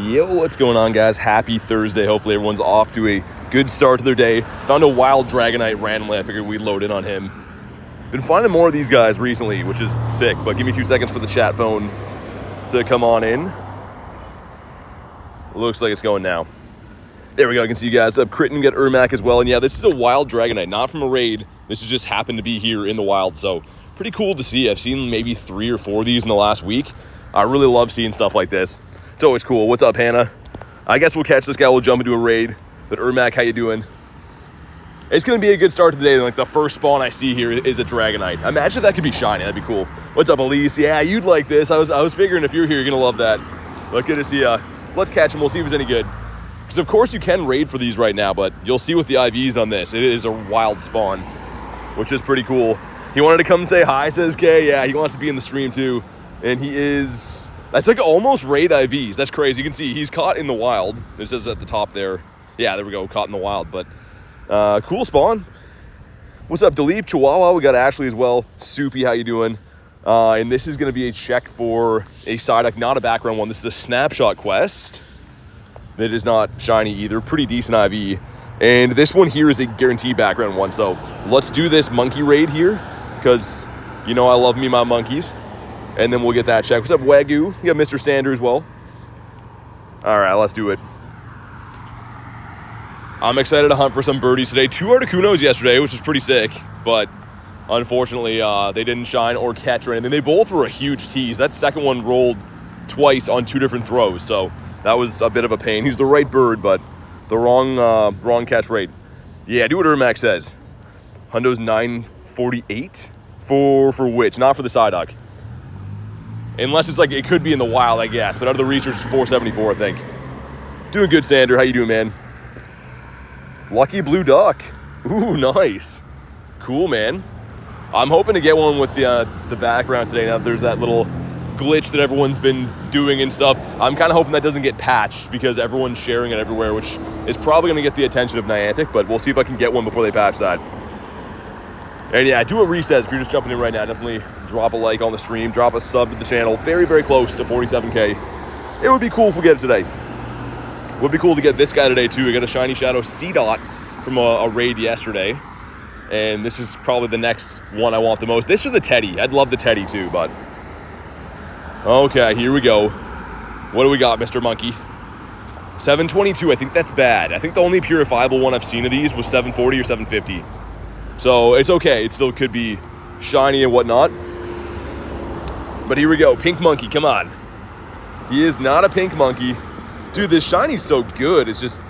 Yo, what's going on, guys? Happy Thursday. Hopefully everyone's off to a good start to their day. Found a wild Dragonite randomly. I figured we'd load in on him. Been finding more of these guys recently, which is sick, but give me 2 seconds for the chat phone to come on in. Looks like it's going now. There we go. I can see you guys up. Crit and get Ermac as well. And yeah, this is a wild Dragonite, not from a raid. This has just happened to be here in the wild, so pretty cool to see. I've seen maybe 3 or 4 of these in the last week. I really love seeing stuff like this. It's always cool. What's up, Hannah? I guess we'll catch this guy. We'll jump into a raid. But Ermac, how you doing? It's going to be a good start to the day. Like, the first spawn I see here is a Dragonite. Imagine if that could be shiny. That'd be cool. What's up, Elise? Yeah, you'd like this. I was figuring if you're here, you're going to love that. But good to see ya. Let's catch him. We'll see if he's any good. Because, of course, you can raid for these right now, but you'll see with the IVs on this. It is a wild spawn, which is pretty cool. He wanted to come and say hi, says Kay. Yeah, he wants to be in the stream, too. And he is... That's like almost raid IVs. That's crazy. You can see he's caught in the wild. It says at the top there. Yeah, there we go. Caught in the wild. But cool spawn. What's up, Dalip? Chihuahua. We got Ashley as well. Soupy, how you doing? And this is going to be a check for a Psyduck, not a background one. This is a snapshot quest. That is not shiny either. Pretty decent IV. And this one here is a guaranteed background one. So let's do this monkey raid here. Because, you know, I love me my monkeys. And then we'll get that check. What's up, Wagyu? You got Mr. Sanders as well. All right, let's do it. I'm excited to hunt for some birdies today. 2 Articunos yesterday, which was pretty sick. But unfortunately, they didn't shine or catch or anything. They both were a huge tease. That second one rolled twice on 2 different throws. So that was a bit of a pain. He's the right bird, but the wrong catch rate. Yeah, do what Ermac says. Hundo's 948 for which? Not for the Psyduck. Unless it's like, it could be in the wild, I guess. But out of the research, it's 474, I think. Doing good, Sander. How you doing, man? Lucky Blue Duck. Ooh, nice. Cool, man. I'm hoping to get one with the background today. Now there's that little glitch that everyone's been doing and stuff. I'm kind of hoping that doesn't get patched because everyone's sharing it everywhere, which is probably going to get the attention of Niantic. But we'll see if I can get one before they patch that. And yeah, do what Reese says. If you're just jumping in right now, definitely drop a like on the stream. Drop a sub to the channel. Very, very close to 47K. It would be cool if we get it today. Would be cool to get this guy today, too. We got a Shiny Shadow C-Dot from a raid yesterday. And this is probably the next one I want the most. This or the Teddy. I'd love the Teddy, too, but... Okay, here we go. What do we got, Mr. Monkey? 722. I think that's bad. I think the only purifiable one I've seen of these was 740 or 750. So it's okay. It still could be shiny and whatnot. But here we go. Pink monkey, come on. He is not a pink monkey. Dude, this shiny's so good. It's just,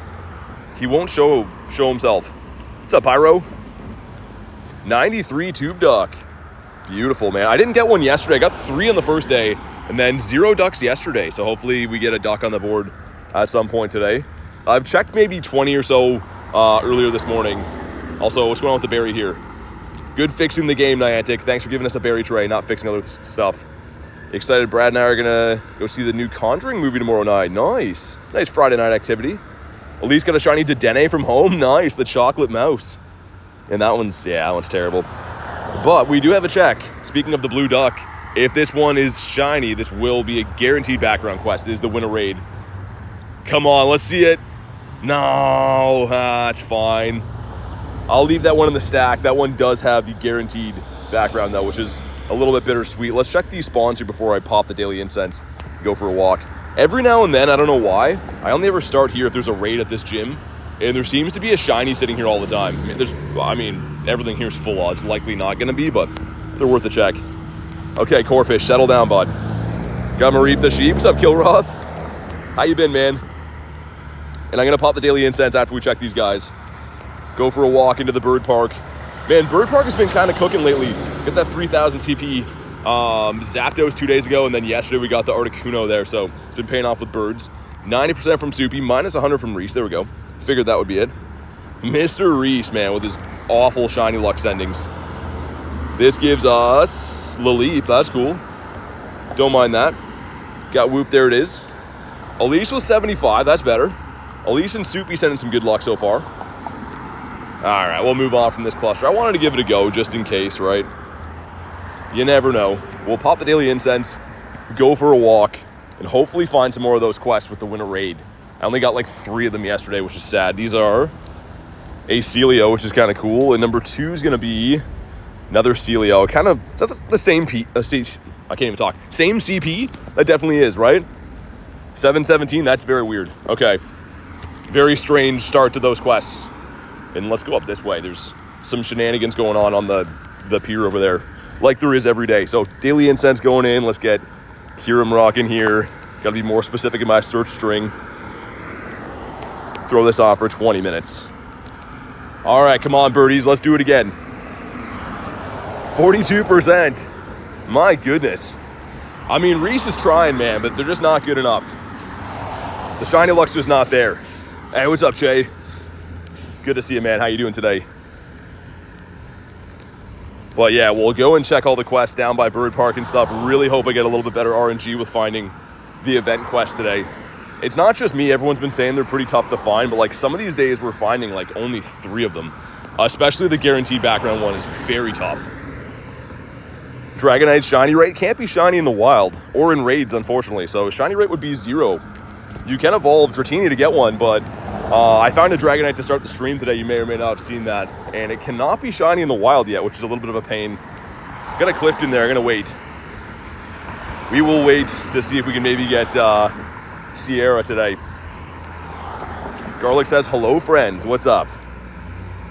he won't show himself. What's up, Pyro? 93 tube duck. Beautiful, man. I didn't get one yesterday. I got 3 on the first day and then 0 ducks yesterday. So hopefully we get a duck on the board at some point today. I've checked maybe 20 or so earlier this morning. Also, what's going on with the berry here? Good fixing the game, Niantic. Thanks for giving us a berry tray, not fixing other stuff. Excited Brad and I are going to go see the new Conjuring movie tomorrow night. Nice. Nice Friday night activity. Elise got a shiny Dedenne from home. Nice. The chocolate mouse. And that one's terrible. But we do have a check. Speaking of the blue duck, if this one is shiny, this will be a guaranteed background quest. It is the winter raid. Come on, let's see it. No, it's fine. I'll leave that one in the stack. That one does have the guaranteed background, though, which is a little bit bittersweet. Let's check these spawns here before I pop the daily incense and go for a walk. Every now and then, I don't know why, I only ever start here if there's a raid at this gym, and there seems to be a shiny sitting here all the time. I mean, everything here is full on. It's likely not going to be, but they're worth a check. Okay, Corefish, settle down, bud. Got Mareep the sheep. What's up, Kilroth? How you been, man? And I'm going to pop the daily incense after we check these guys. Go for a walk into the bird park. Man, bird park has been kind of cooking lately. Got that 3,000 CP Zapdos 2 days ago, and then yesterday we got the Articuno there, so it's been paying off with birds. 90% from Soupy, minus 100 from Reese. There we go. Figured that would be it. Mr. Reese, man, with his awful shiny luck sendings. This gives us Laleep. That's cool. Don't mind that. Got Whoop. There it is. Elise was 75. That's better. Elise and Soupy sending some good luck so far. All right, we'll move on from this cluster. I wanted to give it a go just in case, right? You never know. We'll pop the daily incense, go for a walk, and hopefully find some more of those quests with the winter raid. I only got like 3 of them yesterday, which is sad. These are a Celio, which is kind of cool, and number 2 is going to be another Celio. Kind of the same I can't even talk. Same CP? That definitely is, right? 717, that's very weird. Okay. Very strange start to those quests. And let's go up this way. There's some shenanigans going on the pier over there, like there is every day. So daily incense going in. Let's get Kyurem Rock in here. Got to be more specific in my search string. Throw this on for 20 minutes. All right, come on, birdies. Let's do it again. 42%. My goodness. I mean, Reese is trying, man, but they're just not good enough. The shiny luck's just not there. Hey, what's up, Shay? Good to see you, man. How you doing today? But yeah, we'll go and check all the quests down by Bird Park and stuff. Really hope I get a little bit better RNG with finding the event quest today. It's not just me. Everyone's been saying they're pretty tough to find, but like some of these days we're finding like only 3 of them. Especially the guaranteed background one is very tough. Dragonite shiny rate can't be shiny in the wild or in raids, unfortunately. So shiny rate would be 0. You can evolve Dratini to get one, but I found a Dragonite to start the stream today. You may or may not have seen that, and it cannot be shiny in the wild yet, which is a little bit of a pain. Got a Clifton there. I'm gonna wait. We will wait to see if we can maybe get Sierra today. Garlic says, hello, friends. What's up?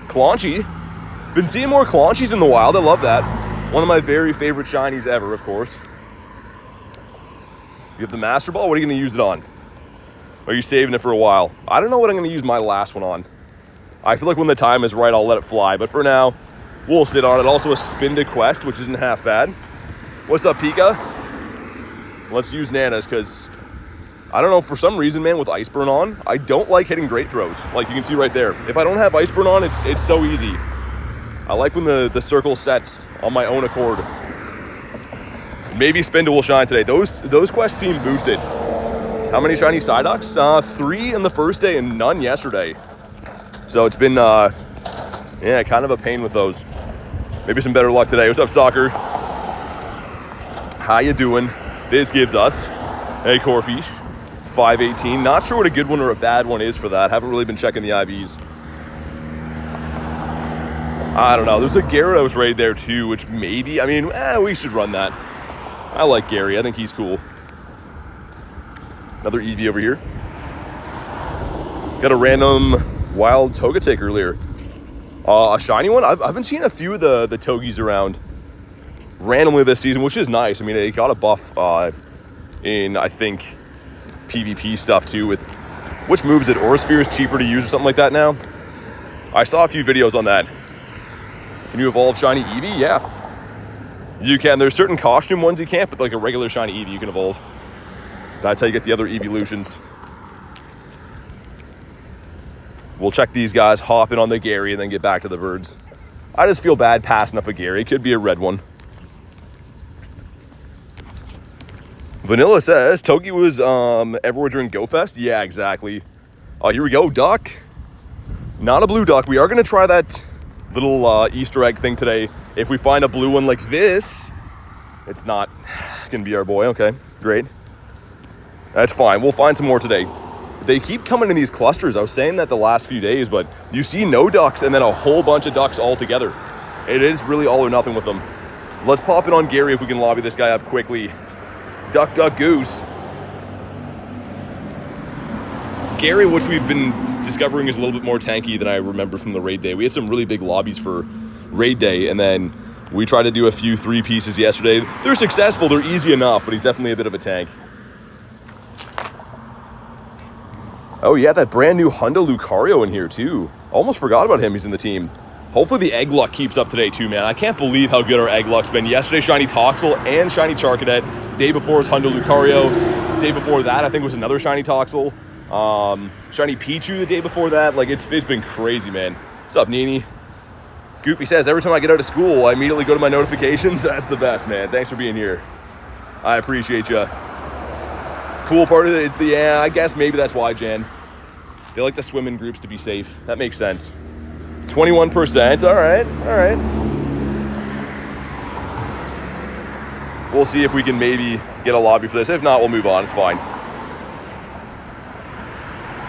Claunchy. Been seeing more Claunchies in the wild. I love that. One of my very favorite shinies ever, of course. You have the Master Ball? What are you going to use it on? Or are you saving it for a while? I don't know what I'm going to use my last one on. I feel like when the time is right, I'll let it fly. But for now, we'll sit on it. Also a Spin to Quest, which isn't half bad. What's up, Pika? Let's use Nanas, because I don't know, for some reason, man, with Iceburn on, I don't like hitting Great Throws. Like you can see right there. If I don't have Iceburn on, it's so easy. I like when the circle sets on my own accord. Maybe Spindle will shine today. Those quests seem boosted. How many shiny Psyducks? 3 in the first day and none yesterday. So it's been, yeah, kind of a pain with those. Maybe some better luck today. What's up, Soccer? How you doing? This gives us a Corfish, 518. Not sure what a good one or a bad one is for that. Haven't really been checking the IVs. I don't know. There's a Gyarados raid there too, which maybe, I mean, we should run that. I like Gary. I think he's cool. Another Eevee over here. Got a random wild Togetic earlier. A shiny one. I've been seeing a few of the Togies around randomly this season, which is nice. I mean, it got a buff in, I think, PvP stuff too. With which moves it? Aurasphere is cheaper to use or something like that now. I saw a few videos on that. Can you evolve shiny Eevee? Yeah. You can. There's certain costume ones you can't, but like a regular shiny Eevee you can evolve. That's how you get the other evolutions. We'll check these guys, hop in on the Gary, and then get back to the birds. I just feel bad passing up a Gary. It could be a red one. Vanilla says, Togi was everywhere during Go Fest? Yeah, exactly. Oh, here we go. Duck. Not a blue duck. We are going to try that little Easter egg thing today. If we find a blue one like this, it's not gonna be our boy. Okay, great. That's fine. We'll find some more today. They keep coming in these clusters. I was saying that the last few days, but you see no ducks and then a whole bunch of ducks all together. It is really all or nothing with them. Let's pop it on Gary if we can lobby this guy up quickly. Duck, duck, goose. Gary, which we've been discovering is a little bit more tanky than I remember from the raid day. We had some really big lobbies for raid day, and then we tried to do a few 3 pieces yesterday. They're successful, they're easy enough, but he's definitely a bit of a tank. Oh yeah, that brand new Hundo Lucario in here too. Almost forgot about him, he's in the team. Hopefully the egg luck keeps up today too, man. I can't believe how good our egg luck's been. Yesterday, shiny Toxel and shiny Charcadet. Day before was Hundo Lucario. Day before that, I think was another shiny Toxel. Shiny Pichu the day before that. Like, it's been crazy, man. What's up, Nini? Goofy says, every time I get out of school, I immediately go to my notifications. That's the best, man. Thanks for being here. I appreciate you. Cool part of it, yeah, I guess maybe that's why, Jan. They like to swim in groups to be safe. That makes sense. 21%, all right. We'll see if we can maybe get a lobby for this. If not, we'll move on. It's fine.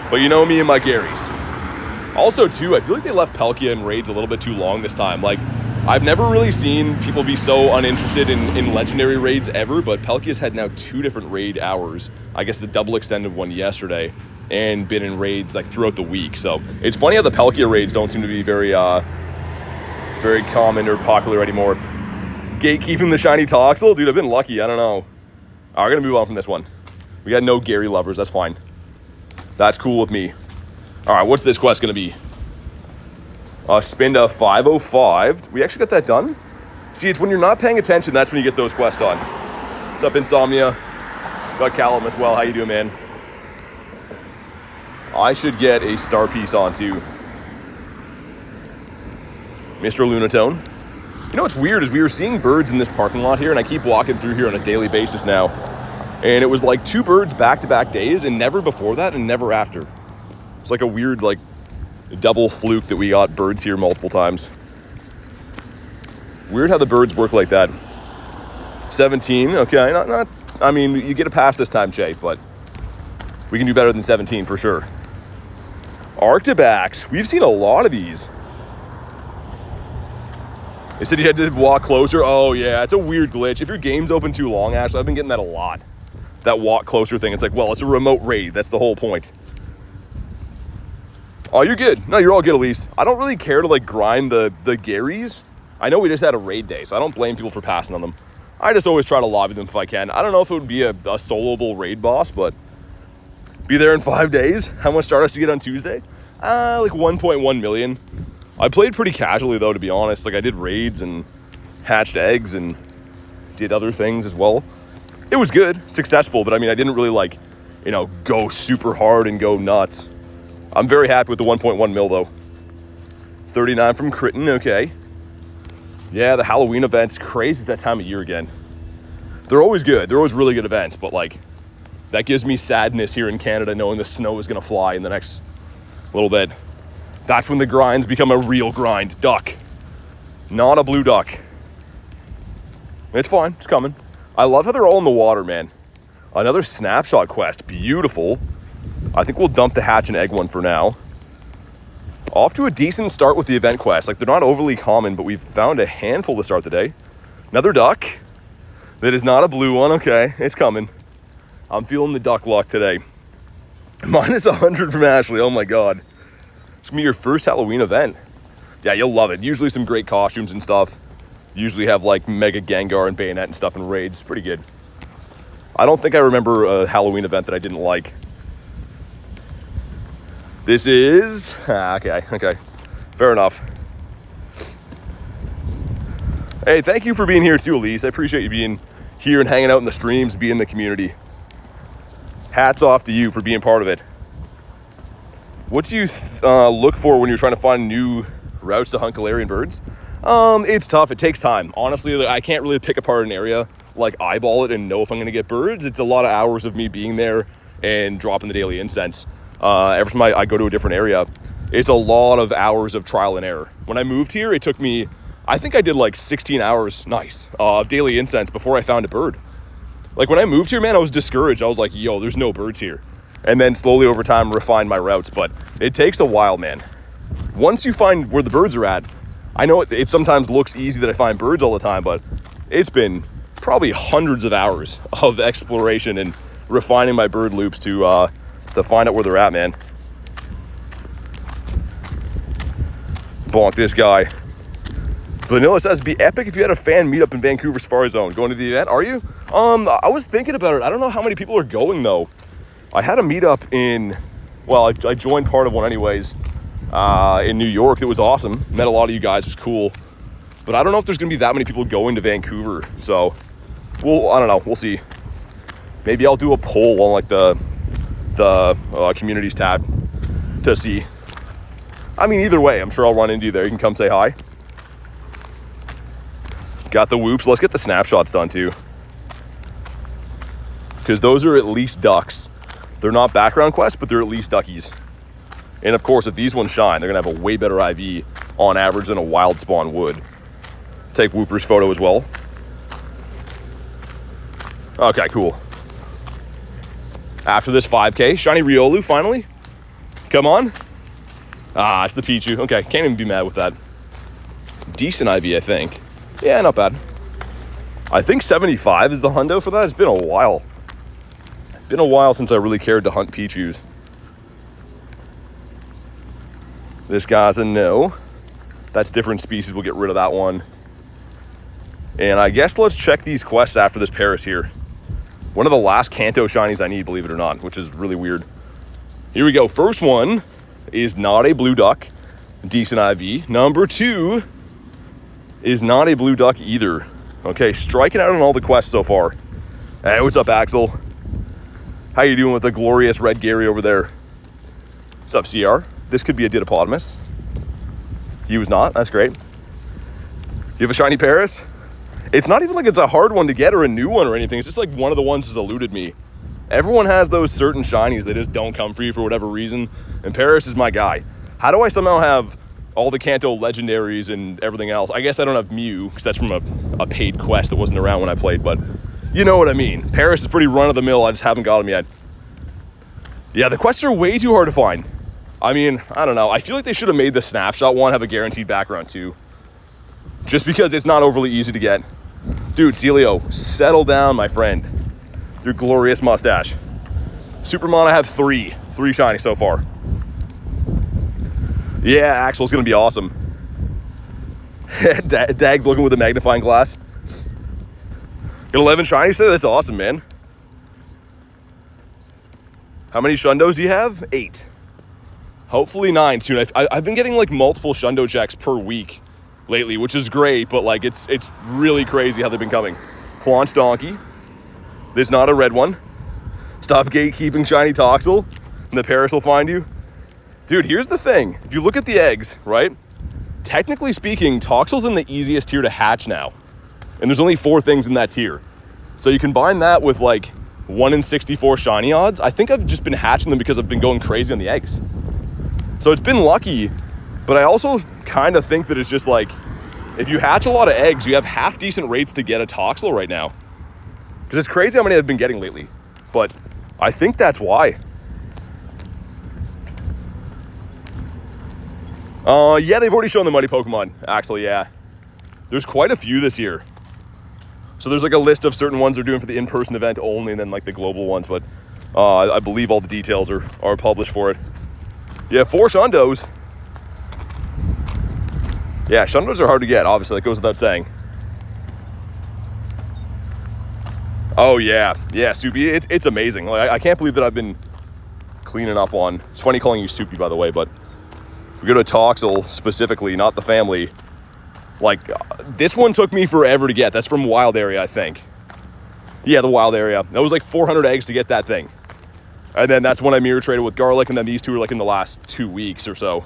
But you know me and my Garys. Also, too, I feel like they left Palkia in raids a little bit too long this time. Like, I've never really seen people be so uninterested in legendary raids ever, but Palkia's had now 2 different raid hours. I guess the double extended one yesterday, and been in raids like throughout the week. So it's funny how the Palkia raids don't seem to be very common or popular anymore. Gatekeeping the shiny Toxel? Dude, I've been lucky. I don't know. All right, we're going to move on from this one. We got no Gary lovers. That's fine. That's cool with me. All right, what's this quest going to be? Spin to 505. We actually got that done? See, it's when you're not paying attention, that's when you get those quests done. What's up, Insomnia? Got Callum as well. How you doing, man? I should get a star piece on, too. Mr. Lunatone. You know what's weird is we were seeing birds in this parking lot here, and I keep walking through here on a daily basis now. And it was like 2 birds back-to-back days, and never before that, and never after. It's like a weird, like, double fluke that we got birds here multiple times. Weird how the birds work like that. 17, okay, not. I mean, you get a pass this time, Shay, but we can do better than 17 for sure. Arctibax, we've seen a lot of these. They said you had to walk closer. Oh, yeah, it's a weird glitch. If your game's open too long, Ashley, I've been getting that a lot. That walk closer thing. It's like, well, it's a remote raid. That's the whole point. Oh, you're good. No, you're all good, Elise. I don't really care to, like, grind the Garys. I know we just had a raid day, so I don't blame people for passing on them. I just always try to lobby them if I can. I don't know if it would be a soloable raid boss, but be there in 5 days. How much Stardust do you get on Tuesday? Like 1.1 million. I played pretty casually, though, to be honest. Like, I did raids and hatched eggs and did other things as well. It was good, successful, but I mean, I didn't really, like, you know, go super hard and go nuts. I'm very happy with the 1.1 mil, though. 39 from Critton, okay. Yeah, the Halloween event's crazy that time of year again. They're always good. They're always really good events, but, like, that gives me sadness here in Canada knowing the snow is going to fly in the next little bit. That's when the grinds become a real grind. Duck. Not a blue duck. It's fine. It's coming. I love how they're all in the water, man. Another snapshot quest. Beautiful. I think we'll dump the hatch and egg one for now. Off to a decent start with the event quest. Like, they're not overly common, but we've found a handful to start the day. Another duck. That is not a blue one. Okay, it's coming. I'm feeling the duck luck today. Minus 100 from Ashley. Oh, my God. It's going to be your first Halloween event. Yeah, you'll love it. Usually some great costumes and stuff. Usually have, like, Mega Gengar and Bayonet and stuff in raids. Pretty good. I don't think I remember a Halloween event that I didn't like. This is... okay. Fair enough. Hey, thank you for being here too, Elise. I appreciate you being here and hanging out in the streams, being in the community. Hats off to you for being part of it. What do you look for when you're trying to find new routes to hunt Galarian birds? It's tough. It takes time. Honestly, I can't really pick apart an area, like eyeball it and know if I'm going to get birds. It's a lot of hours of me being there and dropping the daily incense. Every time I go to a different area, it's a lot of hours of trial and error. When I moved here, it took me, I think I did like 16 hours, of daily incense before I found a bird. Like, when I moved here, man, I was discouraged. I was like, yo, there's no birds here. And then slowly over time refined my routes, but it takes a while, man. Once you find where the birds are at, I know it sometimes looks easy that I find birds all the time, but it's been probably hundreds of hours of exploration and refining my bird loops to find out where they're at, man. Bonk this guy. Vanilla says, be epic if you had a fan meetup in Vancouver Safari Zone. Going to the event, are you? I was thinking about it. I don't know how many people are going, though. I had a meetup in, well, I joined part of one anyways, in New York. It was awesome. Met a lot of you guys. It was cool. But I don't know if there's going to be that many people going to Vancouver. So, well, I don't know. We'll see. Maybe I'll do a poll on, like, the communities tab to see. I mean, either way, I'm sure I'll run into you there. You can come say hi. Got the whoops. Let's get the snapshots done, too. Because those are at least ducks. They're not background quests, but they're at least duckies. And, of course, if these ones shine, they're going to have a way better IV on average than a wild spawn would. Take Whooper's photo as well. Okay, cool. After this 5K, Shiny Riolu, finally. Come on. Ah, it's the Pichu. Okay, can't even be mad with that. Decent IV, I think. Yeah, not bad. I think 75 is the hundo for that. It's been a while. Been a while since I really cared to hunt Pichus. This guy's a no. That's different species. We'll get rid of that one. And I guess let's check these quests after this Paris here. One of the last Kanto shinies I need, believe it or not, which is really weird. Here we go. First one is not a blue duck. Decent IV. Number 2 is not a blue duck either. Okay, striking out on all the quests so far. Hey, what's up, Axel? How you doing with the glorious red Gary over there? What's up, CR? This could be a Didapodimus. He was not. That's great. You have a shiny Paris? It's not even like it's a hard one to get or a new one or anything. It's just like one of the ones that's eluded me. Everyone has those certain shinies that just don't come for you for whatever reason. And Paris is my guy. How do I somehow have all the Kanto legendaries and everything else? I guess I don't have Mew because that's from a paid quest that wasn't around when I played, but you know what I mean. Paris is pretty run-of-the-mill. I just haven't got him yet. Yeah, the quests are way too hard to find. I mean, I don't know. I feel like they should have made the snapshot one have a guaranteed background too. Just because it's not overly easy to get. Dude, Celio, settle down, my friend. Your glorious mustache. Supermon, I have 3 shiny so far. Yeah, Axel's gonna be awesome. Dag's looking with a magnifying glass. Got 11 shinies today? That's awesome, man. How many Shundos do you have? 8. Hopefully 9 soon. I've been getting like multiple Shundo checks per week lately, which is great, but like it's really crazy how they've been coming. Claunch Donkey. There's not a red one. Stop gatekeeping shiny Toxel, and the Paris will find you. Dude, here's the thing. If you look at the eggs, right? Technically speaking, Toxel's in the easiest tier to hatch now. And there's only 4 things in that tier. So you combine that with like 1 in 64 shiny odds. I think I've just been hatching them because I've been going crazy on the eggs. So it's been lucky, but I also kind of think that it's just like, if you hatch a lot of eggs, you have half decent rates to get a Toxel right now. Because it's crazy how many I've been getting lately. But I think that's why. Yeah, they've already shown the Muddy Pokemon, Axel, yeah. There's quite a few this year. So there's like a list of certain ones they're doing for the in-person event only, and then like the global ones, but I believe all the details are published for it. Yeah, 4 Shundos. Yeah, Shundos are hard to get, obviously, that goes without saying. Oh yeah, Soupy, it's amazing. Like I can't believe that I've been cleaning up on. It's funny calling you Soupy, by the way, but if we go to Toxel specifically, not the family, like this one took me forever to get. That's from Wild Area, I think. Yeah, the Wild Area. That was like 400 eggs to get that thing. And then that's when I mirror traded with Garlic, and then these 2 are like in the last 2 weeks or so.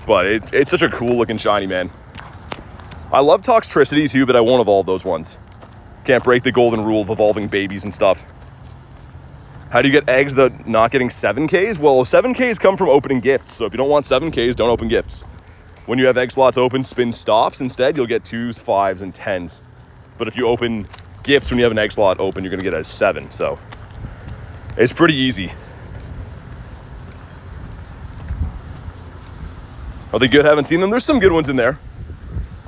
But it's such a cool looking shiny, man. I love Toxtricity too, but I won't evolve those ones. Can't break the golden rule of evolving babies and stuff. How do you get eggs that not getting 7Ks? Well, 7Ks come from opening gifts. So if you don't want 7Ks, don't open gifts. When you have egg slots open, spin stops. Instead, you'll get 2s, 5s, and 10s. But if you open gifts when you have an egg slot open, you're gonna get a 7. So it's pretty easy. Are they good? Haven't seen them. There's some good ones in there.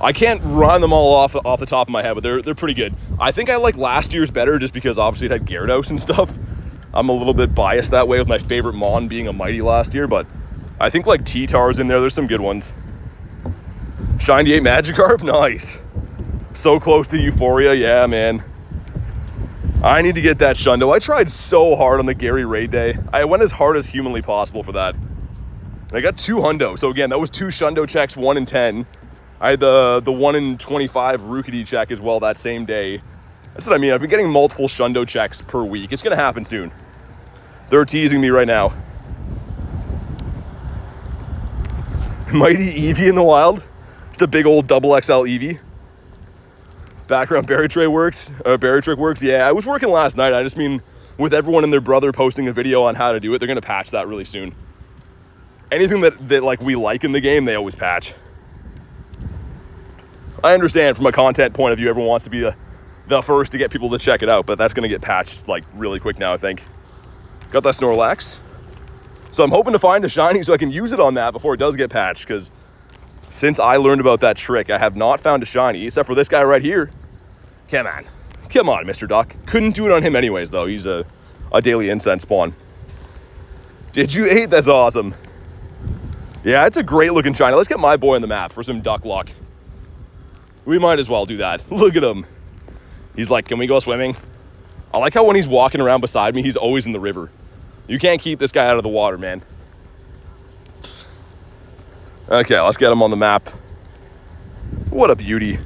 I can't run them all off the top of my head, but they're pretty good. I think I like last year's better just because obviously it had Gyarados and stuff. I'm a little bit biased that way with my favorite Mon being a Mighty last year, but I think like T-Tar's in there. There's some good ones. Shiny 8 Magikarp, nice. So close to Euphoria, yeah, man. I need to get that Shundo. I tried so hard on the Gary Raid Day. I went as hard as humanly possible for that. And I got 2 hundo. So again, that was 2 Shundo checks, 1 in 10. I had the 1 in 25 Rookity check as well that same day. That's what I mean. I've been getting multiple Shundo checks per week. It's going to happen soon. They're teasing me right now. Mighty Eevee in the wild. Just a big old double XL Eevee. Background Berry Trick works. Yeah, I was working last night. I just mean with everyone and their brother posting a video on how to do it, they're going to patch that really soon. Anything that like we like in the game, they always patch. I understand from a content point of view, everyone wants to be the first to get people to check it out, but that's going to get patched like really quick now, I think. Got that Snorlax. So I'm hoping to find a shiny so I can use it on that before it does get patched, because since I learned about that trick, I have not found a shiny, except for this guy right here. Come on. Come on, Mr. Duck. Couldn't do it on him anyways, though. He's a daily incense spawn. Did you 8? That's awesome. Yeah, it's a great looking shiny. Let's get my boy on the map for some duck luck. We might as well do that. Look at him. He's like, can we go swimming? I like how when he's walking around beside me, he's always in the river. You can't keep this guy out of the water, man. Okay, let's get him on the map. What a beauty.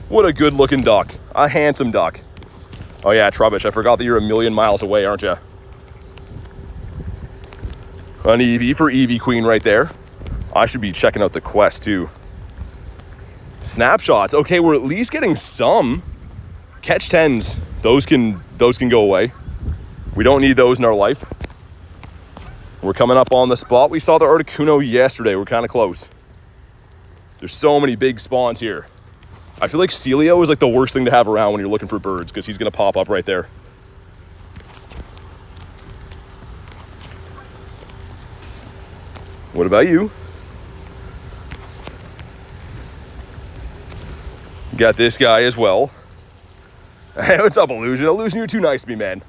What a good looking duck. A handsome duck. Oh yeah, Trubbish, I forgot that you're a million miles away, aren't you? An Eevee for Eevee Queen right there. I should be checking out the quest too. Snapshots. Okay, we're at least getting some. Catch 10s. Those can go away. We don't need those in our life. We're coming up on the spot. We saw the Articuno yesterday. We're kind of close. There's so many big spawns here. I feel like Celio is like the worst thing to have around when you're looking for birds, because he's going to pop up right there. What about you? Got this guy as well. Hey, what's up, Illusion? Illusion, you're too nice to me, man.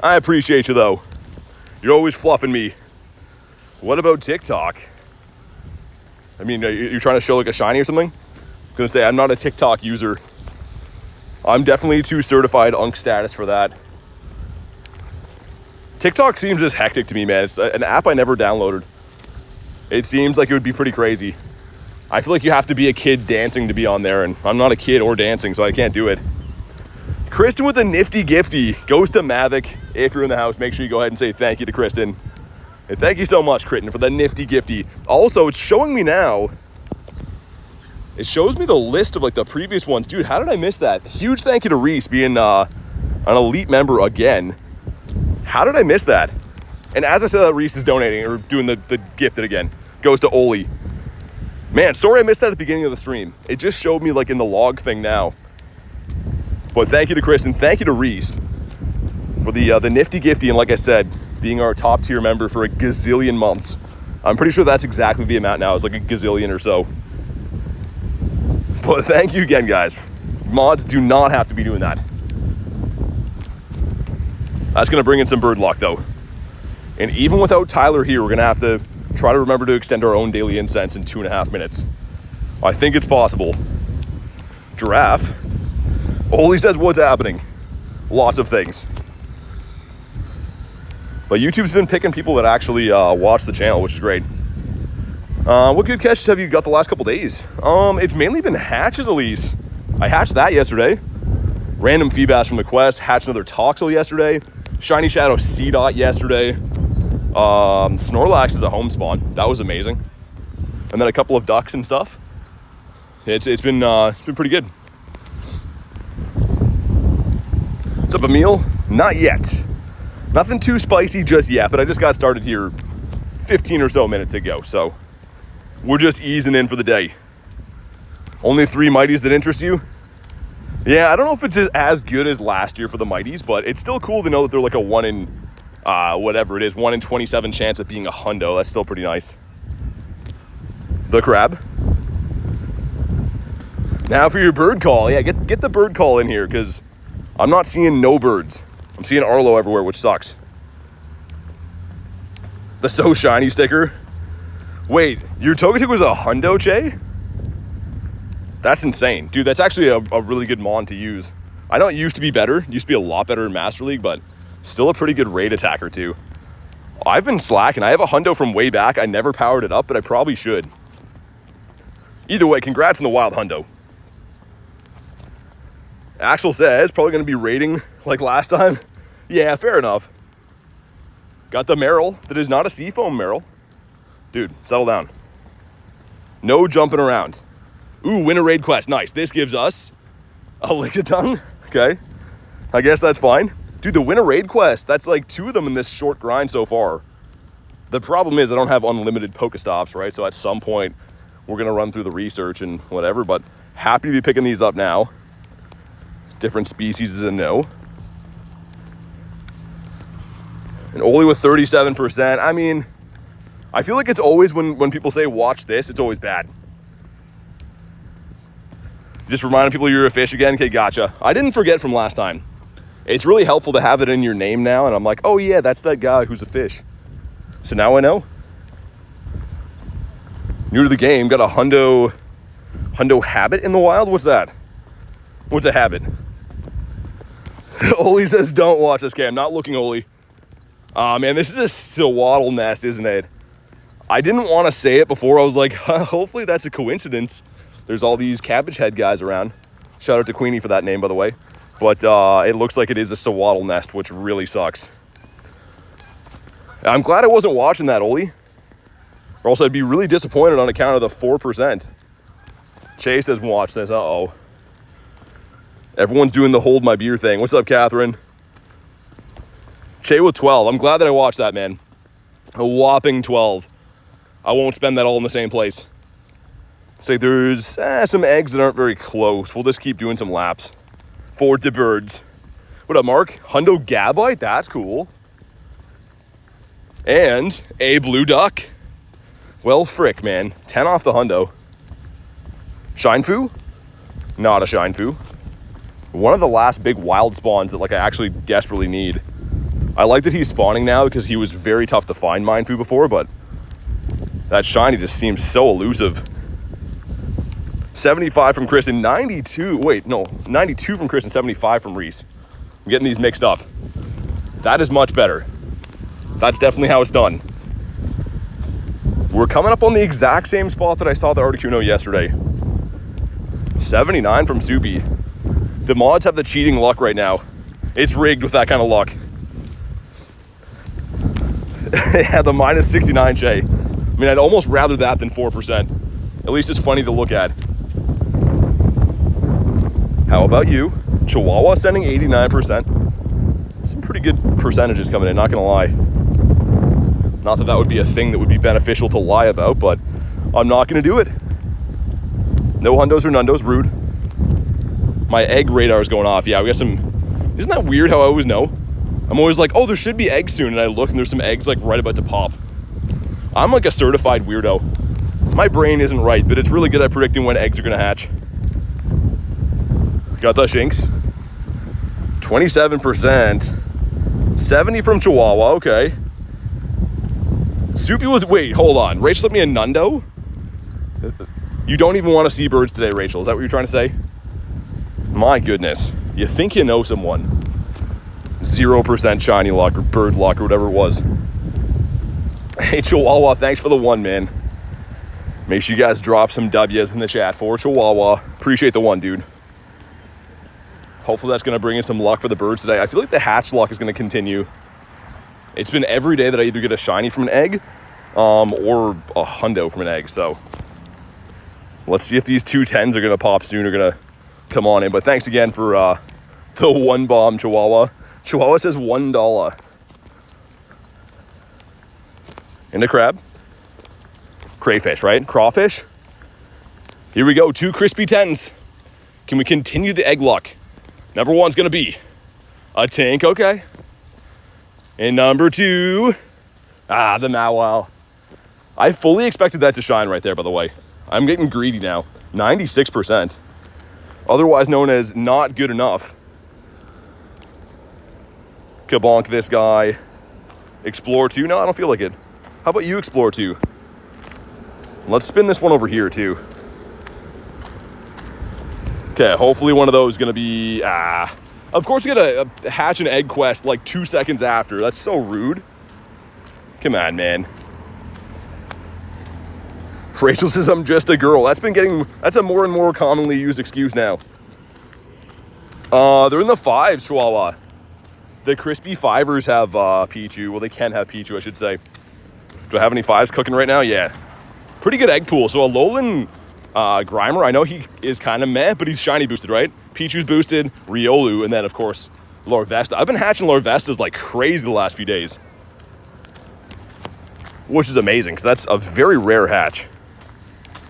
I appreciate you, though. You're always fluffing me. What about TikTok? I mean, you're trying to show like a shiny or something? I'm gonna say I'm not a TikTok user. I'm definitely too certified Unk status for that. TikTok seems just hectic to me, man. It's an app I never downloaded. It seems like it would be pretty crazy. I feel like you have to be a kid dancing to be on there, and I'm not a kid or dancing, so I can't do it. Kristen with a nifty gifty goes to Mavic. If you're in the house, make sure you go ahead and say thank you to Kristen. And thank you so much, Kristen, for the nifty gifty. Also, it's showing me now. It shows me the list of like the previous ones. Dude, how did I miss that? Huge thank you to Reese being an elite member again. How did I miss that? And as I said that Reese is donating or doing the gifted again, goes to Oli. Man, sorry I missed that at the beginning of the stream. It just showed me like in the log thing now. But thank you to Kristen, thank you to Reese for the nifty gifty, and like I said, being our top tier member for a gazillion months. I'm pretty sure that's exactly the amount now. It's like a gazillion or so. But thank you again, guys. Mods do not have to be doing that. That's gonna bring in some bird luck though. And even without Tyler here, we're gonna have to try to remember to extend our own daily incense in 2.5 minutes. I think it's possible. Giraffe. Oli says what's happening. Lots of things. But YouTube's been picking people that actually watch the channel, which is great. What good catches have you got the last couple days? It's mainly been hatches, Elise. I hatched that yesterday. Random Feebass from the quest. Hatched another Toxel yesterday. Shiny Shadow C-Dot yesterday. Snorlax is a home spawn. That was amazing. And then a couple of ducks and stuff. It's been pretty good. What's up, Emil? Not yet. Nothing too spicy just yet, but I just got started here 15 or so minutes ago, so we're just easing in for the day. Only 3 Mighties that interest you? Yeah, I don't know if it's as good as last year for the Mighties, but it's still cool to know that they're like a 1 in whatever it is, 1 in 27 chance of being a hundo. That's still pretty nice. The crab. Now for your bird call. Yeah, get the bird call in here, because I'm not seeing no birds. I'm seeing Arlo everywhere, which sucks. The So Shiny sticker. Wait, your Togetic was a hundo, Che? That's insane. Dude, that's actually a really good mon to use. I know it used to be better. It used to be a lot better in Master League, but still a pretty good raid attacker too. I've been slacking. I have a hundo from way back. I never powered it up, but I probably should. Either way, congrats on the wild hundo. Axel says, probably going to be raiding like last time. Yeah, fair enough. Got the Meryl that is not a Seafoam Meryl. Dude, settle down. No jumping around. Ooh, win a raid quest. Nice. This gives us a Lickitung. Okay. I guess that's fine. Dude, the win a raid quest, that's like 2 of them in this short grind so far. The problem is I don't have unlimited Pokestops, right? So at some point, we're going to run through the research and whatever, but happy to be picking these up now. Different species is a no. And Oli with 37%. I mean, I feel like it's always when people say watch this, it's always bad. Just reminding people you're a fish again. Okay, gotcha. I didn't forget from last time. It's really helpful to have it in your name now, and I'm like, oh yeah, that's that guy who's a fish. So now I know. New to the game, got a hundo habit in the wild. What's that? What's a habit? Oli says don't watch this. Okay, I'm not looking, Oli. Man, this is a swaddle nest, isn't it? I didn't want to say it before. I was like, hopefully that's a coincidence. There's all these cabbage head guys around. Shout out to Queenie for that name, by the way. But it looks like it is a swaddle nest, which really sucks. I'm glad I wasn't watching that, Oli. Or else I'd be really disappointed on account of the 4%. Chase says watch this. Uh-oh. Everyone's doing the hold my beer thing. What's up, Catherine? Che with 12. I'm glad that I watched that, man. A whopping 12. I won't spend that all in the same place. Say there's some eggs that aren't very close. We'll just keep doing some laps. For the birds. What up, Mark? Hundo Gabite? That's cool. And a blue duck. Well, frick, man. 10 off the hundo. Shinfu? Not a Shinfu. One of the last big wild spawns that like I actually desperately need. I like that he's spawning now because he was very tough to find Mindfu before, but that shiny just seems so elusive. 75 from Chris and 92. Wait, no, 92 from Chris and 75 from Reese. I'm getting these mixed up. That is much better. That's definitely how it's done. We're coming up on the exact same spot that I saw the Articuno yesterday. 79 from Soupy. The mods have the cheating luck right now. It's rigged with that kind of luck. Yeah, the minus 69 Shay. I mean, I'd almost rather that than 4%. At least it's funny to look at. How about you? Chihuahua sending 89%. Some pretty good percentages coming in, not gonna lie. Not that that would be a thing that would be beneficial to lie about, but I'm not gonna do it. No hundos or nundos, rude. My egg radar is going off. Yeah, we got some, isn't that weird how I always know? I'm always like, oh, there should be eggs soon, and I look and there's some eggs like right about to pop. I'm like a certified weirdo. My brain isn't right, but it's really good at predicting when eggs are gonna hatch. Got the Shinx. 27%. 70 from Chihuahua, okay. Soupy was, wait, hold on. Rachel slipped me a Nundo? You don't even want to see birds today, Rachel. Is that what you're trying to say? My goodness. You think you know someone. 0% shiny luck or bird luck or whatever it was. Hey, Chihuahua, thanks for the one, man. Make sure you guys drop some W's in the chat for Chihuahua. Appreciate the one, dude. Hopefully that's going to bring in some luck for the birds today. I feel like the hatch luck is going to continue. It's been every day that I either get a shiny from an egg or a hundo from an egg. So let's see if these 210s are going to pop soon or going to come on in. But thanks again for the one bomb, Chihuahua. Chihuahua says $1. And a crab. Crayfish, right? Crawfish. Here we go. 2 crispy 10s. Can we continue the egg luck? Number 1's going to be a tank, okay. And number 2, the Mawile. I fully expected that to shine right there, by the way. I'm getting greedy now. 96%. Otherwise known as not good enough. Kabonk this guy. Explore 2. No, I don't feel like it. How about you explore 2? Let's spin this one over here, too. Okay, hopefully one of those is going to be... Of course, you get a hatch and egg quest like 2 seconds after. That's so rude. Come on, man. Rachel says I'm just a girl. That's a more and more commonly used excuse now. They're in the 5s, Chihuahua. The crispy 5ers have Pichu. Well, they can have Pichu, I should say. Do I have any 5s cooking right now? Yeah. Pretty good egg pool. So a Alolan Grimer, I know he is kind of meh, but he's shiny boosted, right? Pichu's boosted, Riolu, and then, of course, Lorvesta. I've been hatching Lorvestas like crazy the last few days. Which is amazing, because that's a very rare hatch.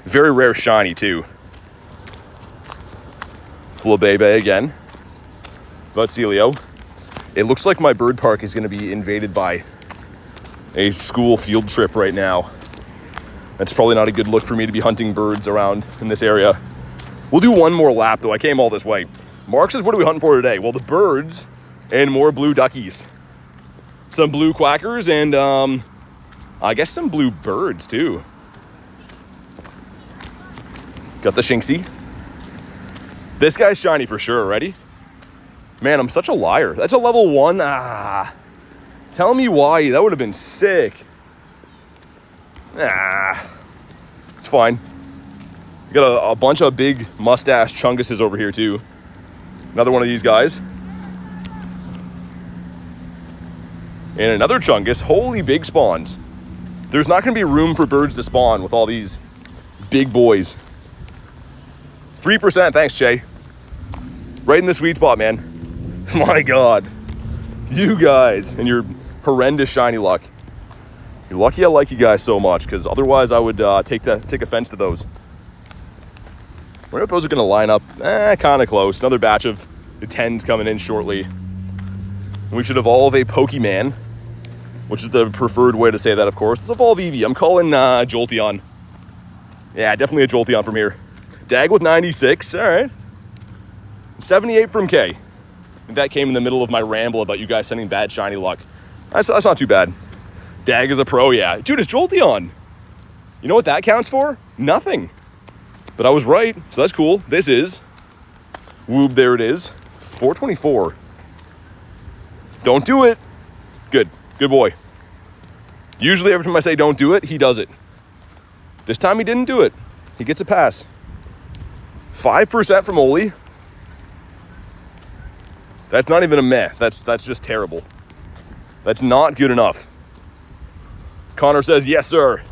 Very rare shiny, too. Flabebe again. about Celio. It looks like my bird park is going to be invaded by a school field trip right now. That's probably not a good look for me to be hunting birds around in this area. We'll do one more lap, though. I came all this way. Mark says, what are we hunting for today? Well, the birds and more blue duckies. Some blue quackers and, I guess some blue birds, too. Got the Shinxie. This guy's shiny for sure. Ready? Man, I'm such a liar. That's a level 1. Tell me why. That would have been sick. It's fine. You got a bunch of big mustache chunguses over here, too. Another one of these guys. And another chungus. Holy big spawns. There's not going to be room for birds to spawn with all these big boys. 3%. Thanks, Che. Right in the sweet spot, man. My God. You guys and your horrendous shiny luck. You're lucky I like you guys so much, because otherwise I would take offense to those. I wonder if those are going to line up. Kind of close. Another batch of the 10s coming in shortly. And we should evolve a Pokemon, which is the preferred way to say that, of course. Let's evolve Eevee. I'm calling Jolteon. Yeah, definitely a Jolteon from here. Dag with 96. All right. 78 from K. That came in the middle of my ramble about you guys sending bad shiny luck. That's not too bad. Dag is a pro, yeah. Dude, it's Jolteon. You know what that counts for? Nothing. But I was right, so that's cool. This is... Whoop, there it is. 424. Don't do it. Good. Good boy. Usually every time I say don't do it, he does it. This time he didn't do it. He gets a pass. 5% from Oli. That's not even a meh. That's just terrible. That's not good enough. Connor says, yes, sir.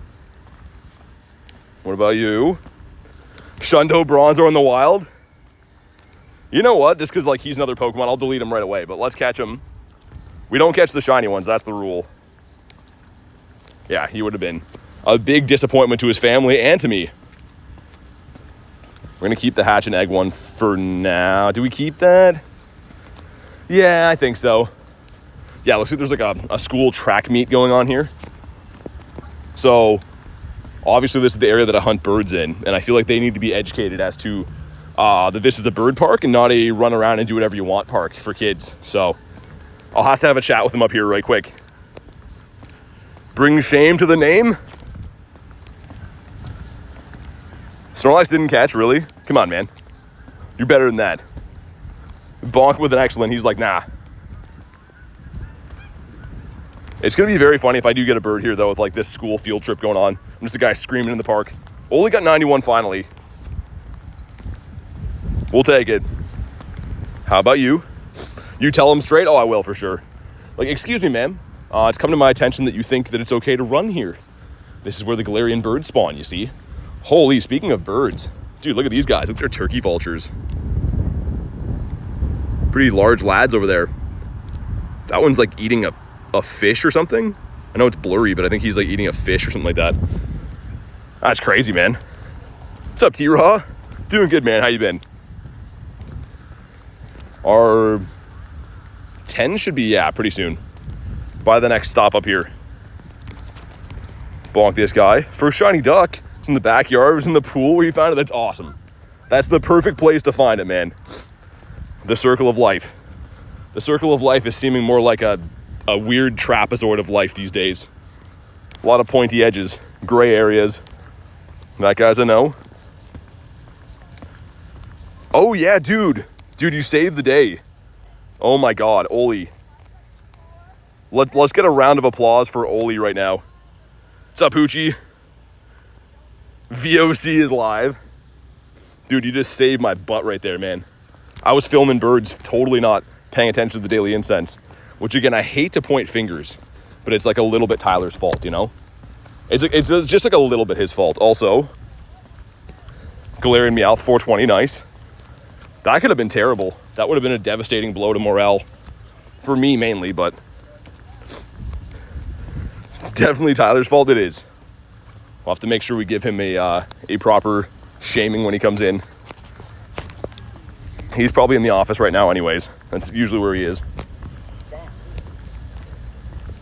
What about you? Shundo Bronzor in the wild? You know what? Just because like he's another Pokemon, I'll delete him right away. But let's catch him. We don't catch the shiny ones. That's the rule. Yeah, he would have been a big disappointment to his family and to me. We're going to keep the hatch and egg one for now. Do we keep that? Yeah, I think so. Yeah, looks like there's like a school track meet going on here. So, obviously this is the area that I hunt birds in, and I feel like they need to be educated as to that this is the bird park and not a run around and do whatever you want park for kids. So, I'll have to have a chat with them up here right quick. Bring shame to the name? Snorlax didn't catch, really? Come on, man. You're better than that. Bonk with an excellent. He's like, nah. It's going to be very funny if I do get a bird here, though, with like this school field trip going on. I'm just a guy screaming in the park. Only got 91 finally. We'll take it. How about you? You tell him straight? Oh, I will for sure. Like, excuse me, ma'am. It's come to my attention that you think that it's okay to run here. This is where the Galarian birds spawn, you see. Holy, speaking of birds. Dude, look at these guys. Look, they're turkey vultures. Pretty large lads over there. That one's like eating a fish or something. I know it's blurry, but I think he's like eating a fish or something like that. That's crazy, man. What's up, T-Raw? Doing good, man. How you been? Our 10 should be, yeah, pretty soon. By the next stop up here. Bonk this guy. First shiny duck. It's in the backyard. It was in the pool where you found it. That's awesome. That's the perfect place to find it, man. The circle of life. The circle of life is seeming more like a weird trapezoid of life these days. A lot of pointy edges, gray areas. That guy's a no. Oh yeah, dude. Dude, you saved the day. Oh my God, Oli. Let's get a round of applause for Oli right now. What's up, Hoochie? VOC is live. Dude, you just saved my butt right there, man. I was filming birds, totally not paying attention to the daily incense. Which, again, I hate to point fingers, but it's like a little bit Tyler's fault, you know? It's just like a little bit his fault. Also, Galarian Meowth, 420, nice. That could have been terrible. That would have been a devastating blow to morale. For me, mainly, but... definitely Tyler's fault it is. We'll have to make sure we give him a proper shaming when he comes in. He's probably in the office right now anyways. That's usually where he is.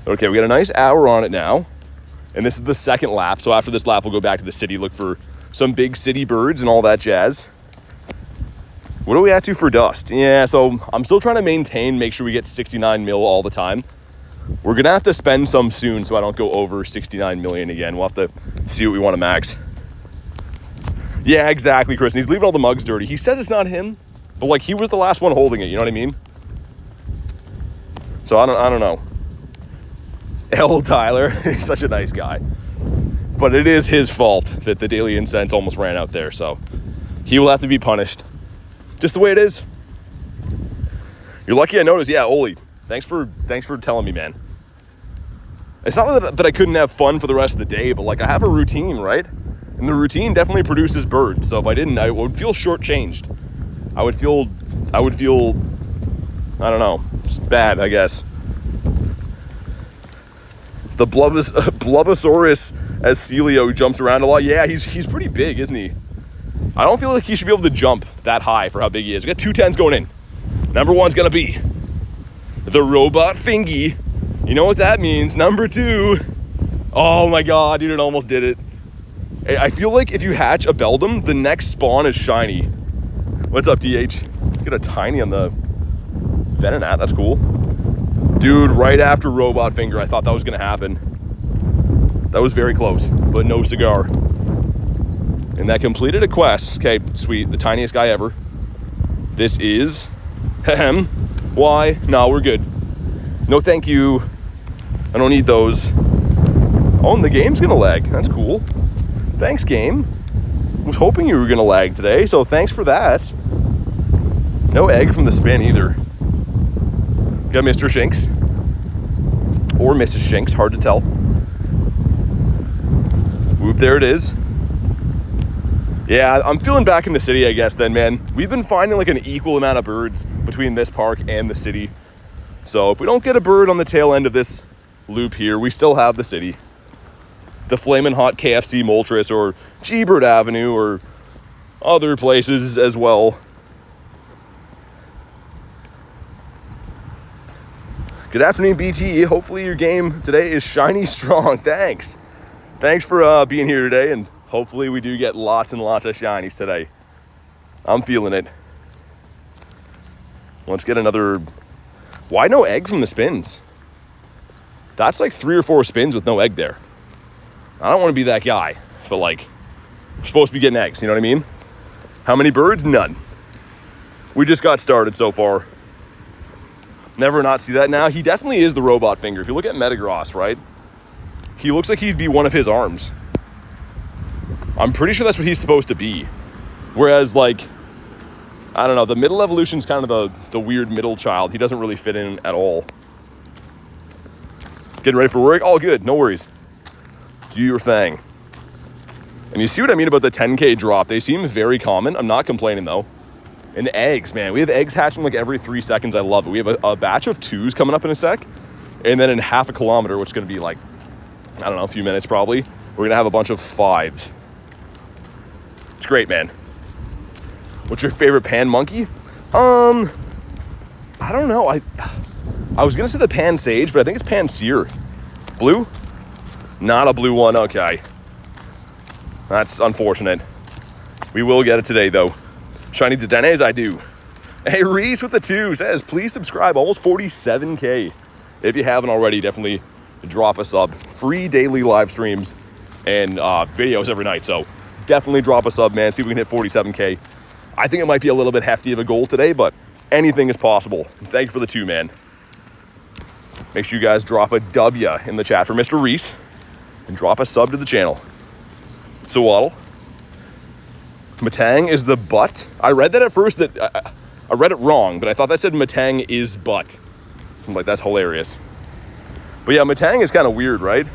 Okay, we got a nice hour on it now. And this is the second lap. So after this lap, we'll go back to the city, look for some big city birds and all that jazz. What are we at to for dust? Yeah, so I'm still trying to make sure we get 69 mil all the time. We're going to have to spend some soon so I don't go over 69 million again. We'll have to see what we want to max. Yeah, exactly, Chris. And he's leaving all the mugs dirty. He says it's not him, but like he was the last one holding it. You know what I mean? So I don't know. L. Tyler, he's such a nice guy. But it is his fault that the Daily Incense almost ran out there. So he will have to be punished. Just the way it is. You're lucky I noticed. Yeah, Oli. Thanks for telling me, man. It's not that I couldn't have fun for the rest of the day, but like I have a routine, right? And the routine definitely produces birds. So if I didn't, I would feel shortchanged. I would feel, I don't know, just bad, I guess. The Blubbosaurus as Celio jumps around a lot. Yeah, he's pretty big, isn't he? I don't feel like he should be able to jump that high for how big he is. We got 2 10s going in. Number 1's gonna be the robot fingy. You know what that means. Number 2. Oh my god, dude, it almost did it. I feel like if you hatch a Beldum, the next spawn is shiny. What's up, DH? Get a tiny on the Venonat, that's cool. Dude, right after Robot Finger, I thought that was gonna happen. That was very close, but no cigar. And that completed a quest. Okay, sweet, the tiniest guy ever. This is, why? No, we're good. No, thank you. I don't need those. Oh, and the game's gonna lag, that's cool. Thanks, game. I was hoping you were gonna lag today, so thanks for that. No egg from the spin either. Got Mr. Shinks. Or Mrs. Shinks, hard to tell. Whoop, there it is. Yeah, I'm feeling back in the city, I guess, then, man. We've been finding like an equal amount of birds between this park and the city. So if we don't get a bird on the tail end of this loop here, we still have the city. The Flamin' Hot KFC Moltres or G-Bird Avenue or other places as well. Good afternoon, BT. Hopefully your game today is shiny strong. Thanks for being here today, and hopefully we do get lots and lots of shinies today. I'm feeling it. Let's get another. Why no egg from the spins? That's like 3 or 4 spins with no egg there. I don't want to be that guy, but like, we're supposed to be getting eggs, you know what I mean? How many birds? None. We just got started so far. Never not see that. Now, he definitely is the robot finger. If you look at Metagross, right? He looks like he'd be one of his arms. I'm pretty sure that's what he's supposed to be. Whereas, like, I don't know, the middle evolution's kind of the weird middle child. He doesn't really fit in at all. Getting ready for work? All good, no worries. Do your thing. And you see what I mean about the 10K drop. They seem very common. I'm not complaining, though. And the eggs, man. We have eggs hatching like every 3 seconds. I love it. We have a batch of 2s coming up in a sec. And then in half a kilometer, which is going to be like, I don't know, a few minutes probably, we're going to have a bunch of 5s. It's great, man. What's your favorite pan monkey? I don't know. I was going to say the pan sage, but I think it's pan seer. Blue? Not a blue one. Okay. That's unfortunate. We will get it today, though. Shiny Dedenes, I do. Hey, Reese with the 2 says, please subscribe. Almost 47K. If you haven't already, definitely drop a sub. Free daily live streams and videos every night. So definitely drop a sub, man. See if we can hit 47K. I think it might be a little bit hefty of a goal today, but anything is possible. Thank you for the 2, man. Make sure you guys drop a W in the chat for Mr. Reese and drop a sub to the channel. So Waddle. Matang is the butt. I read that at first that I read it wrong, but I thought that said Matang is butt. I'm like, that's hilarious. But yeah, Matang is kind of weird, right?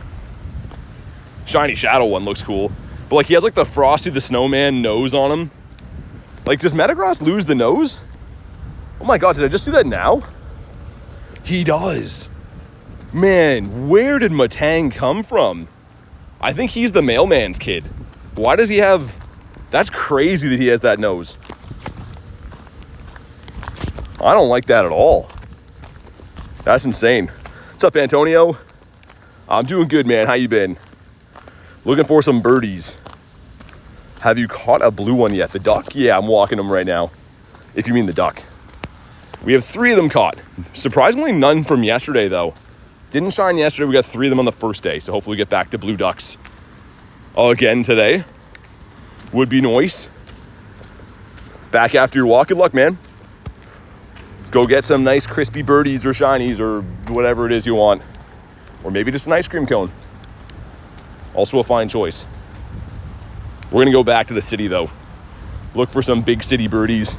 Shiny Shadow one looks cool. But like he has like the Frosty the Snowman nose on him. Like, does Metagross lose the nose? Oh my god, did I just see that now? He does. Man, where did Matang come from? I think he's the mailman's kid. Why does he have... That's crazy that he has that nose. I don't like that at all. That's insane. What's up, Antonio? I'm doing good, man. How you been? Looking for some birdies. Have you caught a blue one yet? The duck? Yeah, I'm walking them right now. If you mean the duck. We have 3 of them caught. Surprisingly, none from yesterday, though. Didn't shine yesterday. We got 3 of them on the first day. So hopefully we get back to blue ducks again today. Would be nice. Back after your walk. Good luck, man. Go get some nice crispy birdies or shinies or whatever it is you want. Or maybe just an ice cream cone. Also a fine choice. We're going to go back to the city, though. Look for some big city birdies.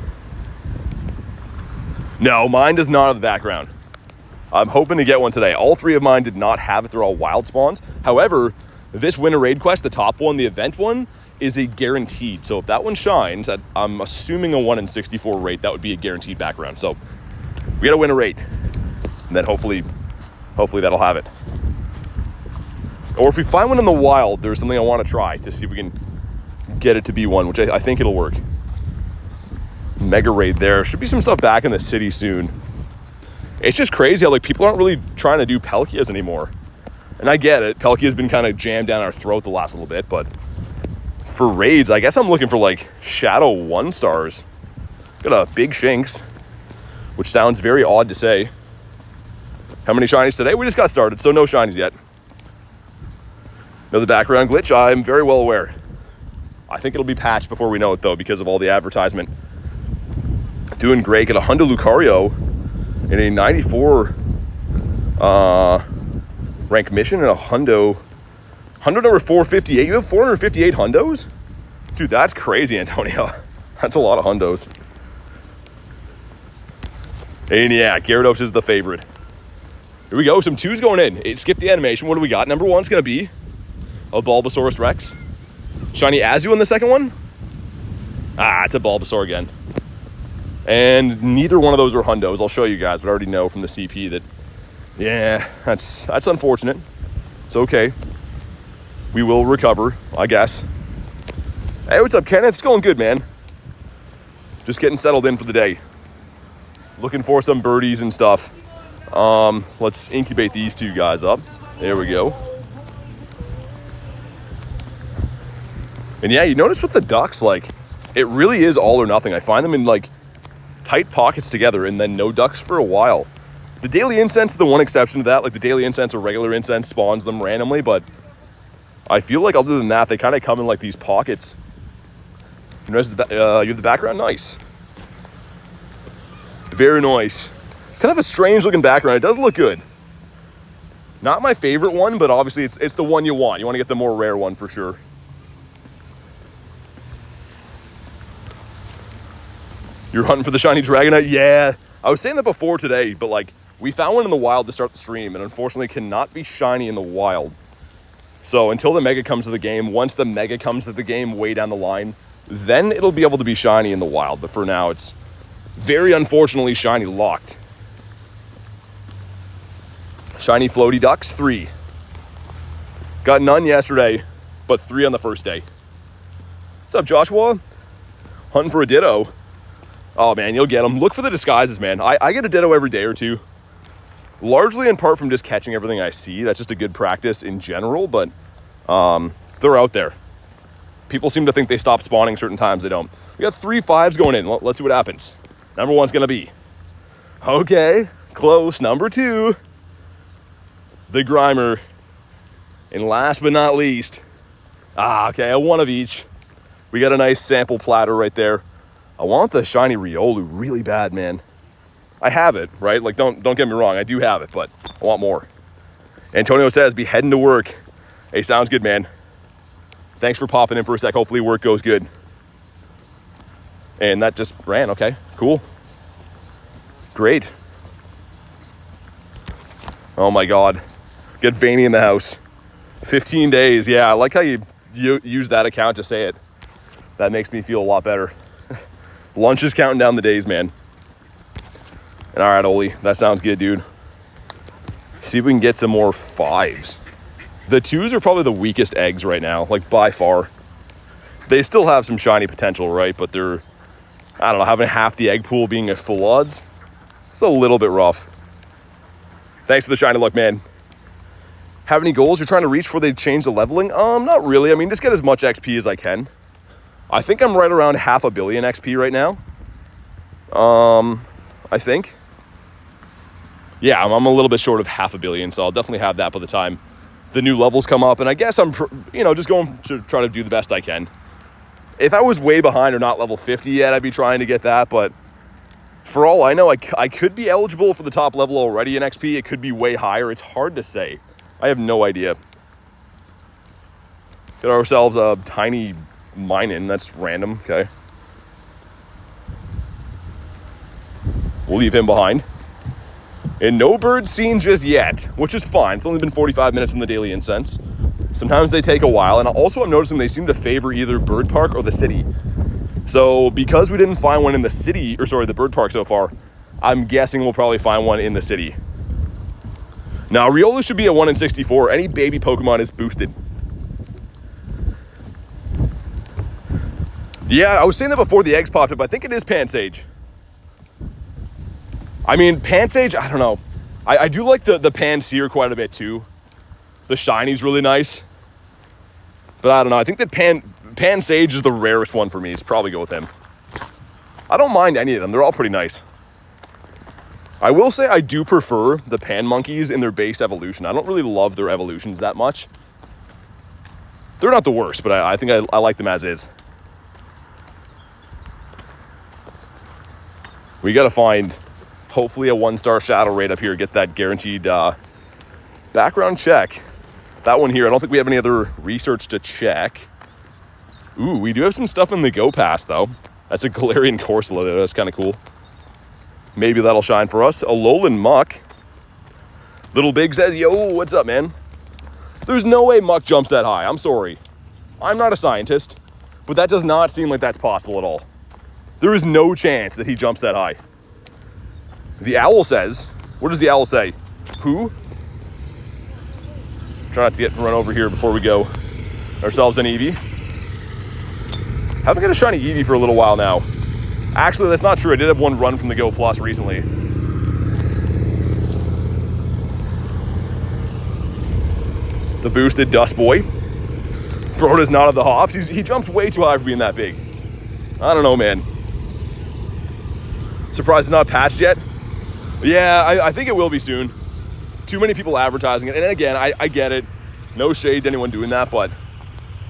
No, mine does not have the background. I'm hoping to get one today. All 3 of mine did not have it. They're all wild spawns. However, this winter raid quest, the top one, the event one, is a guaranteed. So if that one shines, I'm assuming a 1 in 64 rate, that would be a guaranteed background. So we got to win a raid. And then hopefully that'll have it. Or if we find one in the wild, there's something I want to try to see if we can get it to be one, which I think it'll work. Mega raid there. Should be some stuff back in the city soon. It's just crazy how like people aren't really trying to do Palkias anymore. And I get it. Palkia's been kind of jammed down our throat the last little bit, but for raids, I guess I'm looking for like Shadow 1 stars. Got a big Shinx, which sounds very odd to say. How many shinies today? We just got started, so no shinies yet. Know the background glitch? I'm very well aware. I think it'll be patched before we know it, though, because of all the advertisement. Doing great. Got a Hundo Lucario in a 94 rank mission and a Hundo number 458. You have 458 Hundos? Dude, that's crazy, Antonio. That's a lot of Hundos. And yeah, Gyarados is the favorite. Here we go. Some 2s going in. It skipped the animation. What do we got? Number 1's going to be a Bulbasaurus Rex. Shiny Azu in the second one. It's a Bulbasaur again. And neither one of those are Hundos. I'll show you guys, but I already know from the CP that, yeah, that's unfortunate. It's okay. We will recover, I guess. Hey, what's up, Kenneth? It's going good, man. Just getting settled in for the day. Looking for some birdies and stuff. Let's incubate these 2 guys up. There we go. And yeah, you notice with the ducks, like, it really is all or nothing. I find them in, like, tight pockets together and then no ducks for a while. The daily incense is the one exception to that. Like, the daily incense or regular incense spawns them randomly, but I feel like other than that, they kind of come in, like, these pockets. You notice you have the background? Nice. Very nice. It's kind of a strange-looking background. It does look good. Not my favorite one, but obviously it's the one you want. You want to get the more rare one for sure. You're hunting for the shiny Dragonite? Yeah. I was saying that before today, but like, we found one in the wild to start the stream, and unfortunately cannot be shiny in the wild. So until the Mega comes to the game, once the Mega comes to the game way down the line, then it'll be able to be shiny in the wild. But for now, it's very unfortunately shiny locked. Shiny Floaty Ducks, 3. Got none yesterday, but 3 on the first day. What's up, Joshua? Hunting for a Ditto. Oh, man, you'll get them. Look for the disguises, man. I get a Ditto every day or 2. Largely in part from just catching everything I see. That's just a good practice in general, but they're out there. People seem to think they stop spawning certain times. They don't. We got 3 5s going in. Let's see what happens. Number 1's going to be. Okay, close. Number 2. The Grimer. And last but not least. Okay, a 1 of each. We got a nice sample platter right there. I want the shiny Riolu really bad, man. I have it, right? Like, don't get me wrong. I do have it, but I want more. Antonio says, be heading to work. Hey, sounds good, man. Thanks for popping in for a sec. Hopefully work goes good. And that just ran. Okay, cool. Great. Oh, my God. Get Vaney in the house. 15 days. Yeah, I like how you use that account to say it. That makes me feel a lot better. Lunch is counting down the days, man. And all right, Oli, that sounds good, dude. See if we can get some more 5s. The 2s are probably the weakest eggs right now, like by far. They still have some shiny potential, right? But they're, I don't know, having half the egg pool being at full odds. It's a little bit rough. Thanks for the shiny luck, man. Have any goals you're trying to reach before they change the leveling? Not really. I mean, just get as much XP as I can. I think I'm right around 500 million XP right now. I think. Yeah, I'm a little bit short of 500 million, so I'll definitely have that by the time the new levels come up. And I guess I'm, just going to try to do the best I can. If I was way behind or not level 50 yet, I'd be trying to get that. But for all I know, I could be eligible for the top level already in XP. It could be way higher. It's hard to say. I have no idea. Get ourselves a tiny mine-in. That's random. Okay. We'll leave him behind. And no birds seen just yet, which is fine. It's only been 45 minutes in the daily incense. Sometimes they take a while. And also I'm noticing they seem to favor either bird park or the city. So because we didn't find one in the city, the bird park so far, I'm guessing we'll probably find one in the city. Now, Riolu should be a 1 in 64. Any baby Pokemon is boosted. Yeah, I was saying that before the eggs popped up. I think it is Pansage. I mean, Pansage, I don't know. I do like the Panseer quite a bit too. The shiny's really nice. But I don't know. I think that Pansage is the rarest one for me. So probably go with him. I don't mind any of them. They're all pretty nice. I will say I do prefer the Pan Monkeys in their base evolution. I don't really love their evolutions that much. They're not the worst, but I think I like them as is. We got to find, hopefully, a 1-star Shadow Raid up here. Get that guaranteed background check. That one here, I don't think we have any other research to check. Ooh, we do have some stuff in the Go Pass, though. That's a Galarian Corsola there. That's kind of cool. Maybe that'll shine for us. A Alolan Muck. Little Big says, yo, what's up, man? There's no way Muck jumps that high. I'm sorry. I'm not a scientist, but that does not seem like that's possible at all. There is no chance that he jumps that high. The owl says, what does the owl say? Who? Try not to get run over here before we go ourselves an Eevee. Haven't got a shiny Eevee for a little while now. Actually, that's not true. I did have one run from the Go Plus recently. The boosted Dust Boy. Broda's not of the hops. He jumps way too high for being that big. I don't know, man. Surprised it's not patched yet. Yeah, I think it will be soon. Too many people advertising it. And again, I get it. No shade to anyone doing that, but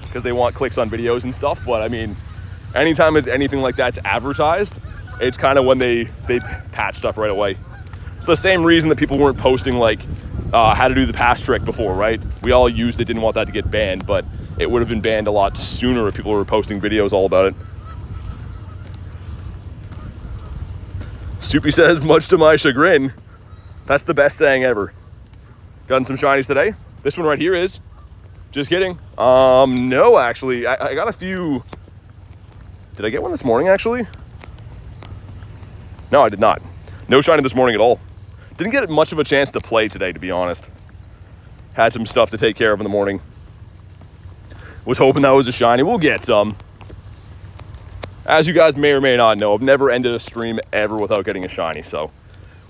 because they want clicks on videos and stuff. But I mean, anytime anything like that's advertised, it's kind of when they patch stuff right away. It's the same reason that people weren't posting like how to do the pass trick before, right? We all used it, didn't want that to get banned, but it would have been banned a lot sooner if people were posting videos all about it. Soupy says, much to my chagrin. That's the best saying ever. Gotten some shinies today. This one right here is. Just kidding. No, actually. I got a few. Did I get one this morning, actually? No, I did not. No shiny this morning at all. Didn't get much of a chance to play today, to be honest. Had some stuff to take care of in the morning. Was hoping that was a shiny. We'll get some. As you guys may or may not know, I've never ended a stream ever without getting a shiny, so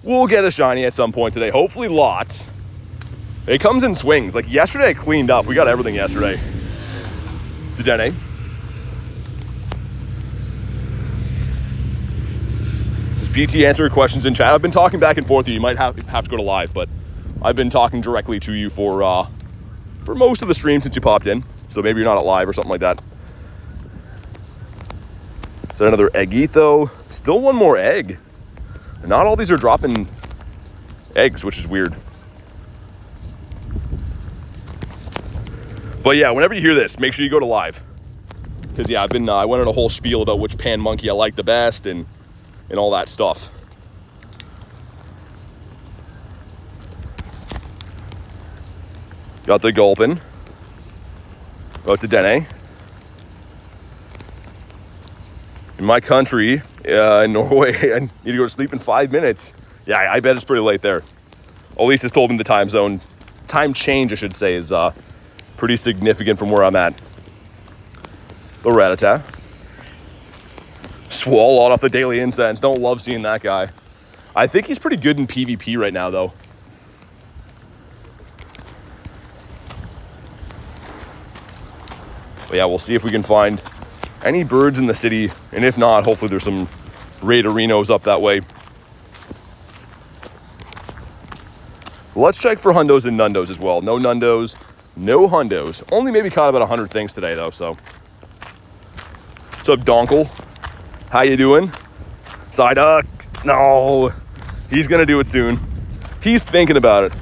we'll get a shiny at some point today. Hopefully lots. It comes in swings. Like yesterday I cleaned up. We got everything yesterday. The Dene. Does BT answer questions in chat? I've been talking back and forth with you. You might have to go to live, but I've been talking directly to you for most of the stream since you popped in. So maybe you're not at live or something like that. Is that another egg eat though? Still one more egg. And not all these are dropping eggs, which is weird. But yeah, whenever you hear this, make sure you go to live. Because yeah, I went on a whole spiel about which pan monkey I like the best and all that stuff. Got the Gulpin. About to Dene. In my country, in Norway, I need to go to sleep in 5 minutes. Yeah, I bet it's pretty late there. Elisa's told me the time zone. Time change, I should say, is pretty significant from where I'm at. The Rattata. Swole off the daily incense. Don't love seeing that guy. I think he's pretty good in PvP right now, though. But yeah, we'll see if we can find any birds in the city. And if not, hopefully there's some raid arenos up that way. Let's check for hundos and nundos as well. No nundos, no hundos. Only maybe caught about 100 things today, though, so. What's up, Donkle? How you doing? Psyduck. No. He's going to do it soon. He's thinking about it.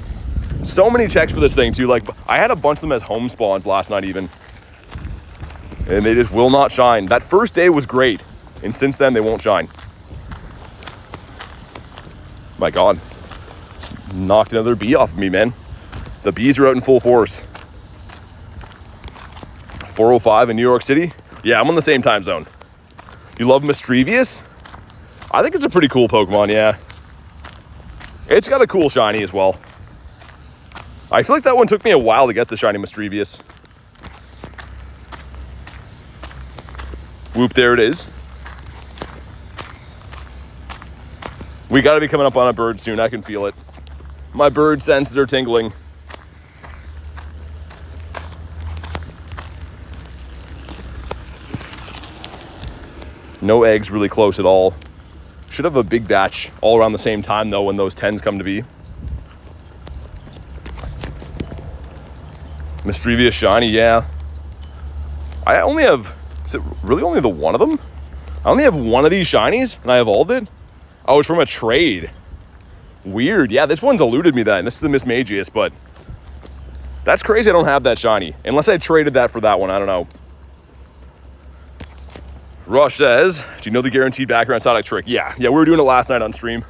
So many checks for this thing, too. Like, I had a bunch of them as home spawns last night, even. And they just will not shine. That first day was great. And since then, they won't shine. My God. Knocked another bee off of me, man. The bees are out in full force. 4:05 in New York City. Yeah, I'm on the same time zone. You love Mischievous? I think it's a pretty cool Pokemon, yeah. It's got a cool shiny as well. I feel like that one took me a while to get the shiny Mischievous. Whoop, there it is. We got to be coming up on a bird soon. I can feel it. My bird senses are tingling. No eggs really close at all. Should have a big batch all around the same time, though, when those 10s come to be. Mischievous shiny, yeah. I only have... Is it really only the one of them? I only have one of these shinies, and I evolved it? Oh, it's from a trade. Weird. Yeah, this one's eluded me then. This is the Mismagius, but that's crazy I don't have that shiny. Unless I traded that for that one. I don't know. Rush says, do you know the guaranteed background Psyduck trick? Yeah, we were doing it last night on stream.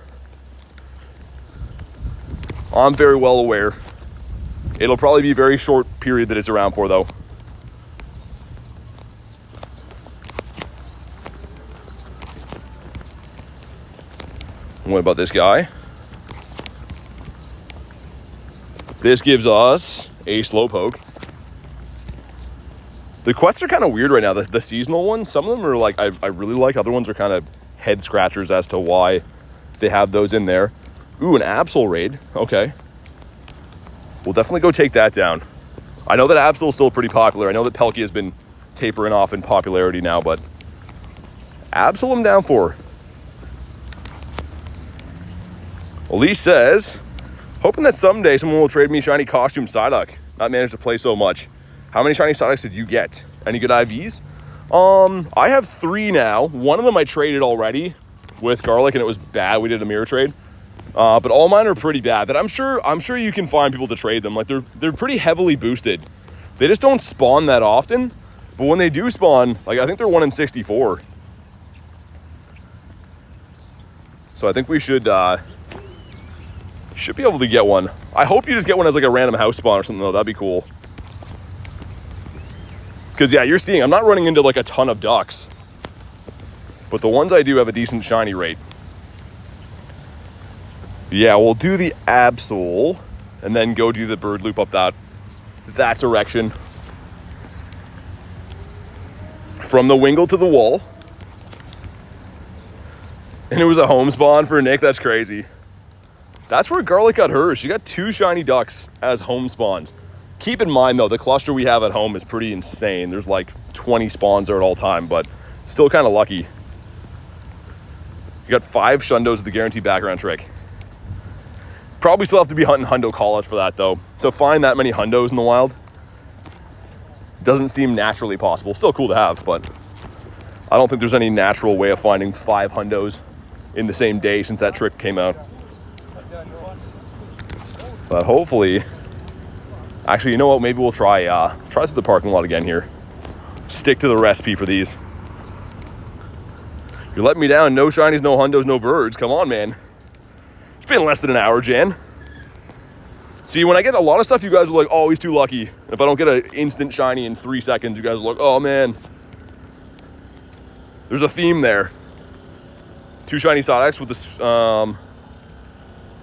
I'm very well aware. It'll probably be a very short period that it's around for, though. What about this guy? This gives us a Slowpoke. The quests are kind of weird right now. The seasonal ones, some of them are like, I really like. Other ones are kind of head scratchers as to why they have those in there. Ooh, an Absol raid. Okay. We'll definitely go take that down. I know that Absol is still pretty popular. I know that Palkia has been tapering off in popularity now, but Absol I'm down for. Elise says, hoping that someday someone will trade me shiny costume Psyduck. Not managed to play so much. How many shiny Psyducks did you get? Any good IVs? I have 3 now. One of them I traded already with Garlic, and it was bad. We did a mirror trade. But all mine are pretty bad. But I'm sure you can find people to trade them. Like they're pretty heavily boosted. They just don't spawn that often. But when they do spawn, like I think they're 1 in 64. So I think we should be able to get one. I hope you just get one as like a random house spawn or something though. That'd be cool. Because yeah, you're seeing, I'm not running into like a ton of ducks. But the ones I do have a decent shiny rate. Yeah, we'll do the Absol and then go do the bird loop up that direction. From the Wingull to the wall. And it was a home spawn for Nick. That's crazy. That's where Garlic got hers. She got 2 shiny ducks as home spawns. Keep in mind, though, the cluster we have at home is pretty insane. There's like 20 spawns there at all time, but still kind of lucky. You got 5 Shundos with the guaranteed background trick. Probably still have to be hunting Hundo College for that, though. To find that many Hundos in the wild doesn't seem naturally possible. Still cool to have, but I don't think there's any natural way of finding 5 Hundos in the same day since that trick came out. But hopefully, actually, you know what? Maybe we'll try through the parking lot again here. Stick to the recipe for these. You're letting me down. No shinies, no Hundos, no birds. Come on, man. It's been less than an hour, Jan. See, when I get a lot of stuff, you guys are like, oh, he's too lucky. And if I don't get an instant shiny in 3 seconds, you guys are like, oh, man. There's a theme there. 2 shiny Psyducks with this,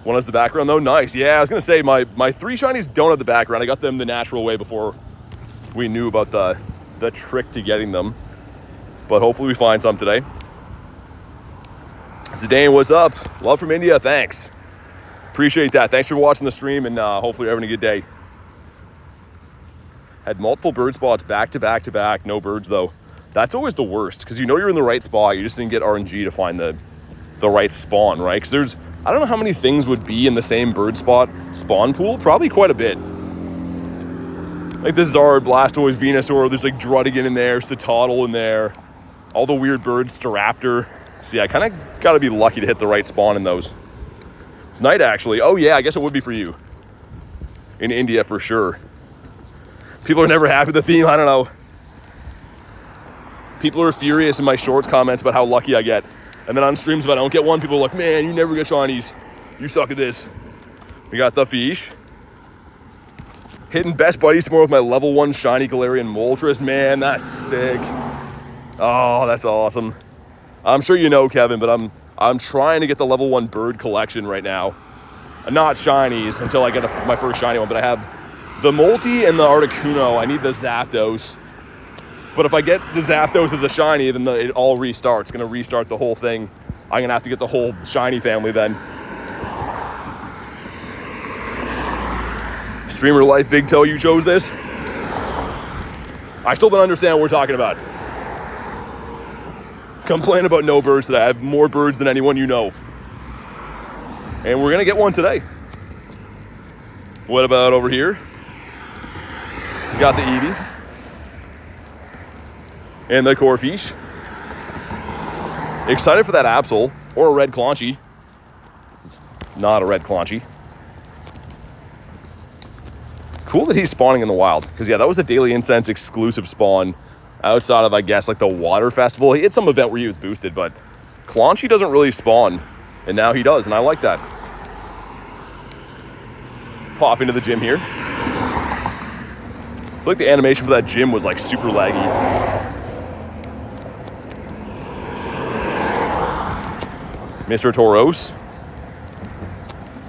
one has the background, though. Nice. Yeah, I was going to say, my 3 shinies don't have the background. I got them the natural way before we knew about the trick to getting them. But hopefully we find some today. Zidane, what's up? Love from India, thanks. Appreciate that. Thanks for watching the stream, and hopefully you're having a good day. Had multiple bird spots back to back to back. No birds, though. That's always the worst, because you know you're in the right spot. You just didn't get RNG to find the right spawn, right? Because there's, I don't know how many things would be in the same bird spot spawn pool. Probably quite a bit. Like this Zard, Blastoise, Venusaur. There's like Druddigan in there, Citadel in there. All the weird birds, Staraptor. So yeah, I kind of got to be lucky to hit the right spawn in those. It's night, actually. Oh yeah, I guess it would be for you. In India, for sure. People are never happy with the theme. I don't know. People are furious in my shorts comments about how lucky I get. And then on streams, if I don't get one, people are like, man, you never get shinies. You suck at this. We got the fish. Hitting best buddies tomorrow with my level 1 shiny Galarian Moltres. Man, that's sick. Oh, that's awesome. I'm sure you know, Kevin, but I'm trying to get the level 1 bird collection right now. Not shinies until I get my first shiny one, but I have the Molty and the Articuno. I need the Zapdos. But if I get the Zapdos as a shiny, then it all restarts. It's going to restart the whole thing. I'm going to have to get the whole shiny family then. Streamer life, Big Toe, you chose this? I still don't understand what we're talking about. Complain about no birds today. I have more birds than anyone you know. And we're going to get one today. What about over here? We got the Eevee. And the Corfish. Excited for that Absol. Or a red Clanchy. It's not a red Clanchy. Cool that he's spawning in the wild. Because, yeah, that was a Daily Incense exclusive spawn. Outside of, I guess, like the water festival. He had some event where he was boosted, but Clanchy doesn't really spawn. And now he does, and I like that. Pop into the gym here. I feel like the animation for that gym was like super laggy. Mr. Tauros.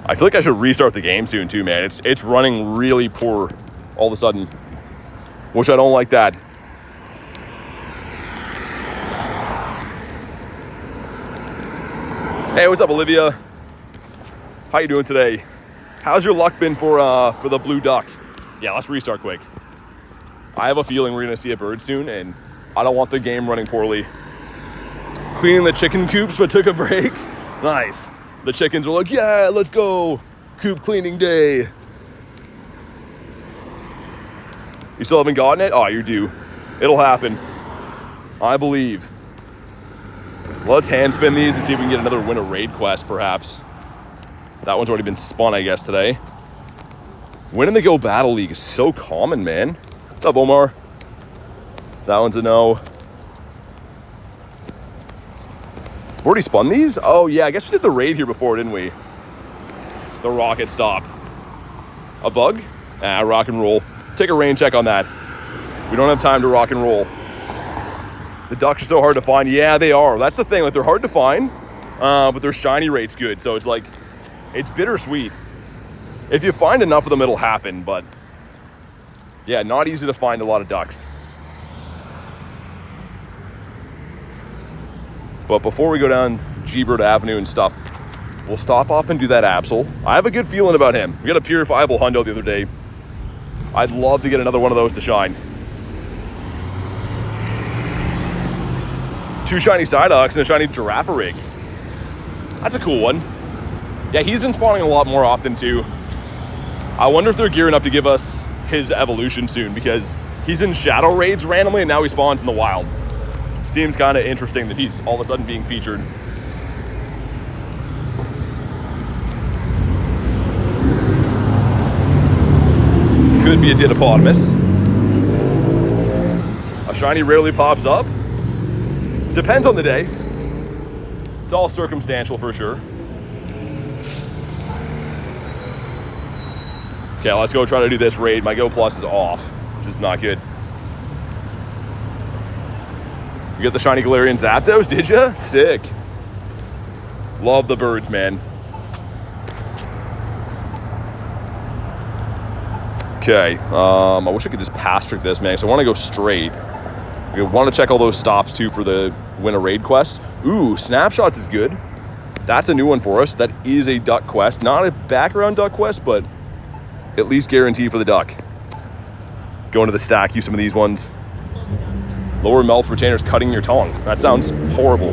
I feel like I should restart the game soon too, man. It's running really poor all of a sudden. Which I don't like that. Hey, what's up, Olivia? How you doing today? How's your luck been for the blue duck? Yeah, let's restart quick. I have a feeling we're gonna see a bird soon, and I don't want the game running poorly. Cleaning the chicken coops, but took a break. Nice. The chickens are like, yeah, let's go. Coop cleaning day. You still haven't gotten it? Oh, you're due. It'll happen. I believe. Let's hand spin these and see if we can get another win a raid quest, perhaps. That one's already been spun, I guess, today. Winning the Go Battle League is so common, man. What's up, Omar? That one's a no. We've already spun these? Oh, yeah, I guess we did the raid here before, didn't we? The rocket stop. A bug? Ah, rock and roll. Take a rain check on that. We don't have time to rock and roll. The ducks are so hard to find. Yeah, they are. That's the thing. Like, they're hard to find, but their shiny rate's good. So it's like, it's bittersweet. If you find enough of them, it'll happen. But yeah, not easy to find a lot of ducks. But before we go down G-Bird Avenue and stuff, we'll stop off and do that Absol. I have a good feeling about him. We got a purifiable hundo the other day. I'd love to get another one of those to shine. 2 shiny Psyducks and a shiny Girafarig. That's a cool one. Yeah, he's been spawning a lot more often too. I wonder if they're gearing up to give us his evolution soon, because he's in shadow raids randomly and now he spawns in the wild. Seems kind of interesting that he's all of a sudden being featured. Could be a Didapodimus. A shiny rarely pops up. Depends on the day. It's all circumstantial for sure. Okay, let's go try to do this raid. My Go Plus is off, which is not good. You got the shiny Galarian Zapdos, did ya? Sick. Love the birds, man. Okay, I wish I could just pass trick this, man, because I want to go straight. I want to check all those stops too for the win a raid quest. Ooh, snapshots is good. That's a new one for us. That is a duck quest. Not a background duck quest, but at least guaranteed for the duck. Go into the stack, use some of these ones. Lower mouth retainers cutting your tongue. That sounds horrible.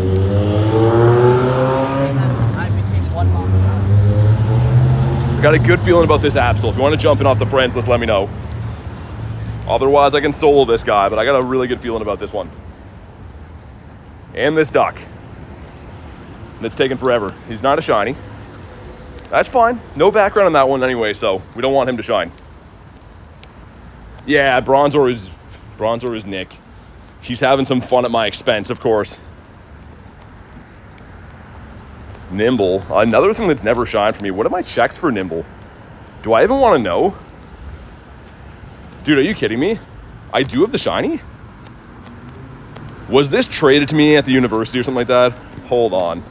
I got a good feeling about this Absol. If you want to jump in off the friends list, let me know. Otherwise, I can solo this guy, but I got a really good feeling about this one. And this duck. That's taken forever. He's not a shiny. That's fine. No background on that one anyway, so we don't want him to shine. Yeah, Bronzor is Nick. He's having some fun at my expense, of course. Nimble. Another thing that's never shined for me. What are my checks for Nimble? Do I even want to know? Dude, are you kidding me? I do have the shiny? Was this traded to me at the university or something like that? Hold on.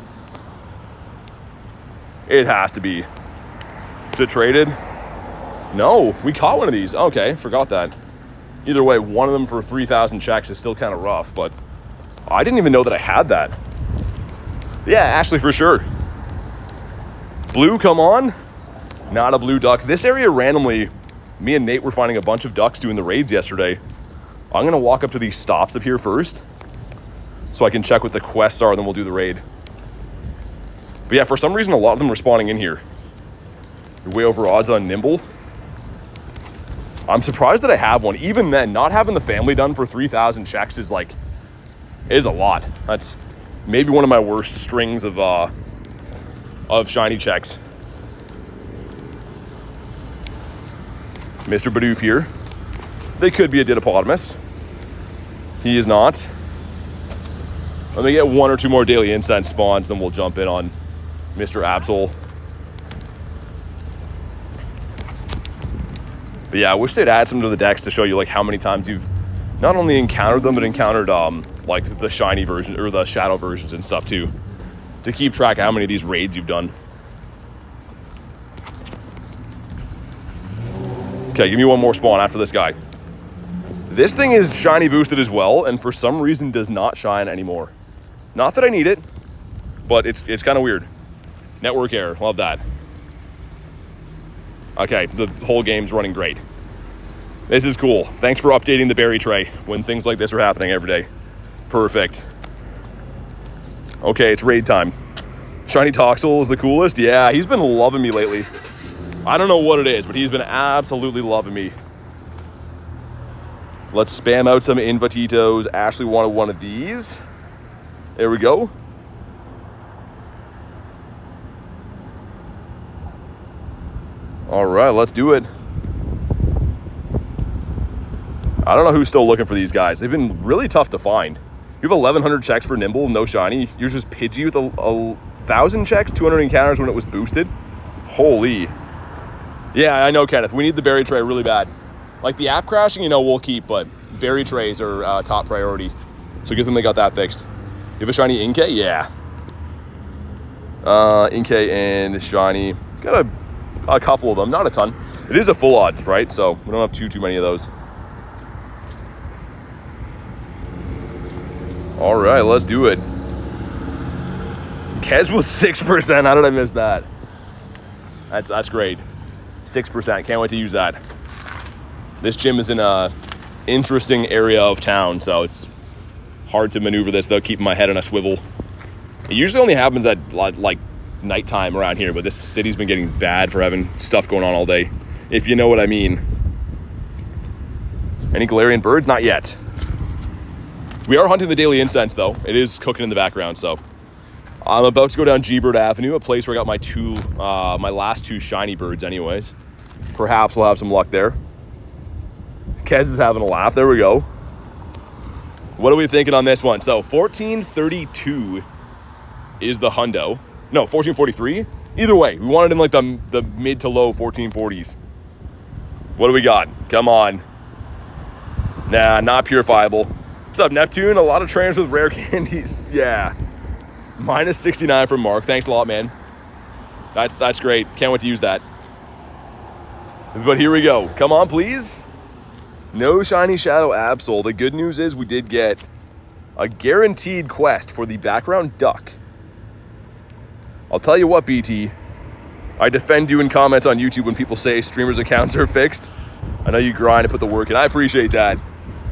It has to be. Is it traded? No, we caught one of these. Okay, forgot that. Either way, one of them for 3,000 checks is still kind of rough, but I didn't even know that I had that. Yeah, Ashley, for sure. Blue, come on. Not a blue duck. This area randomly, me and Nate were finding a bunch of ducks doing the raids yesterday. I'm going to walk up to these stops up here first so I can check what the quests are, then we'll do the raid. But yeah, for some reason, a lot of them are spawning in here. You're way over odds on Nimble. I'm surprised that I have one. Even then, not having the family done for 3,000 checks is a lot. That's maybe one of my worst strings of shiny checks. Mr. Bidoof here. They could be a Didopotamus. He is not. Let me get one or two more daily incense spawns, then we'll jump in on Mr. Absol. But yeah, I wish they'd add some to the decks to show you like how many times you've not only encountered them, but encountered like the shiny version or the shadow versions and stuff too, to keep track of how many of these raids you've done. Okay, give me one more spawn after this guy. This thing is shiny boosted as well, and for some reason does not shine anymore. Not that I need it, but it's kind of weird. Network error, love that. Okay, the whole game's running great. This is cool. Thanks for updating the berry tray when things like this are happening every day. Perfect. Okay, it's raid time. Shiny Toxel is the coolest. Yeah, he's been loving me lately. I don't know what it is, but he's been absolutely loving me. Let's spam out some Invititos. Ashley wanted one of these. There we go. All right, let's do it. I don't know who's still looking for these guys. They've been really tough to find. You have 1,100 checks for Nimble, no shiny. Yours was Pidgey with 1,000 checks, 200 encounters when it was boosted. Holy. Yeah, I know, Kenneth. We need the berry tray really bad. Like the app crashing, you know, we'll keep, but berry trays are top priority. So good thing they got that fixed. You have a shiny Inkay? Yeah. Inkay and shiny. Got a couple of them, not a ton. It is a full odds, right? So we don't have too many of those. All right, let's do it. Kez with 6%. How did I miss that? That's great. 6%. Can't wait to use that. This gym is in a interesting area of town, so it's hard to maneuver this without keeping my head on a swivel. It usually only happens at like nighttime around here, but this city's been getting bad for having stuff going on all day, if you know what I mean. Any Galarian birds? Not yet. We are hunting the daily incense though. It is cooking in the background, so I'm about to go down G-Bird Avenue, a place where I got my last two shiny birds anyways. Perhaps we'll have some luck there. Kez is having a laugh. There we go. What are we thinking on this one? So 1432 is the hundo. No, 1443. Either way, we want it in like the mid to low 1440s. What do we got? Come on. Nah, not purifiable. What's up, Neptune? A lot of trainers with rare candies. Yeah. Minus 69 from Mark. Thanks a lot, man. That's great. Can't wait to use that. But here we go. Come on, please. No shiny Shadow Absol. The good news is we did get a guaranteed quest for the background duck. I'll tell you what, BT. I defend you in comments on YouTube when people say streamers' accounts are fixed. I know you grind and put the work in. I appreciate that.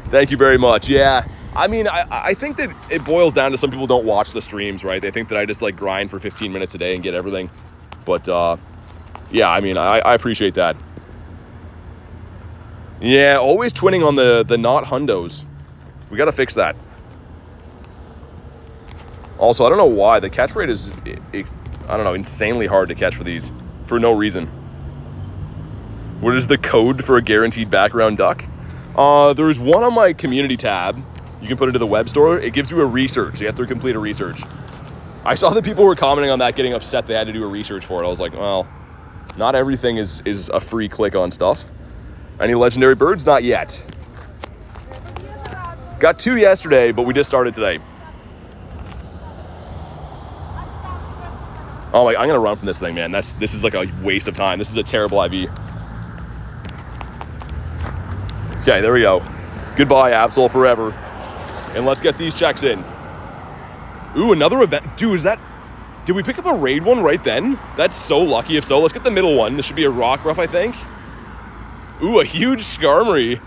Thank you very much. Yeah, I mean, I think that it boils down to some people don't watch the streams, right? They think that I just like grind for 15 minutes a day and get everything. But yeah, I mean, I appreciate that. Yeah, always twinning on the not hundos. We got to fix that. Also, I don't know why. The catch rate is, I don't know, insanely hard to catch for these for no reason. What is the code for a guaranteed background duck? There's one on my community tab. You can put it to the web store. It gives you a research. You have to complete a research. I saw that people were commenting on that, getting upset they had to do a research for it. I was like, well, not everything is a free click on stuff. Any legendary birds? Not yet. Got 2 yesterday, but we just started today. Oh my, I'm gonna run from this thing, man. This is like a waste of time. This is a terrible IV. Okay, there we go. Goodbye, Absol, forever. And let's get these checks in. Ooh, another event. Dude, did we pick up a raid one right then? That's so lucky. If so, let's get the middle one. This should be a rock ruff, I think. Ooh, a huge Skarmory.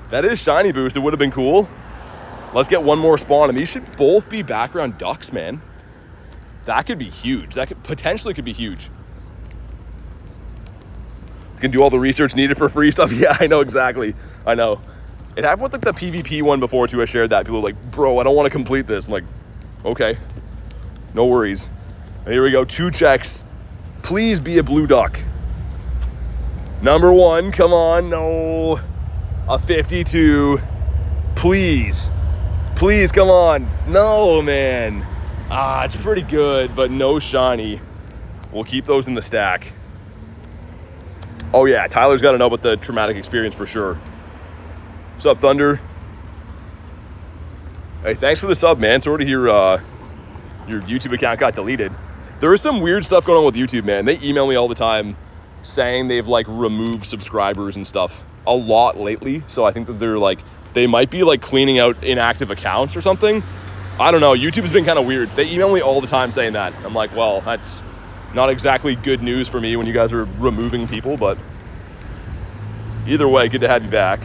That is shiny boost. It would have been cool. Let's get one more spawn. And these should both be background ducks, man. That could be huge. That could potentially be huge. You can do all the research needed for free stuff. Yeah, I know exactly. I know. It happened with like the PvP one before too. I shared that. People were like, bro, I don't want to complete this. I'm like, okay, no worries. And here we go. 2 checks. Please be a blue duck. Number 1, come on. No. A 52. Please. Please, come on. No, man. Ah, it's pretty good, but no shiny. We'll keep those in the stack. Oh yeah, Tyler's got to know about the traumatic experience for sure. What's up, Thunder? Hey, thanks for the sub, man. Sorry to hear your YouTube account got deleted. There is some weird stuff going on with YouTube, man. They email me all the time saying they've like removed subscribers and stuff a lot lately. So I think that they might be like cleaning out inactive accounts or something. I don't know. YouTube's been kind of weird. They email me all the time saying that. I'm like, well, that's not exactly good news for me when you guys are removing people, but either way, good to have you back.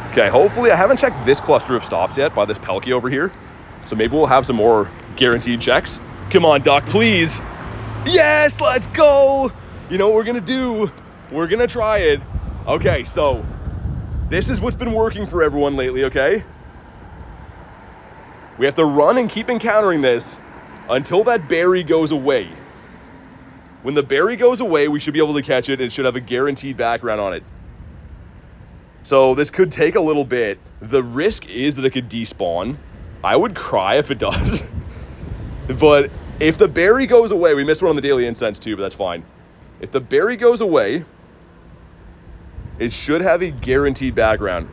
Okay, hopefully I haven't checked this cluster of stops yet by this Palkia over here. So maybe we'll have some more guaranteed checks. Come on, Doc, please. Yes, let's go. You know what we're gonna do? We're gonna try it. Okay, so this is what's been working for everyone lately, okay? We have to run and keep encountering this until that berry goes away. When the berry goes away, we should be able to catch it and it should have a guaranteed background on it. So this could take a little bit. The risk is that it could despawn. I would cry if it does. But if the berry goes away, we missed one on the daily incense too, but that's fine. If the berry goes away, it should have a guaranteed background.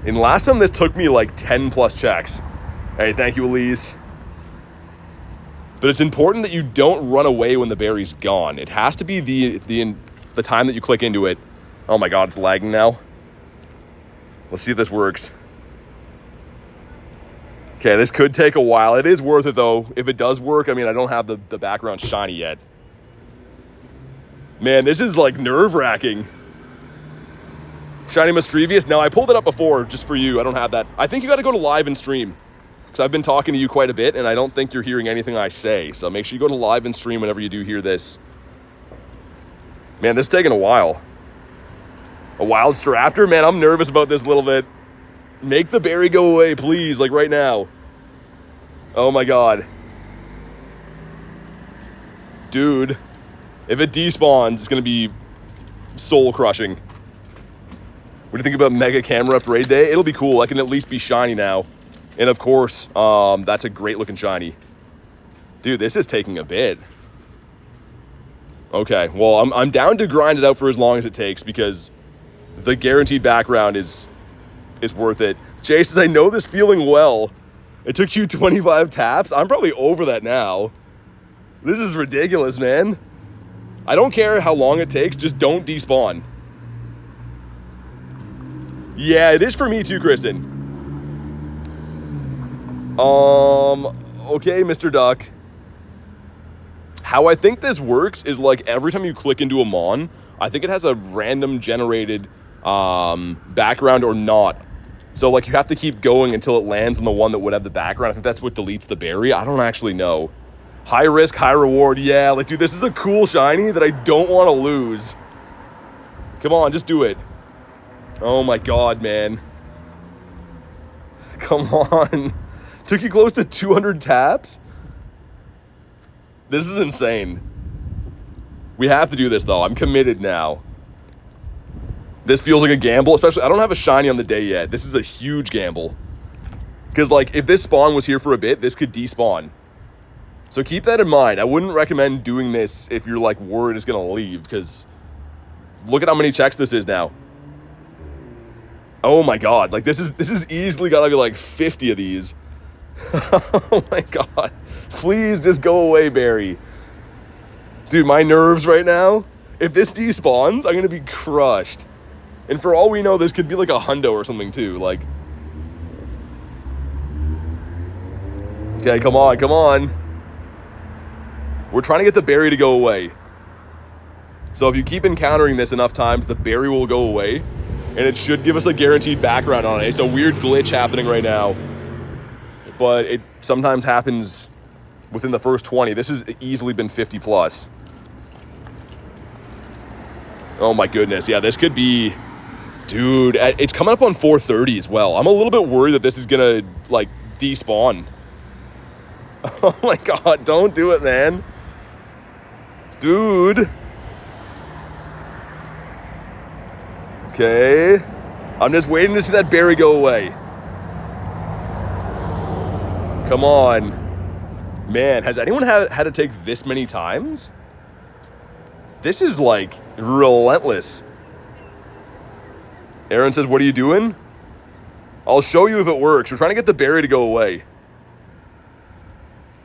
And last time this took me like 10 plus checks. Hey, thank you, Elise. But it's important that you don't run away when the berry's gone. It has to be the time that you click into it. Oh my God, it's lagging now. Let's see if this works. Okay, this could take a while. It is worth it though. If it does work, I mean, I don't have the background shiny yet. Man, this is like nerve-wracking. Shiny Mischievous. No, I pulled it up before just for you. I don't have that. I think you got to go to live and stream because I've been talking to you quite a bit and I don't think you're hearing anything I say. So make sure you go to live and stream whenever you do hear this. Man, this is taking a while. A wild Staraptor? Man, I'm nervous about this a little bit. Make the berry go away, please, like right now. Oh my God. Dude, if it despawns, it's going to be soul-crushing. What do you think about Mega Camera Upgrade Day? It'll be cool. I can at least be shiny now. And of course, that's a great-looking shiny. Dude, this is taking a bit. Okay, well, I'm down to grind it out for as long as it takes because the guaranteed background is worth it. Jay says, I know this feeling well. It took you 25 taps. I'm probably over that now. This is ridiculous, man. I don't care how long it takes. Just don't despawn. Yeah, it is for me too, Kristen. Okay, Mr. Duck. How I think this works is like every time you click into a Mon, I think it has a random generated background or not. So like you have to keep going until it lands on the one that would have the background. I think that's what deletes the berry. I don't actually know. High risk, high reward. Yeah, like dude, this is a cool shiny that I don't want to lose. Come on, just do it. Oh my god, man. Come on. Took you close to 200 taps? This is insane. We have to do this though. I'm committed now. This feels like a gamble, especially I don't have a shiny on the day yet. This is a huge gamble. Because like if this spawn was here for a bit, this could despawn. So keep that in mind. I wouldn't recommend doing this if you're like worried it's gonna leave, because look at how many checks this is now. Oh my god, like this is easily gotta be like 50 of these. Oh my god. Please just go away, Barry. Dude, my nerves right now. If this despawns, I'm gonna be crushed. And for all we know, this could be like a hundo or something too. Like, okay, come on, come on. We're trying to get the berry to go away. So if you keep encountering this enough times, the berry will go away. And it should give us a guaranteed background on it. It's a weird glitch happening right now. But it sometimes happens within the first 20. This has easily been 50 plus. Oh my goodness. Yeah, this could be... Dude, it's coming up on 4:30 as well. I'm a little bit worried that this is gonna, like, despawn. Oh my god, don't do it, man. Dude. Okay. I'm just waiting to see that berry go away. Come on. Man, has anyone had to take this many times? This is, like, relentless. Aaron says, what are you doing? I'll show you if it works. We're trying to get the berry to go away.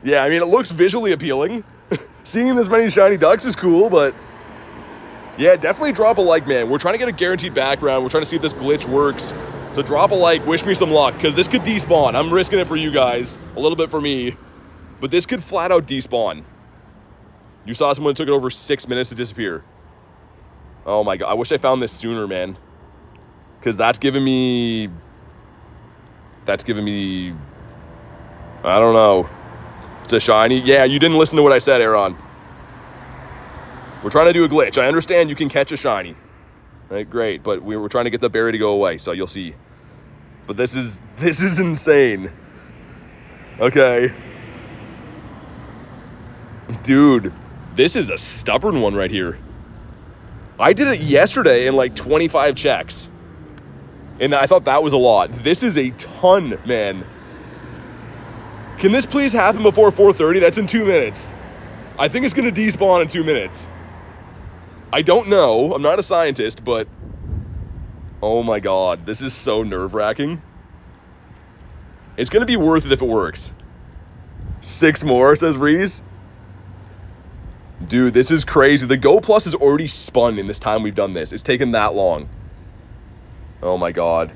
Yeah, I mean, it looks visually appealing. Seeing this many shiny ducks is cool, but... Yeah, definitely drop a like, man. We're trying to get a guaranteed background. We're trying to see if this glitch works. So drop a like, wish me some luck, because this could despawn. I'm risking it for you guys, a little bit for me. But this could flat out despawn. You saw someone that took it over 6 minutes to disappear. Oh my god, I wish I found this sooner, man. Because that's giving me... I don't know. It's a shiny. Yeah, you didn't listen to what I said, Aaron. We're trying to do a glitch. I understand you can catch a shiny. Right, great. But we're trying to get the berry to go away, so you'll see. But this is insane. Okay. Dude, this is a stubborn one right here. I did it yesterday in like 25 checks. And I thought that was a lot. This is a ton, man. Can this please happen before 4:30? That's in 2 minutes. I think it's going to despawn in 2 minutes. I don't know. I'm not a scientist, but... Oh my god. This is so nerve-wracking. It's going to be worth it if it works. 6 more, says Reese. Dude, this is crazy. The Go Plus is already spun in this time we've done this. It's taken that long. Oh my god.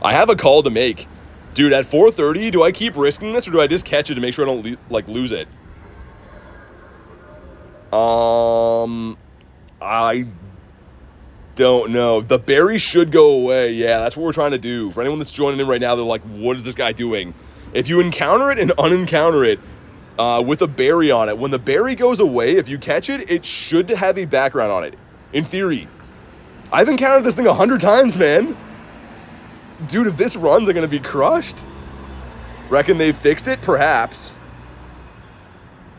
I have a call to make. Dude, at 4:30, do I keep risking this or do I just catch it to make sure I don't lose it? I don't know. The berry should go away. Yeah, that's what we're trying to do. For anyone that's joining in right now, they're like, what is this guy doing? If you encounter it and unencounter it with a berry on it, when the berry goes away, if you catch it, it should have a background on it. In theory. I've encountered this thing 100 times, man. Dude, if this runs, I'm going to be crushed. Reckon they've fixed it? Perhaps.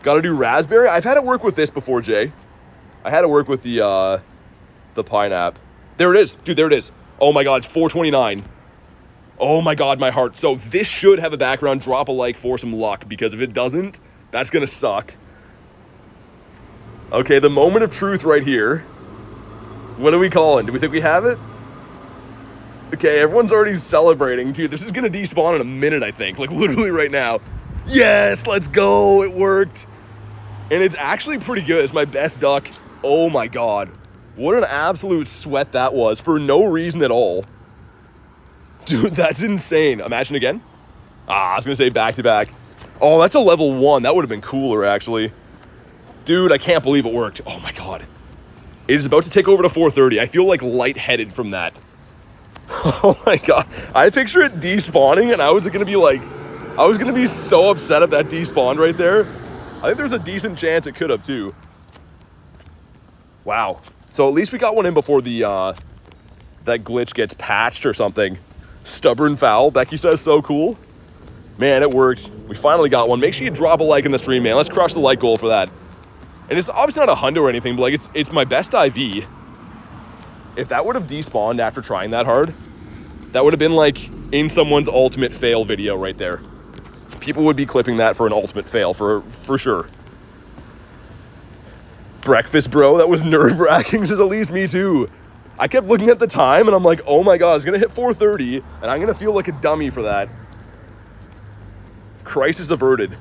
Got to do raspberry? I've had it work with this before, Jay. I had it work with the pineapple. There it is. Dude, there it is. Oh my god, it's 429. Oh my god, my heart. So this should have a background. Drop a like for some luck, because if it doesn't, that's going to suck. Okay, the moment of truth right here. What are we calling? Do we think we have it? Okay, everyone's already celebrating. Dude, this is going to despawn in a minute, I think. Like, literally right now. Yes, let's go. It worked. And it's actually pretty good. It's my best duck. Oh, my God. What an absolute sweat that was for no reason at all. Dude, that's insane. Imagine again. I was going to say back-to-back. Oh, that's a level 1. That would have been cooler, actually. Dude, I can't believe it worked. Oh, my God. It is about to take over to 430. I feel like lightheaded from that. Oh, my God. I picture it despawning, and I was going to be so upset if that despawned right there. I think there's a decent chance it could have, too. Wow. So at least we got one in before the that glitch gets patched or something. Stubborn foul. Becky says so cool. Man, it works. We finally got one. Make sure you drop a like in the stream, man. Let's crush the like goal for that. And it's obviously not a hundo or anything, but like it's my best IV. If that would have despawned after trying that hard, that would have been like in someone's ultimate fail video right there. People would be clipping that for an ultimate fail for sure. Breakfast, bro. That was nerve-wracking, says Elise. Me too. I kept looking at the time and I'm like, oh my God, it's gonna hit 4:30 and I'm gonna feel like a dummy for that. Crisis averted.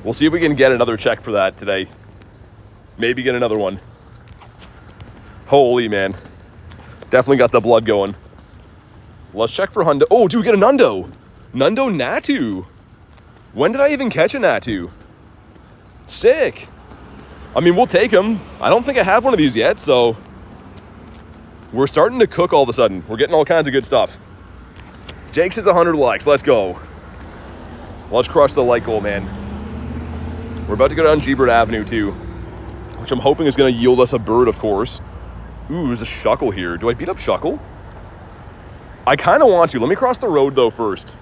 We'll see if we can get another check for that today. Maybe get another one. Holy man. Definitely got the blood going. Let's check for Hundo. Oh, dude, we get a Nundo. Nundo Natu. When did I even catch a Natu? Sick. I mean, we'll take him. I don't think I have one of these yet, so we're starting to cook all of a sudden. We're getting all kinds of good stuff. Jake says 100 likes. Let's go. Let's crush the like goal, man. We're about to go down Gebert Avenue, too, which I'm hoping is going to yield us a bird, of course. Ooh, there's a Shuckle here. Do I beat up Shuckle? I kind of want to. Let me cross the road, though, first,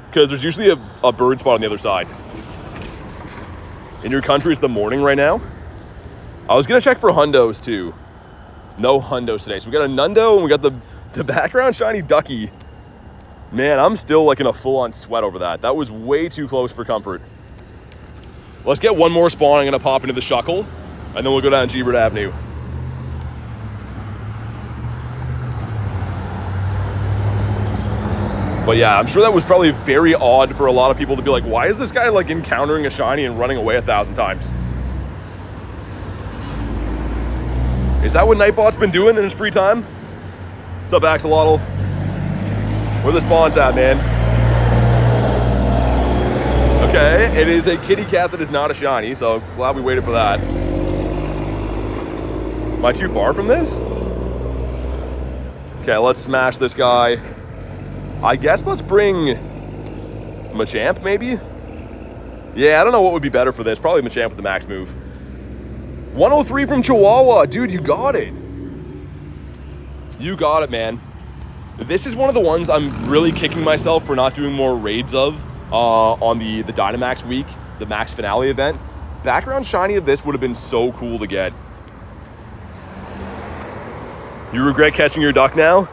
because there's usually a bird spot on the other side. In your country, it's the morning right now. I was going to check for Hundos, too. No Hundos today. So we got a Nundo, and we got the background Shiny Ducky. Man, I'm still like in a full-on sweat over that. That was way too close for comfort. Let's get one more spawn. I'm going to pop into the Shuckle, and then we'll go down Gebert Avenue. But yeah, I'm sure that was probably very odd for a lot of people to be like, why is this guy like encountering a shiny and running away 1,000 times? Is that what Nightbot's been doing in his free time? What's up, Axolotl? Where the spawns at, man? Okay, it is a kitty cat that is not a shiny, so glad we waited for that. Am I too far from this? Okay, let's smash this guy. I guess let's bring Machamp, maybe? Yeah, I don't know what would be better for this. Probably Machamp with the max move. 103 from Chihuahua. Dude, you got it. You got it, man. This is one of the ones I'm really kicking myself for not doing more raids of on the Dynamax week, the Max Finale event. Background shiny of this would have been so cool to get. You regret catching your duck now?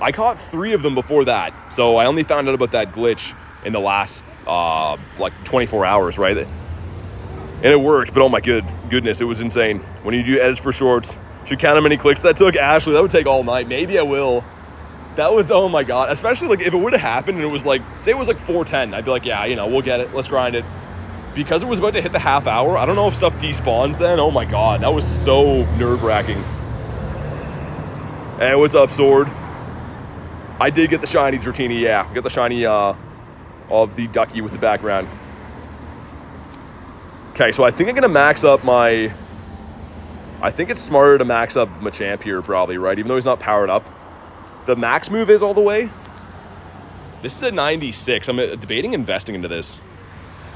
I caught 3 of them before that, so I only found out about that glitch in the last like 24 hours, right? And it worked, but oh my goodness, it was insane. When you do edits for shorts, should count how many clicks that took. Ashley, that would take all night. Maybe I will. That was, oh my God, especially like if it would have happened and it was like, say it was like 4:10, I'd be like, yeah, you know, we'll get it, let's grind it. Because it was about to hit the half hour, I don't know if stuff despawns then. Oh my God, that was so nerve-wracking. Hey, what's up, Sword? I did get the shiny Dratini, yeah. Got the shiny of the Ducky with the background. Okay, so I think I'm going to max up my... I think it's smarter to max up Machamp here probably, right? Even though he's not powered up. The max move is all the way. This is a 96. I'm debating investing into this.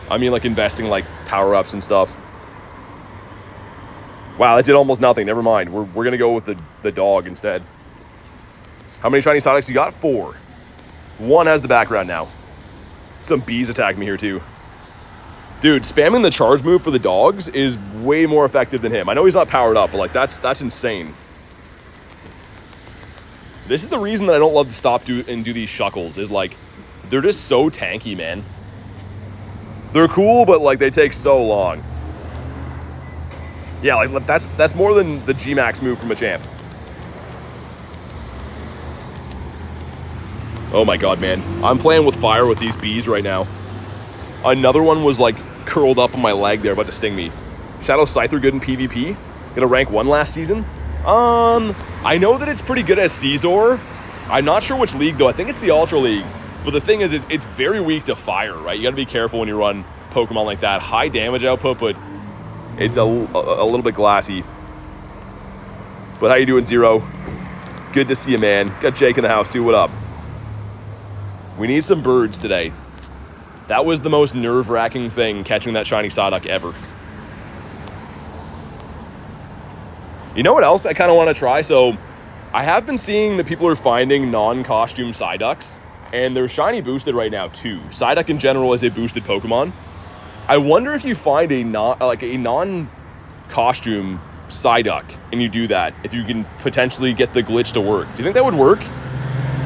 I mean, like investing like power-ups and stuff. Wow, that did almost nothing. Never mind. We're going to go with the dog instead. How many shiny Psyducks you got? 4. 1 has the background now. Some bees attack me here too. Dude, spamming the charge move for the dogs is way more effective than him. I know he's not powered up, but like that's insane. This is the reason that I don't love to stop and do these Shuckles, is like they're just so tanky, man. They're cool, but like they take so long. Yeah, like that's more than the G-Max move from Machamp. Oh my God, man. I'm playing with fire with these bees right now. Another one was like curled up on my leg there, about to sting me. Shadow Scyther good in PvP. Got a rank 1 last season. I know that it's pretty good as Caesar. I'm not sure which league, though. I think it's the Ultra League. But the thing is, it's very weak to fire, right? You got to be careful when you run Pokemon like that. High damage output, but it's a little bit glassy. But how you doing, Zero? Good to see you, man. Got Jake in the house, too. What up? We need some birds today. That was the most nerve-wracking thing, catching that shiny Psyduck ever. You know what else I kind of want to try? So I have been seeing that people are finding non-costume Psyducks, and they're shiny boosted right now too. Psyduck in general is a boosted Pokemon. I wonder if you find a non-costume Psyduck and you do that, if you can potentially get the glitch to work. Do you think that would work?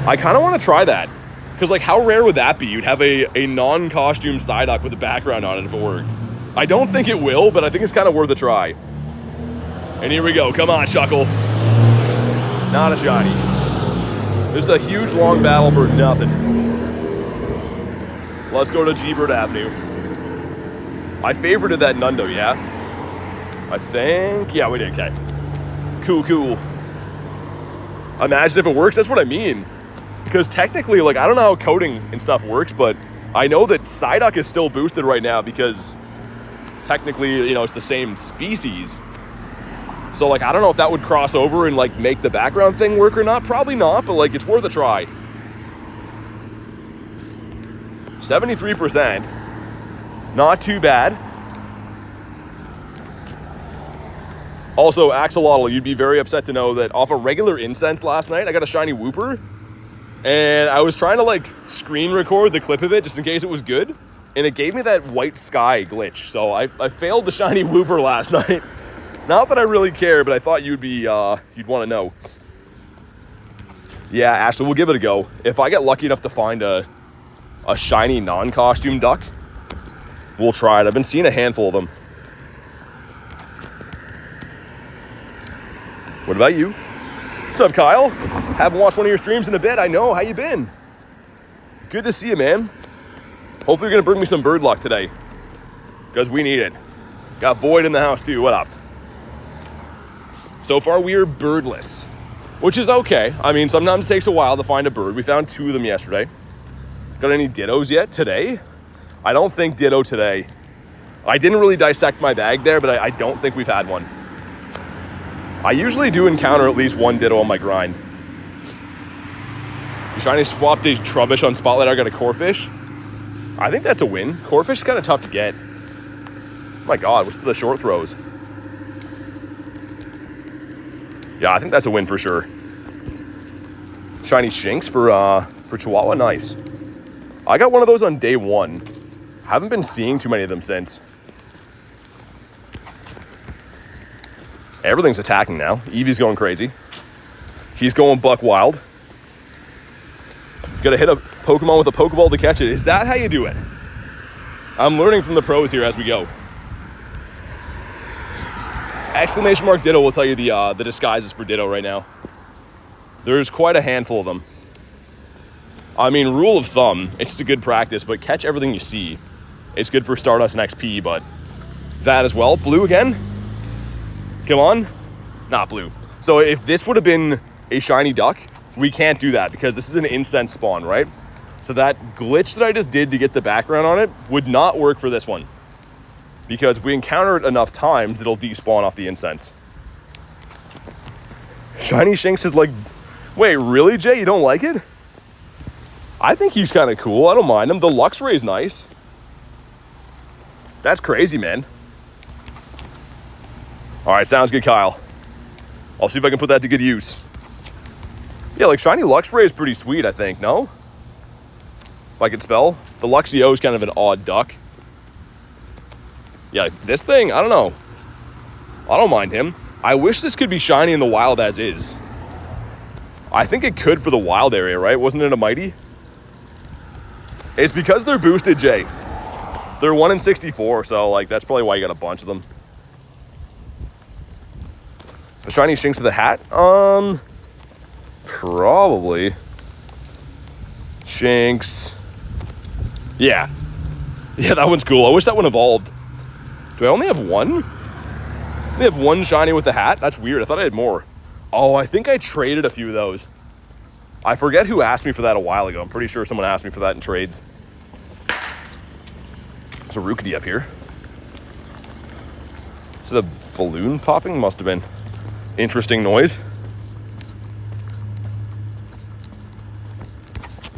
I kind of want to try that. Because, like, how rare would that be? You'd have a non-costume Psyduck with a background on it if it worked. I don't think it will, but I think it's kind of worth a try. And here we go. Come on, Shuckle. Not a shiny. Just a huge, long battle for nothing. Let's go to G-Bird Avenue. I favorited that Nundo, yeah? I think... Yeah, we did. Okay. Cool, cool. Imagine if it works. That's what I mean. Because technically, like, I don't know how coding and stuff works, but I know that Psyduck is still boosted right now because technically, you know, it's the same species. So, like, I don't know if that would cross over and, like, make the background thing work or not. Probably not, but, like, it's worth a try. 73%. Not too bad. Also, Axolotl, you'd be very upset to know that off a regular incense last night, I got a shiny Wooper. And I was trying to, like, screen record the clip of it just in case it was good. And it gave me that white sky glitch. So I failed the shiny Wooper last night. Not that I really care, but I thought you'd want to know. Yeah, Ashley, we'll give it a go. If I get lucky enough to find a shiny non-costume duck, we'll try it. I've been seeing a handful of them. What about you? What's up, Kyle? Haven't watched one of your streams in a bit. I know. How you been? Good to see you, man. Hopefully you're going to bring me some bird luck today. Because we need it. Got Void in the house, too. What up? So far, we are birdless. Which is okay. I mean, sometimes it takes a while to find a bird. We found 2 of them yesterday. Got any Dittos yet today? I don't think Ditto today. I didn't really dissect my bag there, but I don't think we've had one. I usually do encounter at least one Ditto on my grind. You shiny swapped a Trubbish on Spotlight. I got a Corphish. I think that's a win. Corphish is kind of tough to get. Oh my God, what's the short throws? Yeah, I think that's a win for sure. Shiny Shinx for Chihuahua, nice. I got one of those on day 1. Haven't been seeing too many of them since. Everything's attacking now. Eevee's going crazy. He's going buck wild. Gotta hit a Pokemon with a Pokeball to catch it. Is that how you do it? I'm learning from the pros here as we go. Exclamation mark Ditto will tell you the disguises for Ditto right now. There's quite a handful of them. I mean, rule of thumb, it's a good practice, but catch everything you see. It's good for Stardust and XP, but that as well. Blue again? Come on. Not blue. So if this would have been a shiny duck, we can't do that because this is an incense spawn, right? So that glitch that I just did to get the background on it would not work for this one. Because if we encounter it enough times, it'll despawn off the incense. Shiny Shinx is like, wait, really, Jay? You don't like it? I think he's kind of cool. I don't mind him. The Luxray's nice. That's crazy, man. All right, sounds good, Kyle. I'll see if I can put that to good use. Yeah, like shiny Luxray is pretty sweet, I think, no? If I could spell. The Luxio is kind of an odd duck. Yeah, this thing, I don't know. I don't mind him. I wish this could be shiny in the wild as is. I think it could for the wild area, right? Wasn't it a Mighty? It's because they're boosted, Jay. They're 1 in 64, so like that's probably why you got a bunch of them. The shiny Shinx with the hat? Probably. Shinx. Yeah. Yeah, that one's cool. I wish that one evolved. Do I only have one? I only have one shiny with the hat? That's weird. I thought I had more. Oh, I think I traded a few of those. I forget who asked me for that a while ago. I'm pretty sure someone asked me for that in trades. There's a Rookity up here. Is it a balloon popping? Must have been. Interesting noise.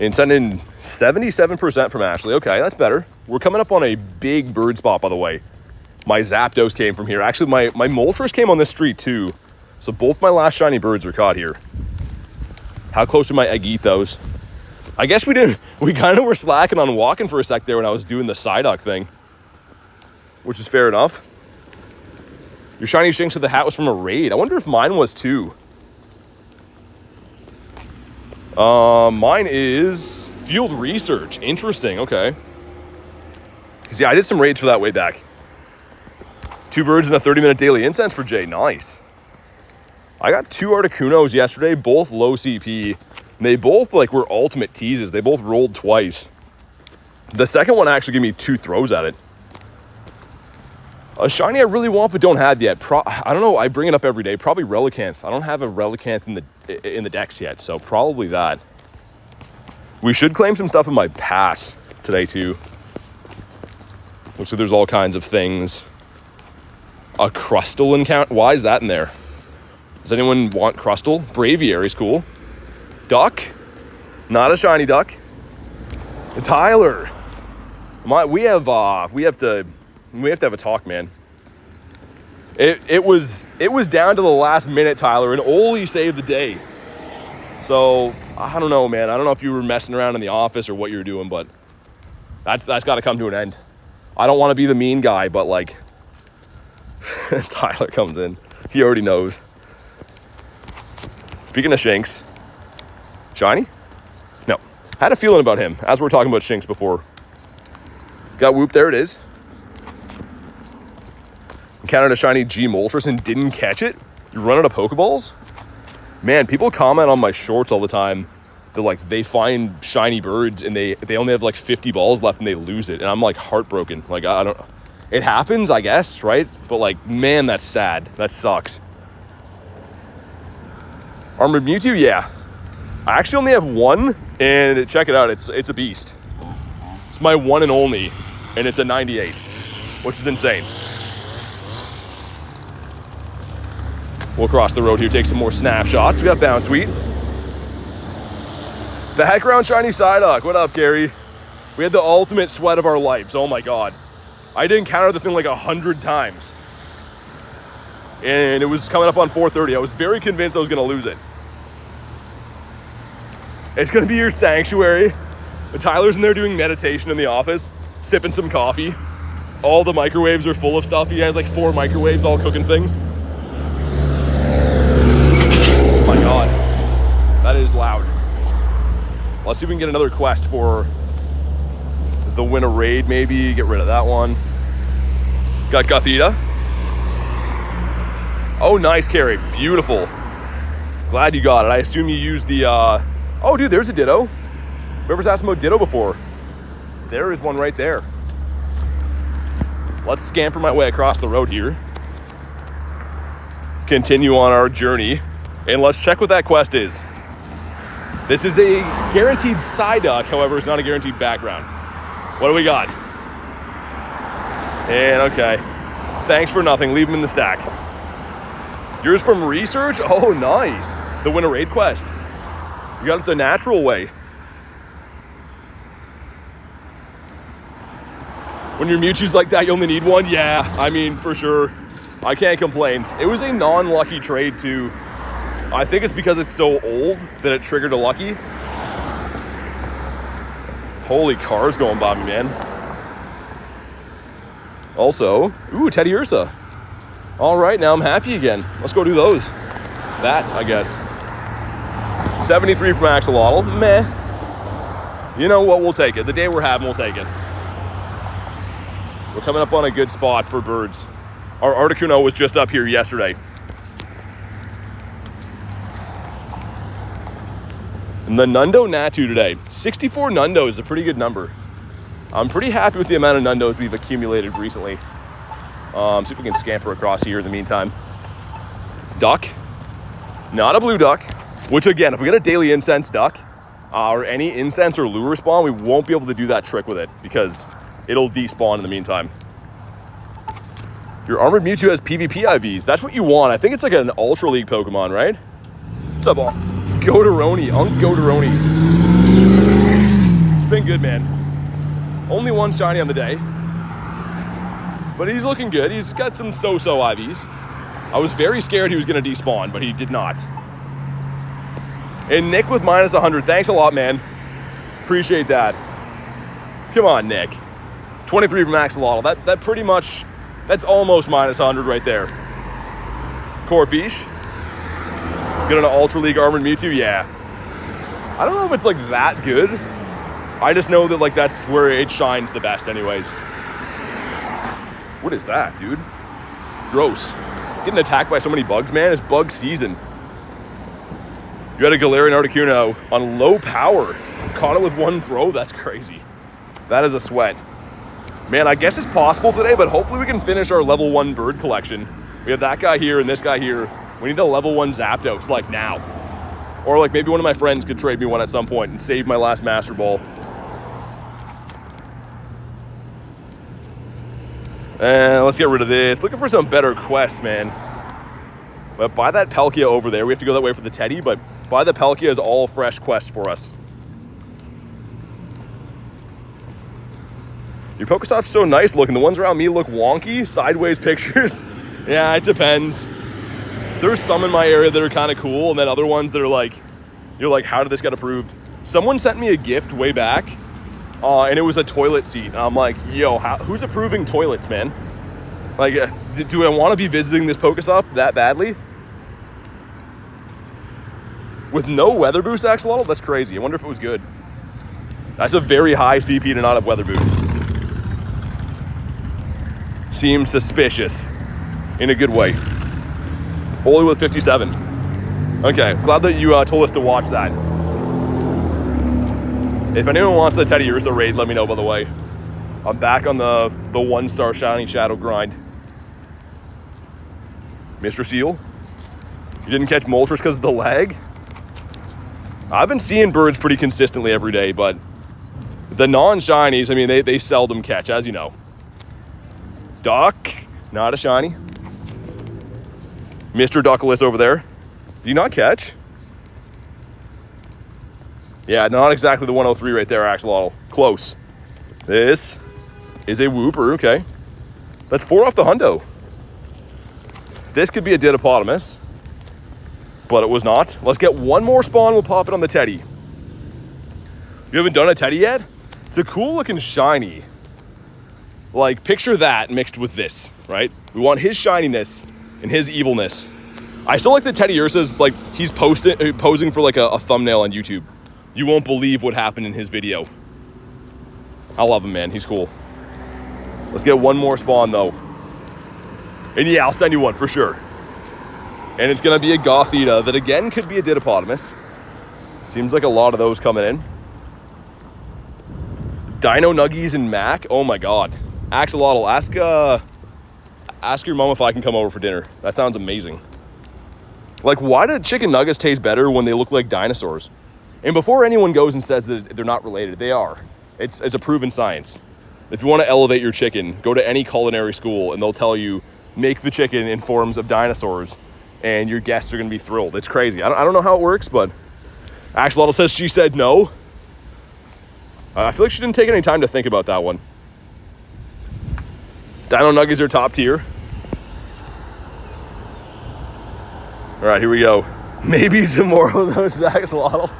And sending 77% from Ashley. Okay, that's better. We're coming up on a big bird spot, by the way. My Zapdos came from here. Actually, my Moltres came on this street too. So both my last shiny birds are caught here. How close are my Agithos? I guess we kind of were slacking on walking for a sec there when I was doing the Psyduck thing, which is fair enough. Your shiny Shinx with the hat was from a raid. I wonder if mine was too. Mine is Field Research. Interesting, okay. Because yeah, I did some raids for that way back. 2 birds and a 30-minute daily incense for Jay. Nice. I got 2 Articunos yesterday, both low CP. They both were ultimate teases. They both rolled twice. The second one actually gave me 2 throws at it. A shiny I really want but don't have yet. I don't know. I bring it up every day. Probably Relicanth. I don't have a Relicanth in the decks yet, so probably that. We should claim some stuff in my pass today too. Looks like there's all kinds of things. A Crustle encounter. Why is that in there? Does anyone want Crustle? Braviary's cool. Duck. Not a shiny duck. Tyler. We have to have a talk, man. It was down to the last minute, Tyler, and Oli saved the day. So I don't know, man. I don't know if you were messing around in the office or what you were doing, but that's got to come to an end. I don't want to be the mean guy, but Tyler comes in. He already knows. Speaking of Shinx, shiny? No. Had a feeling about him as we were talking about Shinx before. Got Whoop, there it is. Encountered a shiny G Moltres and didn't catch it? You run out of Pokeballs? Man, people comment on my shorts all the time. They're they find shiny birds and they only have 50 balls left and they lose it. And I'm heartbroken. I don't know. It happens, I guess, right? But man, that's sad. That sucks. Armored Mewtwo, yeah. I actually only have 1, and check it out. It's a beast. It's my 1 and only, and it's a 98, which is insane. We'll cross the road here, take some more snapshots. We got Bounce Sweet. Background Shiny Psyduck. What up, Gary? We had the ultimate sweat of our lives. Oh my god. I did encounter the thing 100 times. And it was coming up on 4:30. I was very convinced I was going to lose it. It's going to be your sanctuary. Tyler's in there doing meditation in the office, sipping some coffee. All the microwaves are full of stuff. He has 4 microwaves all cooking things. Oh my god. That is loud. Let's see if we can get another quest for the win a raid, maybe. Get rid of that one. Got Gothita. Oh, nice carry. Beautiful. Glad you got it. I assume you used the... Oh, dude, there's a Ditto. Whoever's asked about Ditto before. There is one right there. Let's scamper my way across the road here. Continue on our journey. And let's check what that quest is. This is a guaranteed Psyduck, however, it's not a guaranteed background. What do we got? And okay. Thanks for nothing. Leave them in the stack. Yours from research? Oh, nice. The win a raid quest. You got it the natural way. When your Mewtwo's like that, you only need 1? Yeah, I mean, for sure. I can't complain. It was a non-lucky trade, too. I think it's because it's so old that it triggered a lucky. Holy cars going by me, man. Also, ooh, Teddy Ursa. All right, now I'm happy again. Let's go do those. That, I guess. 73 from Axolotl. Meh. You know what? We'll take it. The day we're having, we'll take it. We're coming up on a good spot for birds. Our Articuno was just up here yesterday. And the Nundo Natu today. 64 Nundo is a pretty good number. I'm pretty happy with the amount of Nundos we've accumulated recently. See if we can scamper across here in the meantime. Duck. Not a blue duck, which again, if we get a daily incense duck, or any incense or lure spawn, we won't be able to do that trick with it because it'll despawn in the meantime. Your Armored Mewtwo has PvP IVs. That's what you want. I think it's like an Ultra League Pokemon, right? What's up, Godoroni? Godoroni. It's been good, man. Only one shiny on the day. But he's looking good. He's got some so-so IVs. I was very scared he was going to despawn, but he did not. And Nick with minus 100. Thanks a lot, man. Appreciate that. Come on, Nick. 23 from Axolotl. That pretty much, that's almost minus 100 right there. Corfish. Get an Ultra League Armored Mewtwo? Yeah. I don't know if it's like that good. I just know that like that's where it shines the best anyways. What is that, dude? Gross. Getting attacked by so many bugs, man. It's bug season. You had a Galarian Articuno on low power. Caught it with one throw? That's crazy. That is a sweat. Man, I guess it's possible today, but hopefully we can finish our level 1 bird collection. We have that guy here and this guy here. We need a level 1 Zapdos, like now. Or like maybe one of my friends could trade me one at some point and save my last Master Ball. And let's get rid of this. Looking for some better quests, man. But buy that Palkia over there. We have to go that way for the Teddy, but buy the Palkia is all fresh quests for us. Your Pokestops so nice looking. The ones around me look wonky. Sideways pictures. Yeah, it depends. There's some in my area that are kind of cool, and then other ones that are like, you're like, how did this get approved? Someone sent me a gift way back, and it was a toilet seat. And I'm like, yo, who's approving toilets, man? Like, do I want to be visiting this Pokestop that badly? With no weather boost, Axolotl? That's crazy. I wonder if it was good. That's a very high CP to not have weather boost. Seems suspicious in a good way. Only with 57. Okay, glad that you told us to watch that. If anyone wants the Teddy Ursa raid, let me know, by the way. I'm back on the 1-star Shiny Shadow grind. Mr. Seal, you didn't catch Moltres because of the lag? I've been seeing birds pretty consistently every day, but the non-shinies, I mean, they seldom catch, as you know. Duck, not a shiny. Mr. Duckless over there. Did you not catch? Yeah, not exactly the 103 right there, Axolotl. Close. This is a Wooper, okay. That's 4 off the hundo. This could be a Didippotamus, but it was not. Let's get one more spawn, we'll pop it on the Teddy. You haven't done a Teddy yet? It's a cool looking shiny. Like, picture that mixed with this, right? We want his shininess and his evilness. I still like the Teddy Ursa's, like, he's posing for like a thumbnail on YouTube. You won't believe what happened in his video. I love him, man. He's cool. Let's get one more spawn, though. And yeah, I'll send you one for sure. And it's going to be a Gothita that, again, could be a Didippotamus. Seems like a lot of those coming in. Dino Nuggies and Mac. Oh, my God. Axolotl, ask your mom if I can come over for dinner. That sounds amazing. Like, why do chicken nuggets taste better when they look like dinosaurs? And before anyone goes and says that they're not related, they are. It's a proven science. If you want to elevate your chicken, go to any culinary school and they'll tell you, make the chicken in forms of dinosaurs and your guests are going to be thrilled. It's crazy. I don't know how it works, but Axolotl says she said no. I feel like she didn't take any time to think about that one. Dino Nuggies are top tier. All right, here we go. Maybe tomorrow, though, Axolotl.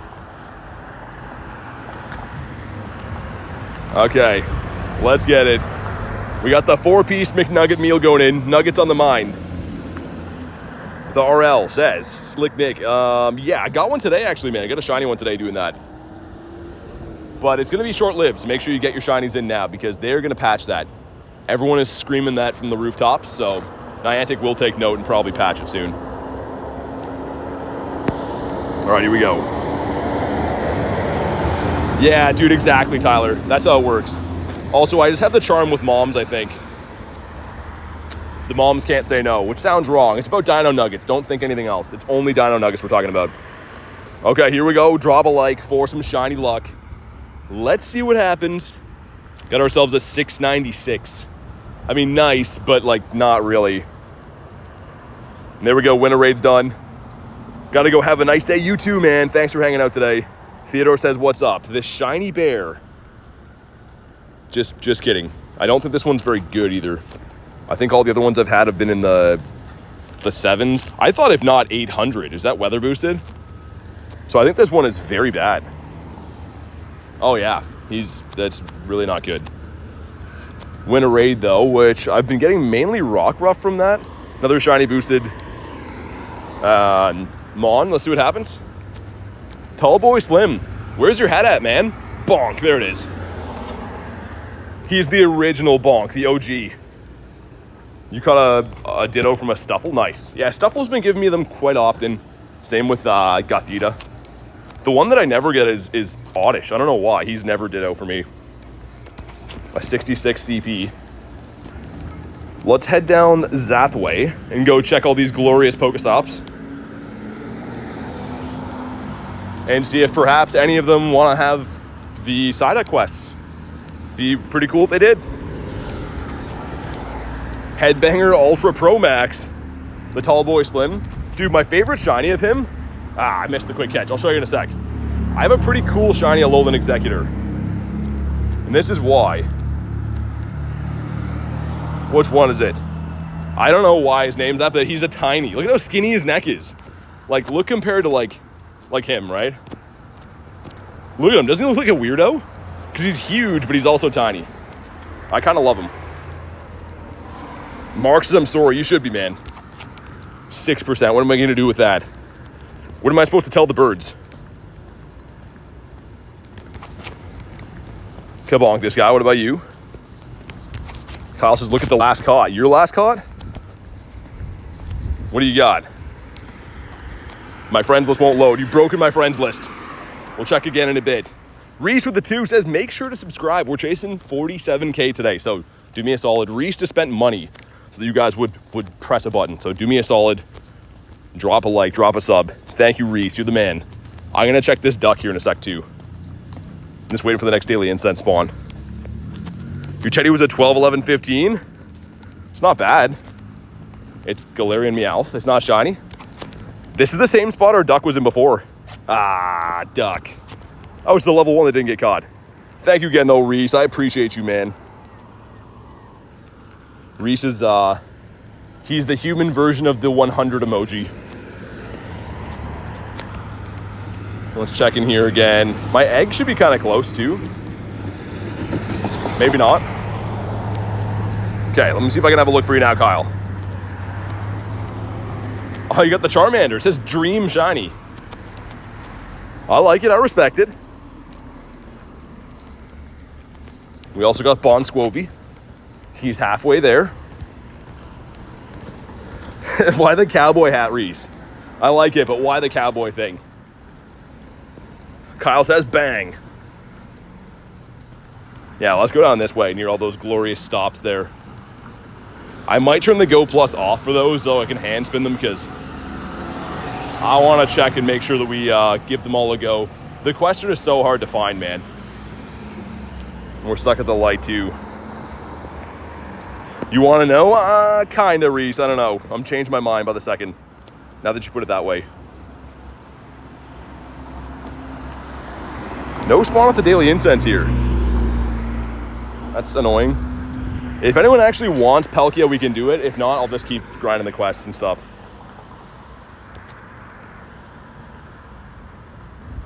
Okay, let's get it. We got the 4-piece McNugget meal going in. Nuggets on the mind. The RL says, Slick Nick. Yeah, I got one today, actually, man. I got a shiny one today doing that. But it's going to be short-lived, so make sure you get your shinies in now because they're going to patch that. Everyone is screaming that from the rooftops, so Niantic will take note and probably patch it soon. All right, here we go. Yeah, dude, exactly, Tyler. That's how it works. Also, I just have the charm with moms, I think. The moms can't say no, which sounds wrong. It's about Dino Nuggets. Don't think anything else. It's only Dino Nuggets we're talking about. Okay, here we go. Drop a like for some shiny luck. Let's see what happens. Got ourselves a 696. I mean, nice, but like not really. And there we go. Winter raid's done. Got to go have a nice day. You too, man. Thanks for hanging out today. Theodore says, what's up? This shiny bear. Just kidding. I don't think this one's very good either. I think all the other ones I've had have been in the 7s. I thought if not 800. Is that weather boosted? So I think this one is very bad. Oh yeah, that's really not good. Win a raid though, which I've been getting mainly rock ruff from that. Another shiny boosted Mon. Let's see what happens. Tall Boy Slim, where's your hat at, man? Bonk, there it is. He's the original Bonk, the OG. You caught a Ditto from a Stuffle? Nice. Yeah, Stuffle's been giving me them quite often. Same with Gothita. The one that I never get is Oddish. I don't know why. He's never Ditto for me. A 66 CP. Let's head down that way and go check all these glorious Pokestops. And see if perhaps any of them want to have the Psyduck quests. Be pretty cool if they did. Headbanger Ultra Pro Max. The Tall Boy Slim. Dude, my favorite shiny of him. I missed the quick catch. I'll show you in a sec. I have a pretty cool shiny Alolan Executor. And this is why. Which one is it? I don't know why his name's that, but he's a tiny. Look at how skinny his neck is. Like, look compared to like him, right? Look at him. Doesn't he look like a weirdo? Because he's huge, but he's also tiny. I kind of love him. Marxism story. You should be, man. 6%. What am I going to do with that? What am I supposed to tell the birds? Kabonk this guy. What about you? Kyle says, look at the last caught. Your last caught? What do you got? My friends list won't load. You've broken my friends list. We'll check again in a bit. Reese with the 2 says, make sure to subscribe. We're chasing 47K today. So do me a solid. Reese just spent money so that you guys would press a button. So do me a solid. Drop a like, drop a sub. Thank you, Reese. You're the man. I'm going to check this duck here in a sec, too. Just waiting for the next daily incense spawn. Your Teddy was a 12, 11, 15. It's not bad. It's Galarian Meowth. It's not shiny. This is the same spot our duck was in before. Ah, duck. Oh, it's the level 1 that didn't get caught. Thank you again, though, Reese. I appreciate you, man. Reese is, he's the human version of the 100 emoji. Let's check in here again. My egg should be kind of close, too. Maybe not. Okay, let me see if I can have a look for you now, Kyle. Oh, you got the Charmander. It says Dream Shiny. I like it. I respect it. We also got Bon Squovy. He's halfway there. Why the cowboy hat, Reese? I like it, but why the cowboy thing? Kyle says bang. Yeah, let's go down this way near all those glorious stops there. I might turn the Go Plus off for those so I can hand spin them because I want to check and make sure that we give them all a go. The question is so hard to find, man. And we're stuck at the light too. You want to know? Kinda, Reese. I don't know. I'm changing my mind by the second. Now that you put it that way. No spawn with the daily incense here. That's annoying. If anyone actually wants Palkia, we can do it. If not, I'll just keep grinding the quests and stuff.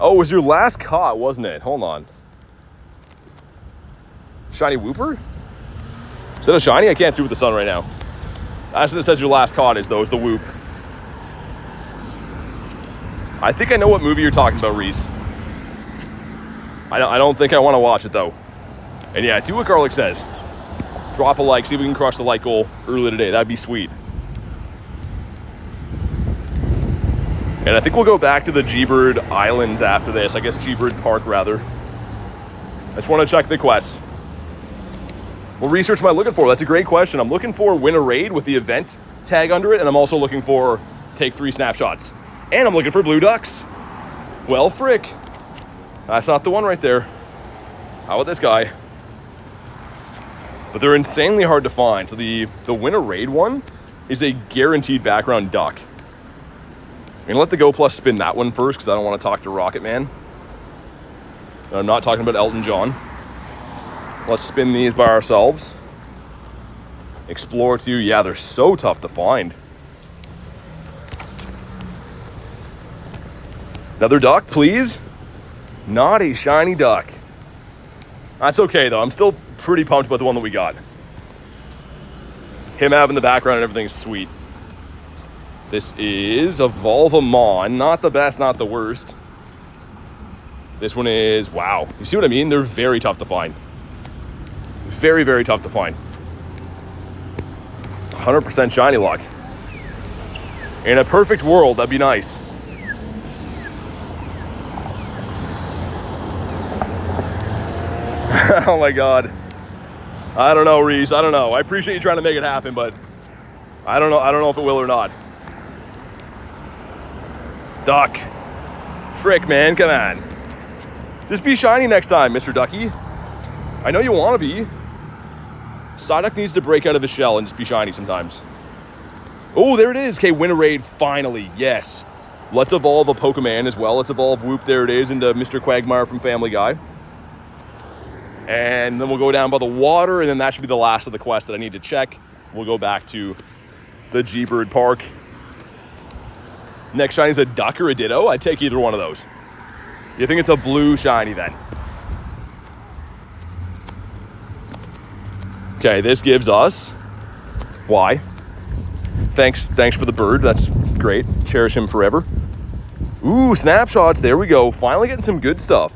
Oh, it was your last caught, wasn't it? Hold on. Shiny Wooper? Is that a shiny? I can't see with the sun right now. That's what it says your last caught is, though, is the Whoop. I think I know what movie you're talking about, Reese. I don't think I want to watch it, though. And yeah, do what Garlic says. Drop a like, see if we can crush the like goal early today. That'd be sweet. And I think we'll go back to the G-Bird Islands after this. I guess G-Bird Park, rather. I just want to check the quests. What research am I looking for? That's a great question. I'm looking for win a raid with the event tag under it, and I'm also looking for take 3 snapshots. And I'm looking for blue ducks. Well, frick. That's not the one right there. How about this guy? But they're insanely hard to find. So the win a raid one is a guaranteed background duck. I'm gonna let the Go Plus spin that one first because I don't want to talk to Rocket Man. I'm not talking about Elton John. Let's spin these by ourselves. Explore 2. Yeah, they're so tough to find. Another duck, please. Not a shiny duck. That's okay, though. I'm still pretty pumped about the one that we got. Him having the background and everything is sweet. This is Evolvemon. Not the best, not the worst. This one is, wow. You see what I mean? They're very tough to find. Very, very tough to find. 100% shiny luck. In a perfect world, that'd be nice. Oh my God. I don't know, Reese. I don't know. I appreciate you trying to make it happen, but I don't know. I don't know if it will or not. Duck. Frick, man. Come on. Just be shiny next time, Mr. Ducky. I know you want to be. Psyduck needs to break out of his shell and just be shiny sometimes. Oh, there it is. Okay, win a raid, finally. Yes. Let's evolve a Pokemon as well. Let's evolve Whoop. There it is into Mr. Quagmire from Family Guy. And then we'll go down by the water, and then that should be the last of the quest that I need to check. We'll go back to the G-Bird Park. Next shiny is a duck or a ditto. I'd take either one of those. You think it's a blue shiny then? Okay, this gives us Y. Thanks for the bird. That's great. Cherish him forever. Ooh, snapshots. There we go. Finally getting some good stuff.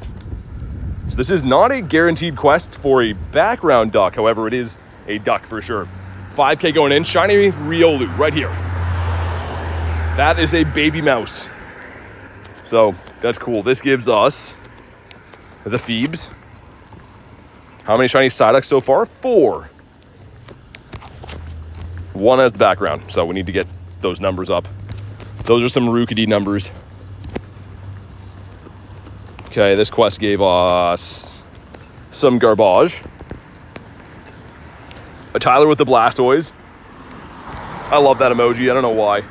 So this is not a guaranteed quest for a background duck. However, it is a duck for sure. 5K going in. Shiny Riolu right here. That is a baby mouse. So that's cool. This gives us the Phoebes. How many shiny Psyducks so far? 4. 1 as the background. So we need to get those numbers up. Those are some Rookity numbers. Okay, this quest gave us some garbage. A Tyler with the Blastoise. I love that emoji. I don't know why.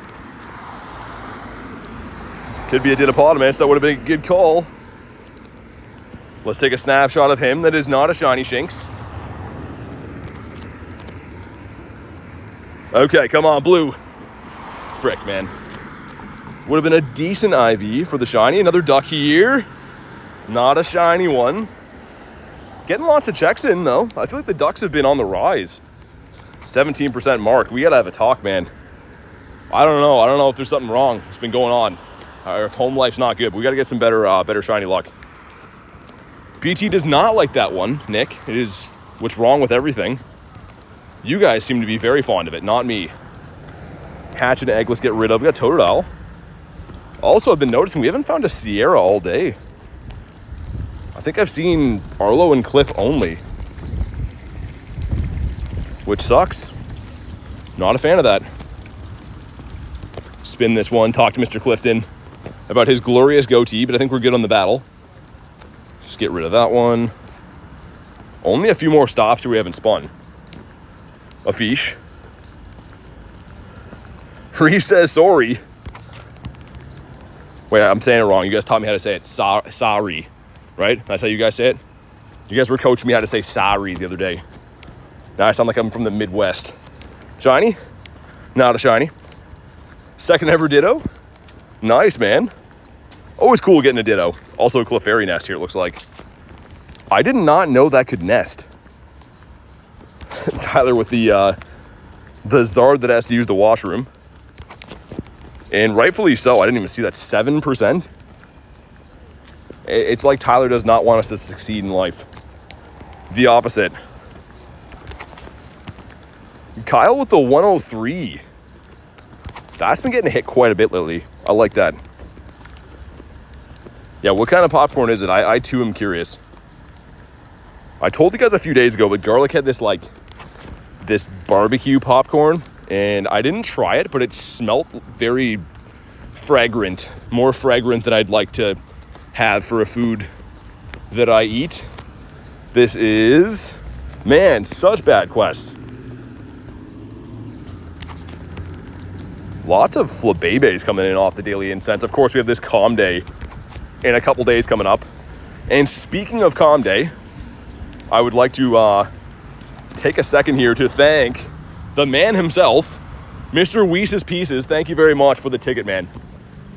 Could be a Dinopotamus. That would have been a good call. Let's take a snapshot of him. That is not a shiny Shinx. Okay, come on, blue. Frick, man. Would have been a decent IV for the shiny. Another duck here. Not a shiny one. Getting lots of checks in, though. I feel like the ducks have been on the rise. 17% mark. We got to have a talk, man. I don't know. I don't know if there's something wrong that's been going on. Or if home life's not good. But we got to get some better shiny luck. BT does not like that one, Nick. It is what's wrong with everything. You guys seem to be very fond of it, not me. Hatch and egg, let's get rid of. We got Totodile. Also, I've been noticing we haven't found a Sierra all day. I think I've seen Arlo and Cliff only. Which sucks. Not a fan of that. Spin this one, talk to Mr. Clifton about his glorious goatee, but I think we're good on the battle. Just get rid of that one. Only a few more stops here we haven't spun. A fish. Reese says sorry. Wait, I'm saying it wrong. You guys taught me how to say it. Sorry. Right? That's how you guys say it? You guys were coaching me how to say sorry the other day. Now I sound like I'm from the Midwest. Shiny? Not a shiny. Second ever Ditto? Nice, man. Always cool getting a Ditto. Also a Clefairy nest here, it looks like. I did not know that could nest. Tyler with the Zard that has to use the washroom. And rightfully so. I didn't even see that. 7%. It's like Tyler does not want us to succeed in life. The opposite. Kyle with the 103. That's been getting hit quite a bit lately. I like that. Yeah, what kind of popcorn is it? I too am curious. I told you guys a few days ago, but Garlic had this like this barbecue popcorn, and I didn't try it, but it smelt very fragrant, more fragrant than I'd like to have for a food that I eat. This is, man, such bad quests. Lots of Flabébés coming in off the daily incense. Of course, we have this Calm Day in a couple days coming up. And speaking of Calm Day, I would like to take a second here to thank the man himself, Mr. Weese's Pieces. Thank you very much for the ticket, man.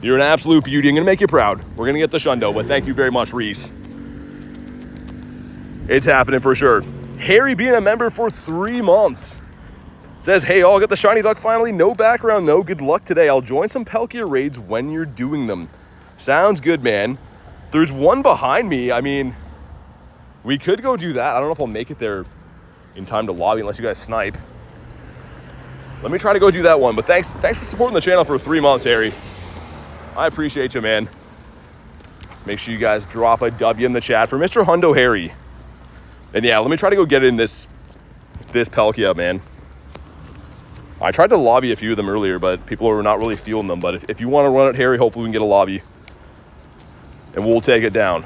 You're an absolute beauty. I'm going to make you proud. We're going to get the shundo, but thank you very much, Reese. It's happening for sure. Harry being a member for 3 months. Says, hey, I'll get the shiny duck finally. No background, though. Good luck today. I'll join some Palkia raids when you're doing them. Sounds good, man. There's one behind me. I mean, we could go do that. I don't know if I'll make it there in time to lobby unless you guys snipe. Let me try to go do that one. But thanks for supporting the channel for 3 months, Harry. I appreciate you, man. Make sure you guys drop a W in the chat for Mr. Hundo Harry. And yeah, let me try to go get in this Palkia, man. I tried to lobby a few of them earlier, but people were not really feeling them. But if you want to run it, Harry, hopefully we can get a lobby. And we'll take it down.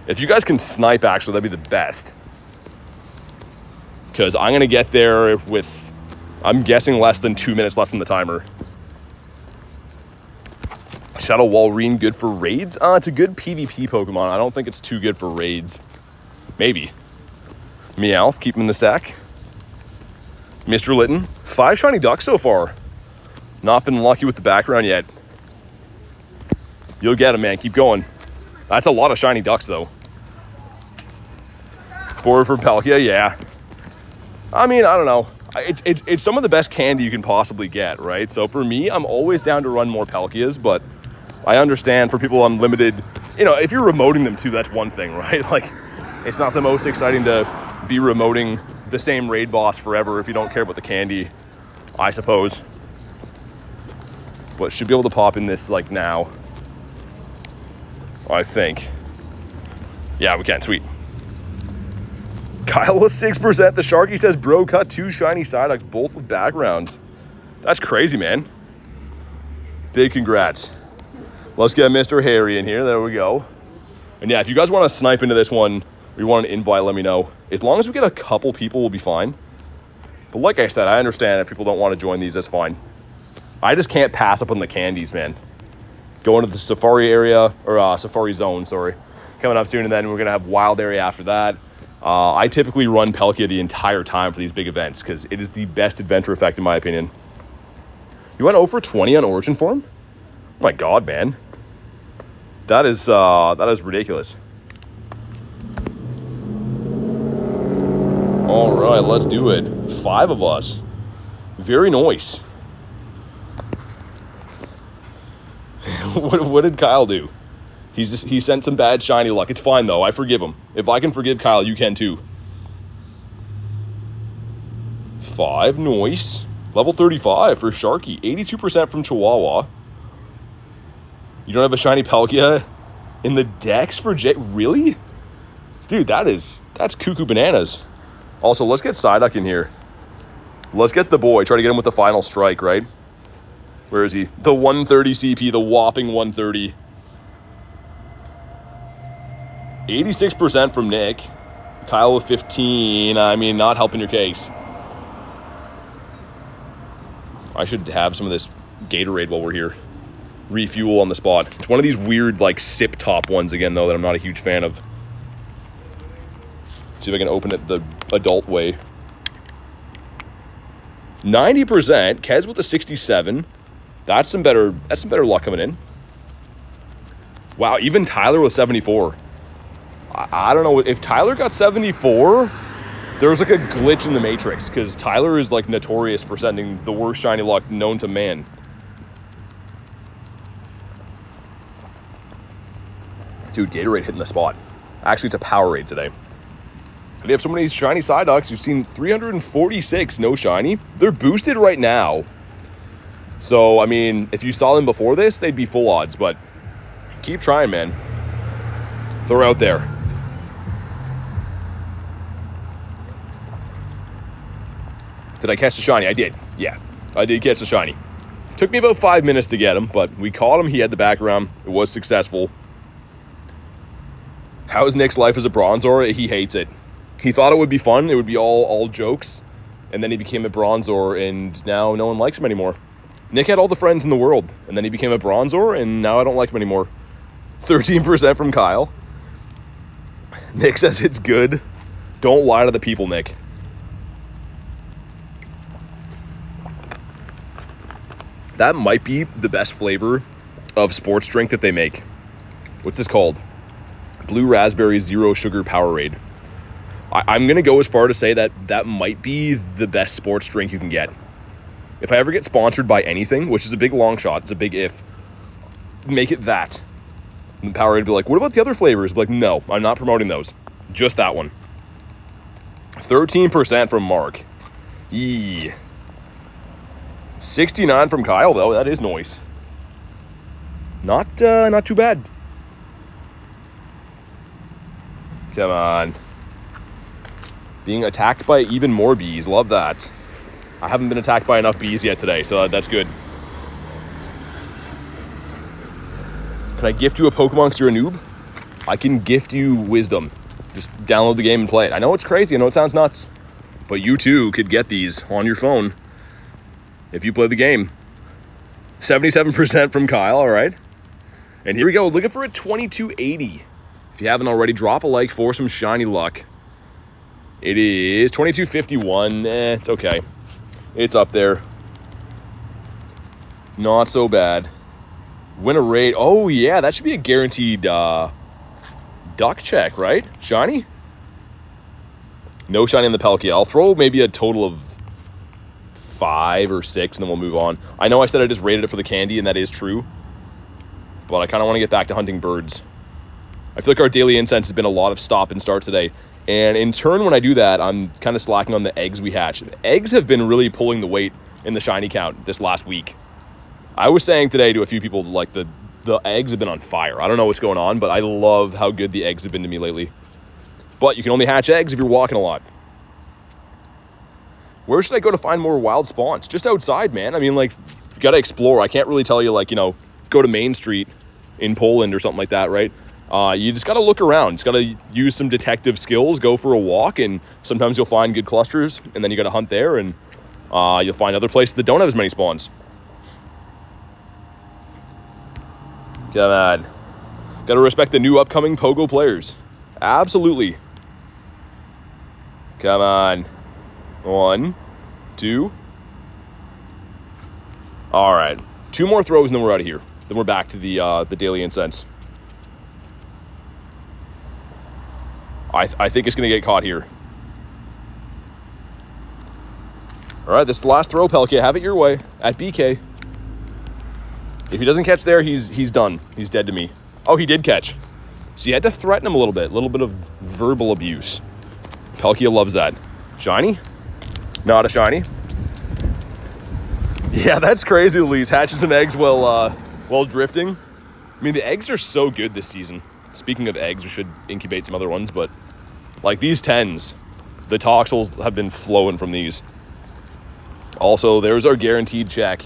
If you guys can snipe, actually, that'd be the best. Because I'm going to get there with, I'm guessing, less than 2 minutes left from the timer. Shadow Walrein, good for raids? It's a good PvP Pokemon. I don't think it's too good for raids. Maybe. Meowth, keep him in the stack. Mr. Litton, 5 shiny ducks so far. Not been lucky with the background yet. You'll get him, man. Keep going. That's a lot of shiny ducks, though. Board for Palkia, yeah. I mean, I don't know. It's some of the best candy you can possibly get, right? So for me, I'm always down to run more Palkias, but I understand for people on limited, you know, if you're remoting them too, that's one thing, right? Like, it's not the most exciting to be remoting the same raid boss forever if you don't care about the candy, I suppose. But should be able to pop in this, like, now. I think. Yeah, we can. Sweet. Kyle with 6%. The Sharky says, bro, cut 2 shiny Psyducks, both with backgrounds. That's crazy, man. Big congrats. Let's get Mr. Harry in here. There we go. And yeah, if you guys want to snipe into this one, or you want an invite, let me know. As long as we get a couple people, we'll be fine. But like I said, I understand if people don't want to join these, that's fine. I just can't pass up on the candies, man. Going to the Safari area, or Safari Zone, sorry. Coming up soon, and then we're going to have Wild Area after that. I typically run Palkia the entire time for these big events because it is the best adventure effect in my opinion. You went 0 for 20 on Origin Forme? Oh my god, man. That is ridiculous. All right, let's do it. 5 of us. Very nice. What did Kyle do? He sent some bad shiny luck. It's fine, though. I forgive him. If I can forgive Kyle, you can, too. 5, nice. Level 35 for Sharky. 82% from Chihuahua. You don't have a shiny Palkia in the dex for J? Really? Dude, that's cuckoo bananas. Also, let's get Psyduck in here. Let's get the boy. Try to get him with the final strike, right? Where is he? The 130 CP, the whopping 130. 86% from Nick. Kyle with 15. I mean, not helping your case. I should have some of this Gatorade while we're here. Refuel on the spot. It's one of these weird, like, sip top ones again, though, that I'm not a huge fan of. See if I can open it the adult way. 90%. Kez with the 67. That's some better luck coming in. Wow, even Tyler with 74. I don't know. If Tyler got 74, there's like a glitch in the Matrix, because Tyler is like notorious for sending the worst shiny luck known to man. Dude, Gatorade hitting the spot. Actually, it's a Powerade today. We have so many shiny Psyducks. You've seen 346 no shiny. They're boosted right now. So, I mean, if you saw them before this, they'd be full odds, but keep trying, man. They're out there. Did I catch the shiny? I did. Yeah, I did catch the shiny. Took me about 5 minutes to get him, but we caught him. He had the background. It was successful. How is Nick's life as a Bronzor? He hates it. He thought it would be fun. It would be all jokes. And then he became a Bronzor, and now no one likes him anymore. Nick had all the friends in the world, and then he became a Bronzor, and now I don't like him anymore. 13% from Kyle. Nick says it's good. Don't lie to the people, Nick. That might be the best flavor of sports drink that they make. What's this called? Blue Raspberry Zero Sugar Powerade. I'm going to go as far to say that that might be the best sports drink you can get. If I ever get sponsored by anything, which is a big long shot, it's a big if, make it that. And the Powerade would be like, what about the other flavors? Be like, no, I'm not promoting those. Just that one. 13% from Mark. Yee. 69 from Kyle, though. That is noise. Not too bad. Come on. Being attacked by even more bees. Love that. I haven't been attacked by enough bees yet today, so that's good. Can I gift you a Pokemon because you're a noob? I can gift you wisdom. Just download the game and play it. I know it's crazy. I know it sounds nuts. But you too could get these on your phone if you play the game. 77% from Kyle, all right. And here we go. Looking for a 2280. If you haven't already, drop a like for some shiny luck. It is 2251. It's okay. It's up there. Not so bad. Win a raid. Oh, yeah. That should be a guaranteed duck check, right? Shiny? No shiny on the Palkia. I'll throw maybe a total of 5 or 6, and then we'll move on. I know I said I just rated it for the candy, and that is true. But I kind of want to get back to hunting birds. I feel like our daily incense has been a lot of stop and start today. And in turn, when I do that, I'm kind of slacking on the eggs we hatch. The eggs have been really pulling the weight in the shiny count this last week. I was saying today to a few people, like, the eggs have been on fire. I don't know what's going on, but I love how good the eggs have been to me lately. But you can only hatch eggs if you're walking a lot. Where should I go to find more wild spawns? Just outside, man. I mean, like, you got to explore. I can't really tell you, like, go to Main Street in Poland or something like that, right? You just got to look around. Just got to use some detective skills, go for a walk, and sometimes you'll find good clusters, and then you got to hunt there, and you'll find other places that don't have as many spawns. Come on. Got to respect the new upcoming Pogo players. Absolutely. Come on. 1, 2. All right. 2 more throws, and then we're out of here. Then we're back to the daily incense. I think it's going to get caught here. All right, this is the last throw, Palkia. Have it your way at BK. If he doesn't catch there, he's done. He's dead to me. Oh, he did catch. So you had to threaten him a little bit of verbal abuse. Palkia loves that. Shiny? Not a shiny. Yeah, that's crazy, Elise. Hatches some eggs while drifting. I mean, the eggs are so good this season. Speaking of eggs, we should incubate some other ones, but like these 10s, the toxels have been flowing from these. Also, there's our guaranteed check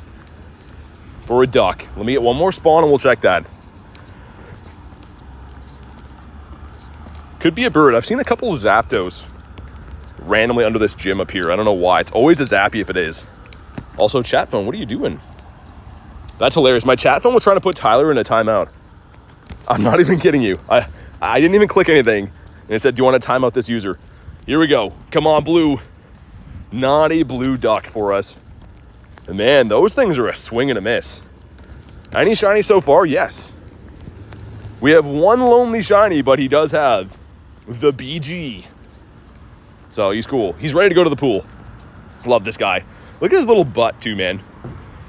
for a duck. Let me get one more spawn and we'll check that. Could be a bird. I've seen a couple of Zapdos randomly under this gym up here. I don't know why. It's always a Zappy if it is. Also, chat phone, what are you doing? That's hilarious. My chat phone was trying to put Tyler in a timeout. I'm not even kidding you. I didn't even click anything. And it said, do you want to time out this user? Here we go. Come on, blue. Not a blue duck for us. And man, those things are a swing and a miss. Any shiny so far? Yes. We have one lonely shiny, but he does have the BG. So he's cool. He's ready to go to the pool. Love this guy. Look at his little butt too, man.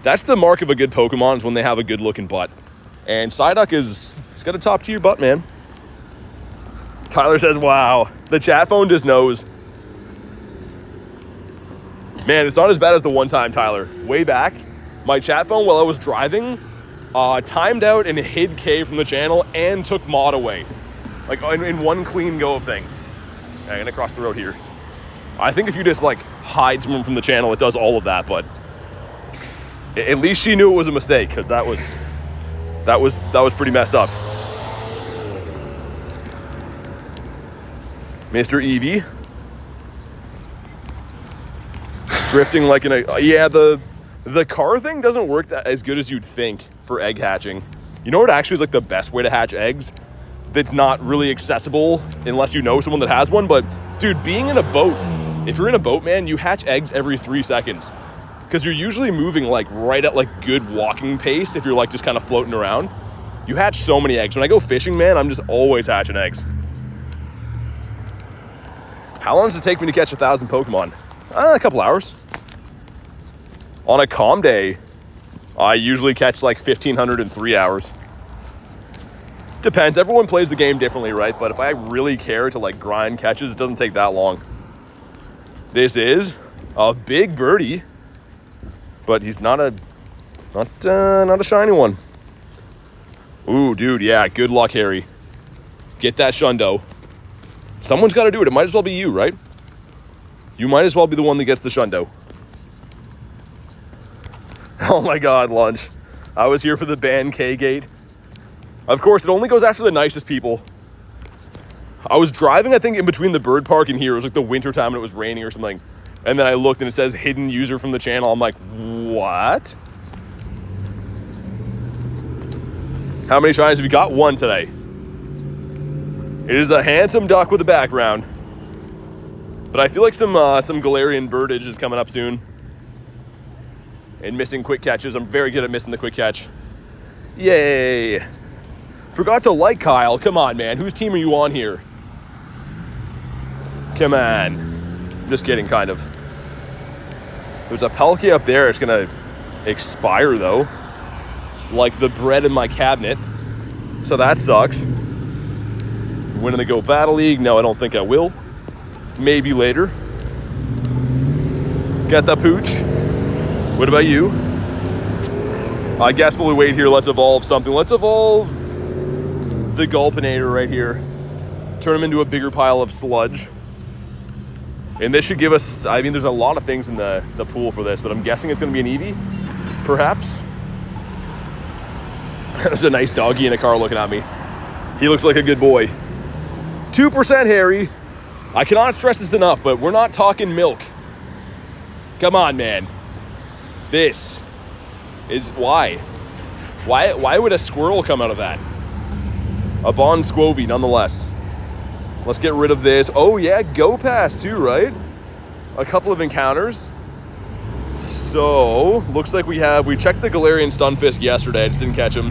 That's the mark of a good Pokemon, is when they have a good looking butt. And Psyduck he's got a top tier butt, man. Tyler says, wow. The chat phone just knows. Man, it's not as bad as the one time, Tyler. Way back, my chat phone, while I was driving, timed out and hid K from the channel and took mod away. Like, in one clean go of things. Okay, I'm gonna cross the road here. I think if you just, like, hide someone from the channel that does all of that, but at least she knew it was a mistake, because that was pretty messed up. Mr. Eevee. Drifting like in a... Yeah, the car thing doesn't work that as good as you'd think for egg hatching. You know what actually is like the best way to hatch eggs that's not really accessible unless you know someone that has one? But dude, being in a boat, if you're in a boat, man, you hatch eggs every 3 seconds, because you're usually moving like right at like good walking pace. If you're like just kind of floating around, you hatch so many eggs. When I go fishing, man, I'm just always hatching eggs. How long does it take me to catch 1,000 Pokemon? A couple hours. On a calm day, I usually catch like 1,500 in 3 hours. Depends. Everyone plays the game differently, right? But if I really care to like grind catches, it doesn't take that long. This is a big birdie, but he's not a shiny one. Ooh, dude, yeah. Good luck, Harry. Get that Shundo. Someone's got to do it. It might as well be you, right? You might as well be the one that gets the Shundo. Oh my God, Lunch. I was here for the ban K-Gate. Of course, it only goes after the nicest people. I was driving, I think, in between the bird park and here. It was like the winter time and it was raining or something. And then I looked and it says hidden user from the channel. I'm like, what? How many shinies have you got? 1 today. It is a handsome duck with a background. But I feel like some Galarian birdage is coming up soon. And missing quick catches. I'm very good at missing the quick catch. Yay. Forgot to like Kyle. Come on, man. Whose team are you on here? Come on. Just kidding, kind of. There's a Palkia up there. It's going to expire, though. Like the bread in my cabinet. So that sucks. Winning the Go Battle League? No, I don't think I will. Maybe later. Got the pooch. What about you? I guess while we wait here, let's evolve something. Let's evolve the Gulpinator right here. Turn him into a bigger pile of sludge. And this should give us, I mean, there's a lot of things in the pool for this, but I'm guessing it's going to be an Eevee, perhaps. There's a nice doggy in a car looking at me. He looks like a good boy. 2% Harry. I cannot stress this enough, but we're not talking milk. Come on, man. This is why. Why would a squirrel come out of that? A Bon Squovy, nonetheless. Let's get rid of this. Oh, yeah, Go Pass too, right? A couple of encounters. So, looks like we checked the Galarian Stunfisk yesterday. I just didn't catch him.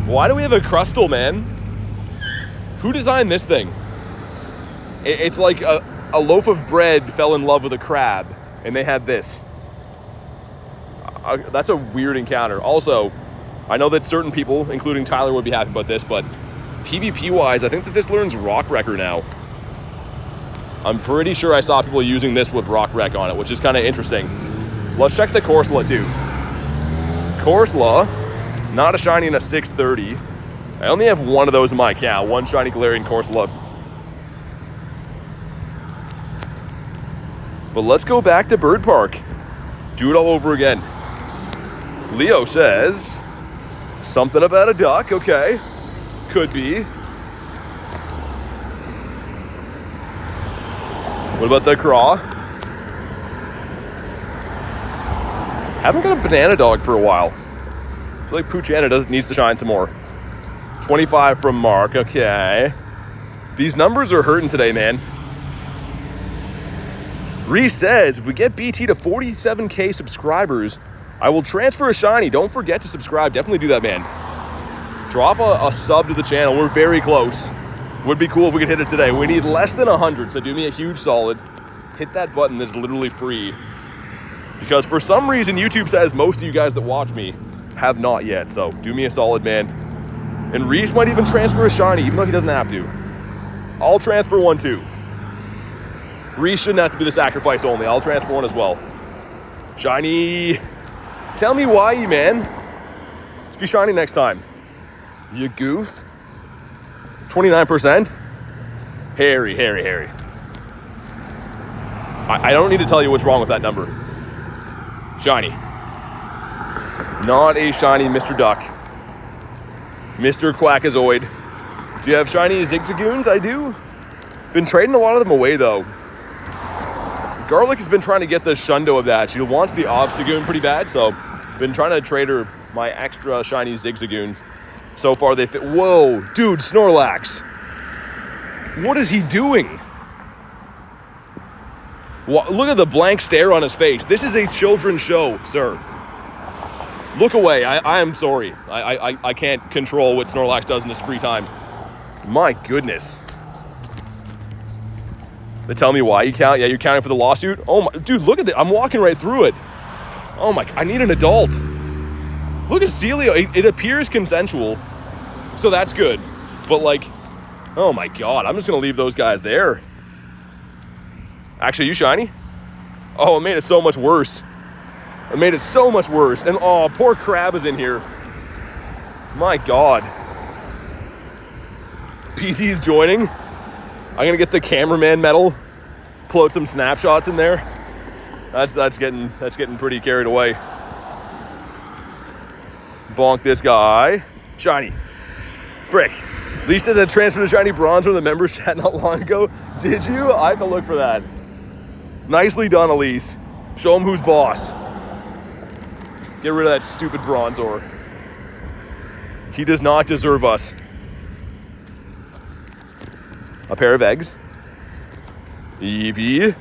Why do we have a Crustle, man? Who designed this thing? It's like a loaf of bread fell in love with a crab, and they had this. That's a weird encounter. Also, I know that certain people, including Tyler, would be happy about this, but PvP-wise, I think that this learns Rock Wrecker now. I'm pretty sure I saw people using this with Rock Wreck on it, which is kind of interesting. Let's check the Corsola, too. Corsola, not a shiny in a 630. I only have one of those in my account. One shiny Galarian Corsola. But let's go back to Bird Park. Do it all over again. Leo says something about a duck. Okay. Could be. What about the craw? Haven't got a banana dog for a while. I feel like Poochana needs to shine some more. 25 from Mark. Okay. These numbers are hurting today, man. Reese says, if we get BT to 47K subscribers, I will transfer a shiny. Don't forget to subscribe. Definitely do that, man. Drop a sub to the channel. We're very close. Would be cool if we could hit it today. We need less than 100, so do me a huge solid. Hit that button that's literally free. Because for some reason, YouTube says most of you guys that watch me have not yet. So do me a solid, man. And Reese might even transfer a shiny, even though he doesn't have to. I'll transfer one, too. Reese shouldn't have to be the sacrifice only. I'll transfer one as well. Shiny. Tell me why, man. Let's be shiny next time. You goof. 29%. Harry. I don't need to tell you what's wrong with that number. Shiny. Not a shiny Mr. Duck. Mr. Quackazoid. Do you have shiny Zigzagoons? I do. Been trading a lot of them away, though. Garlic has been trying to get the Shundo of that. She wants the Obstagoon pretty bad, so been trying to trade her my extra shiny Zigzagoons. So far, they fit. Whoa, dude, Snorlax. What is he doing? Look at the blank stare on his face. This is a children's show, sir. Look away. I am sorry. I can't control what Snorlax does in his free time. My goodness. They tell me why you count. Yeah, you're counting for the lawsuit. Oh my, dude, look at that. I'm walking right through it. Oh my, I need an adult. Look at Celio. It appears consensual, so that's good. But like, oh my God, I'm just gonna leave those guys there. Actually, you shiny? Oh, it made it so much worse. It made it so much worse. And oh, poor Crab is in here. My God. PT's joining. I'm gonna get the cameraman medal. Pull out some snapshots in there. That's getting pretty carried away. Bonk this guy. Shiny. Frick. Lisa had transferred to Shiny Bronze from the members chat not long ago. Did you? I have to look for that. Nicely done, Elise. Show him who's boss. Get rid of that stupid Bronzor. He does not deserve us. A pair of eggs. Eevee.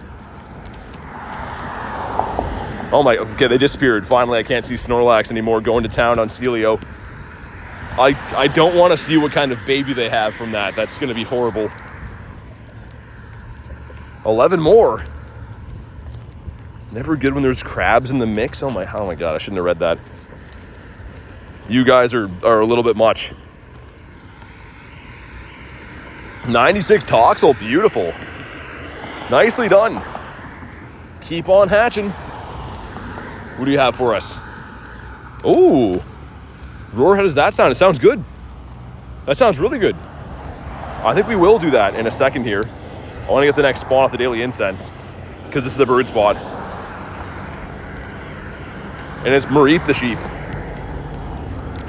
Oh my, okay, they disappeared. Finally, I can't see Snorlax anymore going to town on Celio. I don't want to see what kind of baby they have from that. That's going to be horrible. 11 more. Never good when there's crabs in the mix. Oh my God, I shouldn't have read that. You guys are a little bit much. 96 Toxel, beautiful. Nicely done. Keep on hatching. What do you have for us? Ooh. Roar, how does that sound? It sounds good. That sounds really good. I think we will do that in a second here. I want to get the next spawn off the Daily Incense because this is a bird spot. And it's Mareep the sheep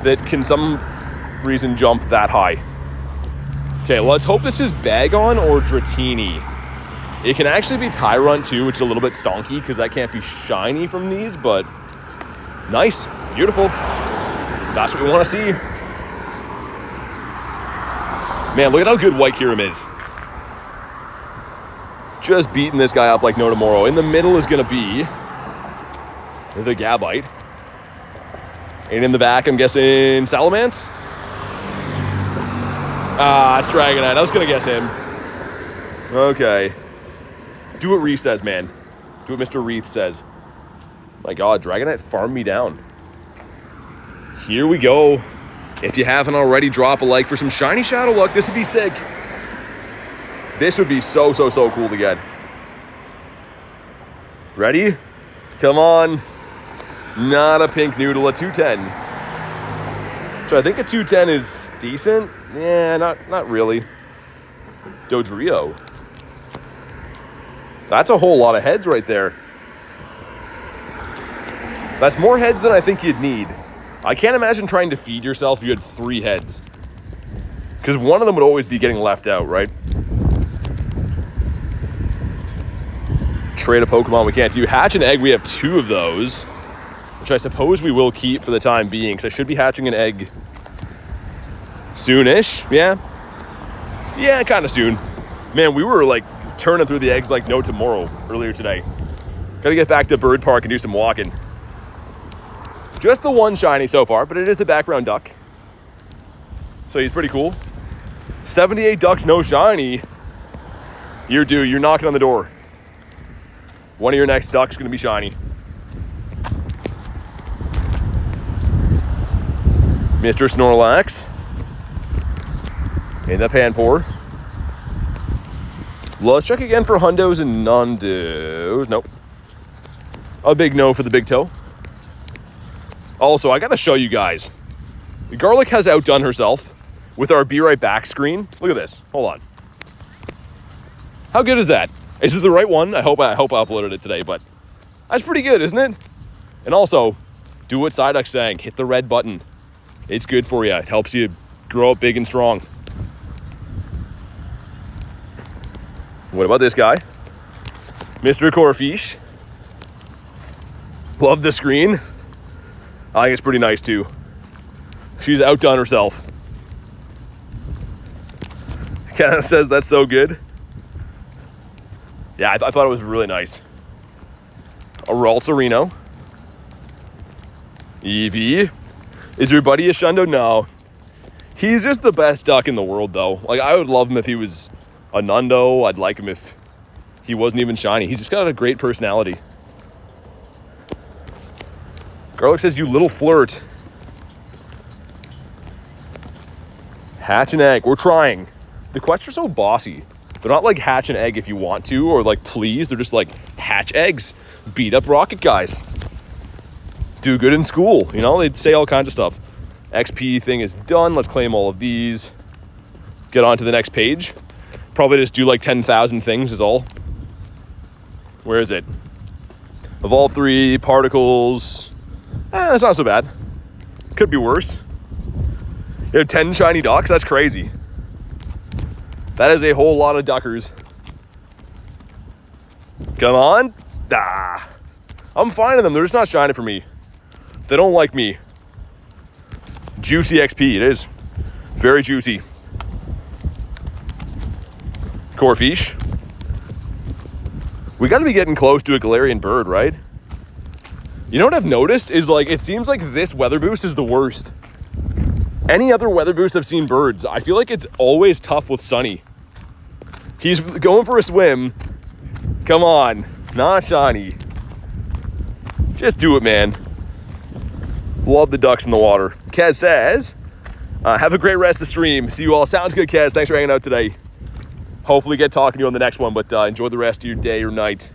that can some reason jump that high. Okay, let's hope this is Bagon or Dratini. It can actually be Tyrunt too, which is a little bit stonky because that can't be shiny from these, but nice, beautiful. That's what we want to see. Man, look at how good White Kyurem is. Just beating this guy up like no tomorrow. In the middle is going to be the Gabite. And in the back, I'm guessing Salamence? Ah, it's Dragonite. I was going to guess him. Okay. Do what Reith says, man. Do what Mr. Reith says. My God, Dragonite farmed me down. Here we go. If you haven't already, drop a like for some shiny Shadow Luck. This would be sick. This would be so cool to get. Ready? Come on. Not a pink noodle, a 210. So I think a 210 is decent. Yeah, not really. Dodrio. That's a whole lot of heads right there. That's more heads than I think you'd need. I can't imagine trying to feed yourself if you had 3 heads. Because one of them would always be getting left out, right? Trade a Pokemon we can't do. Hatch an egg, we have 2 of those. Which I suppose we will keep for the time being. Because I should be hatching an egg soonish. Yeah. Yeah, kind of soon. Man, we were like turning through the eggs like no tomorrow earlier today. Gotta get back to Bird Park and do some walking. Just the one shiny so far, but it is the background duck. So he's pretty cool. 78 ducks, no shiny. You're due. You're knocking on the door. One of your next ducks is going to be shiny. Mr. Snorlax. In the Panpour. Let's check again for hundos and non-dos. Nope. A big no for the big toe. Also, I gotta show you guys. Garlic has outdone herself with our Be Right Back screen. Look at this. Hold on. How good is that? Is it the right one? I hope I uploaded it today, but that's pretty good, isn't it? And also, do what Psyduck's saying. Hit the red button. It's good for you. It helps you grow up big and strong. What about this guy? Mr. Corfish. Love the screen. I think it's pretty nice too. She's outdone herself. Kenneth says that's so good. Yeah, I thought it was really nice. A Raltsarino. Eevee. Is your buddy a Shundo? No. He's just the best duck in the world, though. Like, I would love him if he was a Nundo. I'd like him if he wasn't even shiny. He's just got a great personality. Garlic says, you little flirt. Hatch an egg. We're trying. The quests are so bossy. They're not like hatch an egg if you want to, or like please. They're just like hatch eggs. Beat up rocket guys. Do good in school. You know, they'd say all kinds of stuff. XP thing is done. Let's claim all of these. Get on to the next page. Probably just do like 10,000 things is all. Where is it? Evolve 3, particles. That's not so bad. Could be worse. You have 10 shiny ducks? That's crazy. That is a whole lot of duckers. Come on. Ah. I'm finding them. They're just not shining for me. They don't like me. Juicy XP. It is. Very juicy. Corfish. We got to be getting close to a Galarian bird, right? You know what I've noticed is like, it seems like this weather boost is the worst. Any other weather boost I've seen birds, I feel like it's always tough with Sunny. He's going for a swim. Come on. Not shiny. Just do it, man. Love the ducks in the water. Kez says, have a great rest of the stream. See you all. Sounds good, Kez. Thanks for hanging out today. Hopefully get talking to you on the next one, but enjoy the rest of your day or night.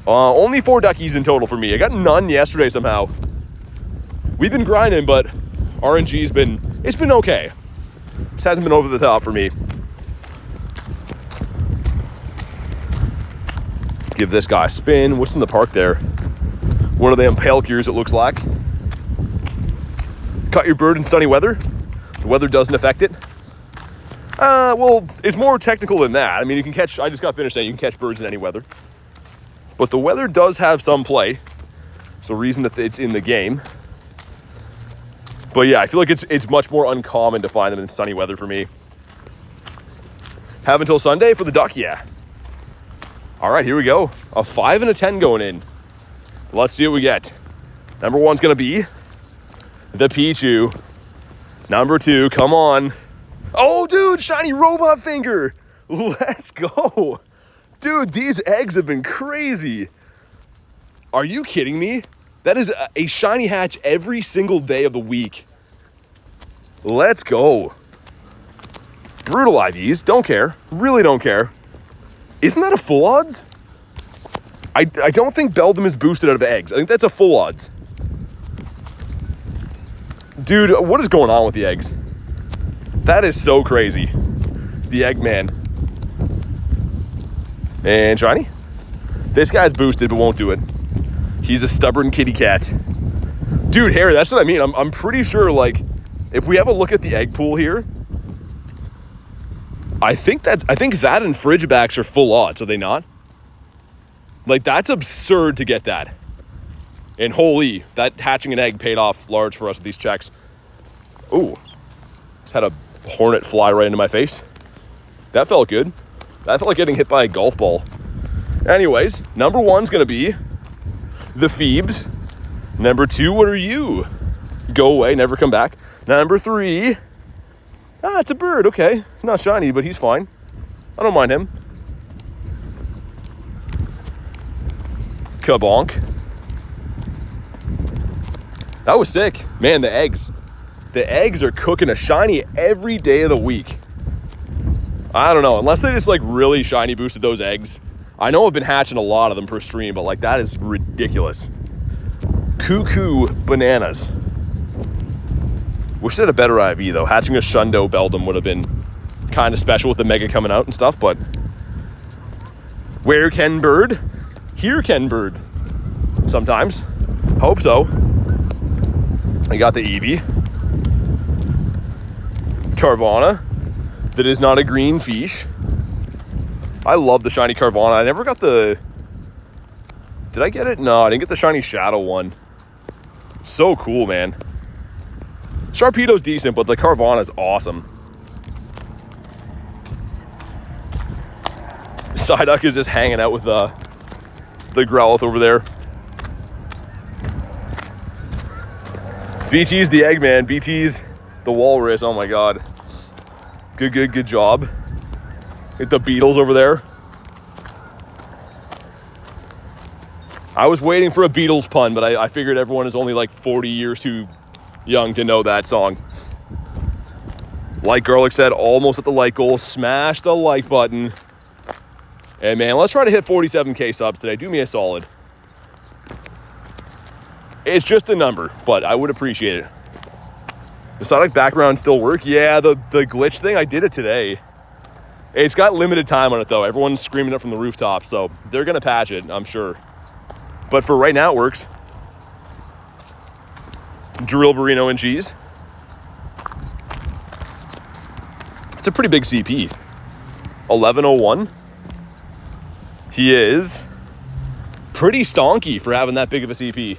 Only 4 duckies in total for me. I got none yesterday somehow. We've been grinding, but RNG's it's been okay. Just hasn't been over the top for me. Give this guy a spin. What's in the park there? One of them Palkias, it looks like. Caught your bird in sunny weather. The weather doesn't affect it. Well, it's more technical than that. I mean, you can catch, I just got finished saying you can catch birds in any weather. But the weather does have some play. It's the reason that it's in the game. But yeah, I feel like it's much more uncommon to find them in sunny weather for me. Have until Sunday for the duck, yeah. All right, here we go. A 5 and a 10 going in. Let's see what we get. Number 1's gonna be the Pichu. Number 2, come on. Oh, dude, shiny robot finger. Let's go. Dude, these eggs have been crazy. Are you kidding me? That is a shiny hatch every single day of the week. Let's go. Brutal IVs. Don't care. Really don't care. Isn't that a full odds? I don't think Beldum is boosted out of eggs. I think that's a full odds. Dude, what is going on with the eggs? That is so crazy. The Eggman. And shiny? This guy's boosted but won't do it. He's a stubborn kitty cat. Dude, Harry, that's what I mean. I'm pretty sure, like, if we have a look at the egg pool here, I think that and Frigibax are full odds, are they not? Like, that's absurd to get that. And holy, that hatching an egg paid off large for us with these checks. Ooh. Just had a hornet fly right into my face. That felt good. That felt like getting hit by a golf ball. Anyways, number 1's gonna be the Phoebes. Number 2, what are you? Go away, never come back. Number 3, it's a bird, okay. It's not shiny, but he's fine. I don't mind him. Kabonk. That was sick. Man, the eggs. The eggs are cooking a shiny every day of the week. I don't know, unless they just like really shiny boosted those eggs. I know I've been hatching a lot of them per stream, but like that is ridiculous. Cuckoo bananas. Wish they had a better IV though. Hatching a Shundo Beldum would have been kind of special with the Mega coming out and stuff, but Where can bird? Here can bird. Sometimes. Hope so. I got the Eevee. Carvana. That is not a green fish. I love the shiny Carvana. I never got the... Did I get it? No, I didn't get the shiny Shadow one. So cool, man. Sharpedo's decent, but the Carvana is awesome. Psyduck is just hanging out with the Growlithe over there. BT's the Eggman. BT's the Walrus. Oh my god. Good job. Get the Beetles over there. I was waiting for a Beatles pun, but I figured everyone is only like 40 years too young to know that song. Like Garlic said, almost at the like goal. Smash the like button. And man, let's try to hit 47K subs today. Do me a solid. It's just a number, but I would appreciate it. The Sonic background still work? Yeah, the glitch thing, I did it today. It's got limited time on it though. Everyone's screaming it from the rooftop, so they're gonna patch it, I'm sure. But for right now, it works. Drill Burrito and cheese. It's a pretty big CP. 1101. He is pretty stonky for having that big of a CP.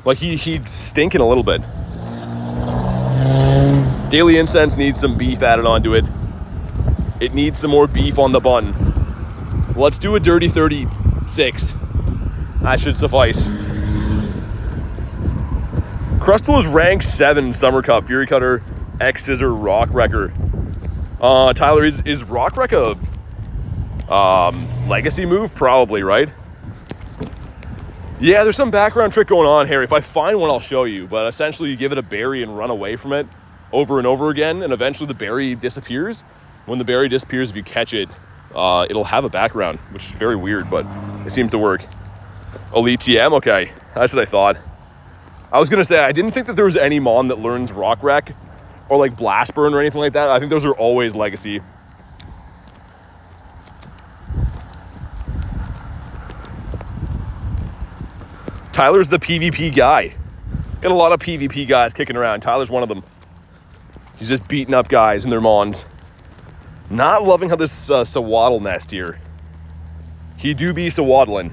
Like he's stinking a little bit. Daily Incense needs some beef added onto it. It needs some more beef on the bun. Let's do a dirty 36. That should suffice. Crustle is rank 7 Summer Cup. Fury Cutter, X Scissor, Rock Wrecker. Tyler, is Rock Wreck a legacy move? Probably, right? Yeah, there's some background trick going on, Harry. If I find one, I'll show you. But essentially, you give it a berry and run away from it over and over again, and eventually the berry disappears. When the berry disappears, if you catch it, it'll have a background, which is very weird, but it seems to work. Elite TM? Okay, that's what I thought. I was gonna say, I didn't think that there was any Mon that learns Rock Wreck or like Blast Burn or anything like that. I think those are always legacy. Tyler's the PvP guy. Got a lot of PvP guys kicking around. Tyler's one of them. He's just beating up guys and their Mons. Not loving how this Sawaddle nest here. He do be Sawaddling.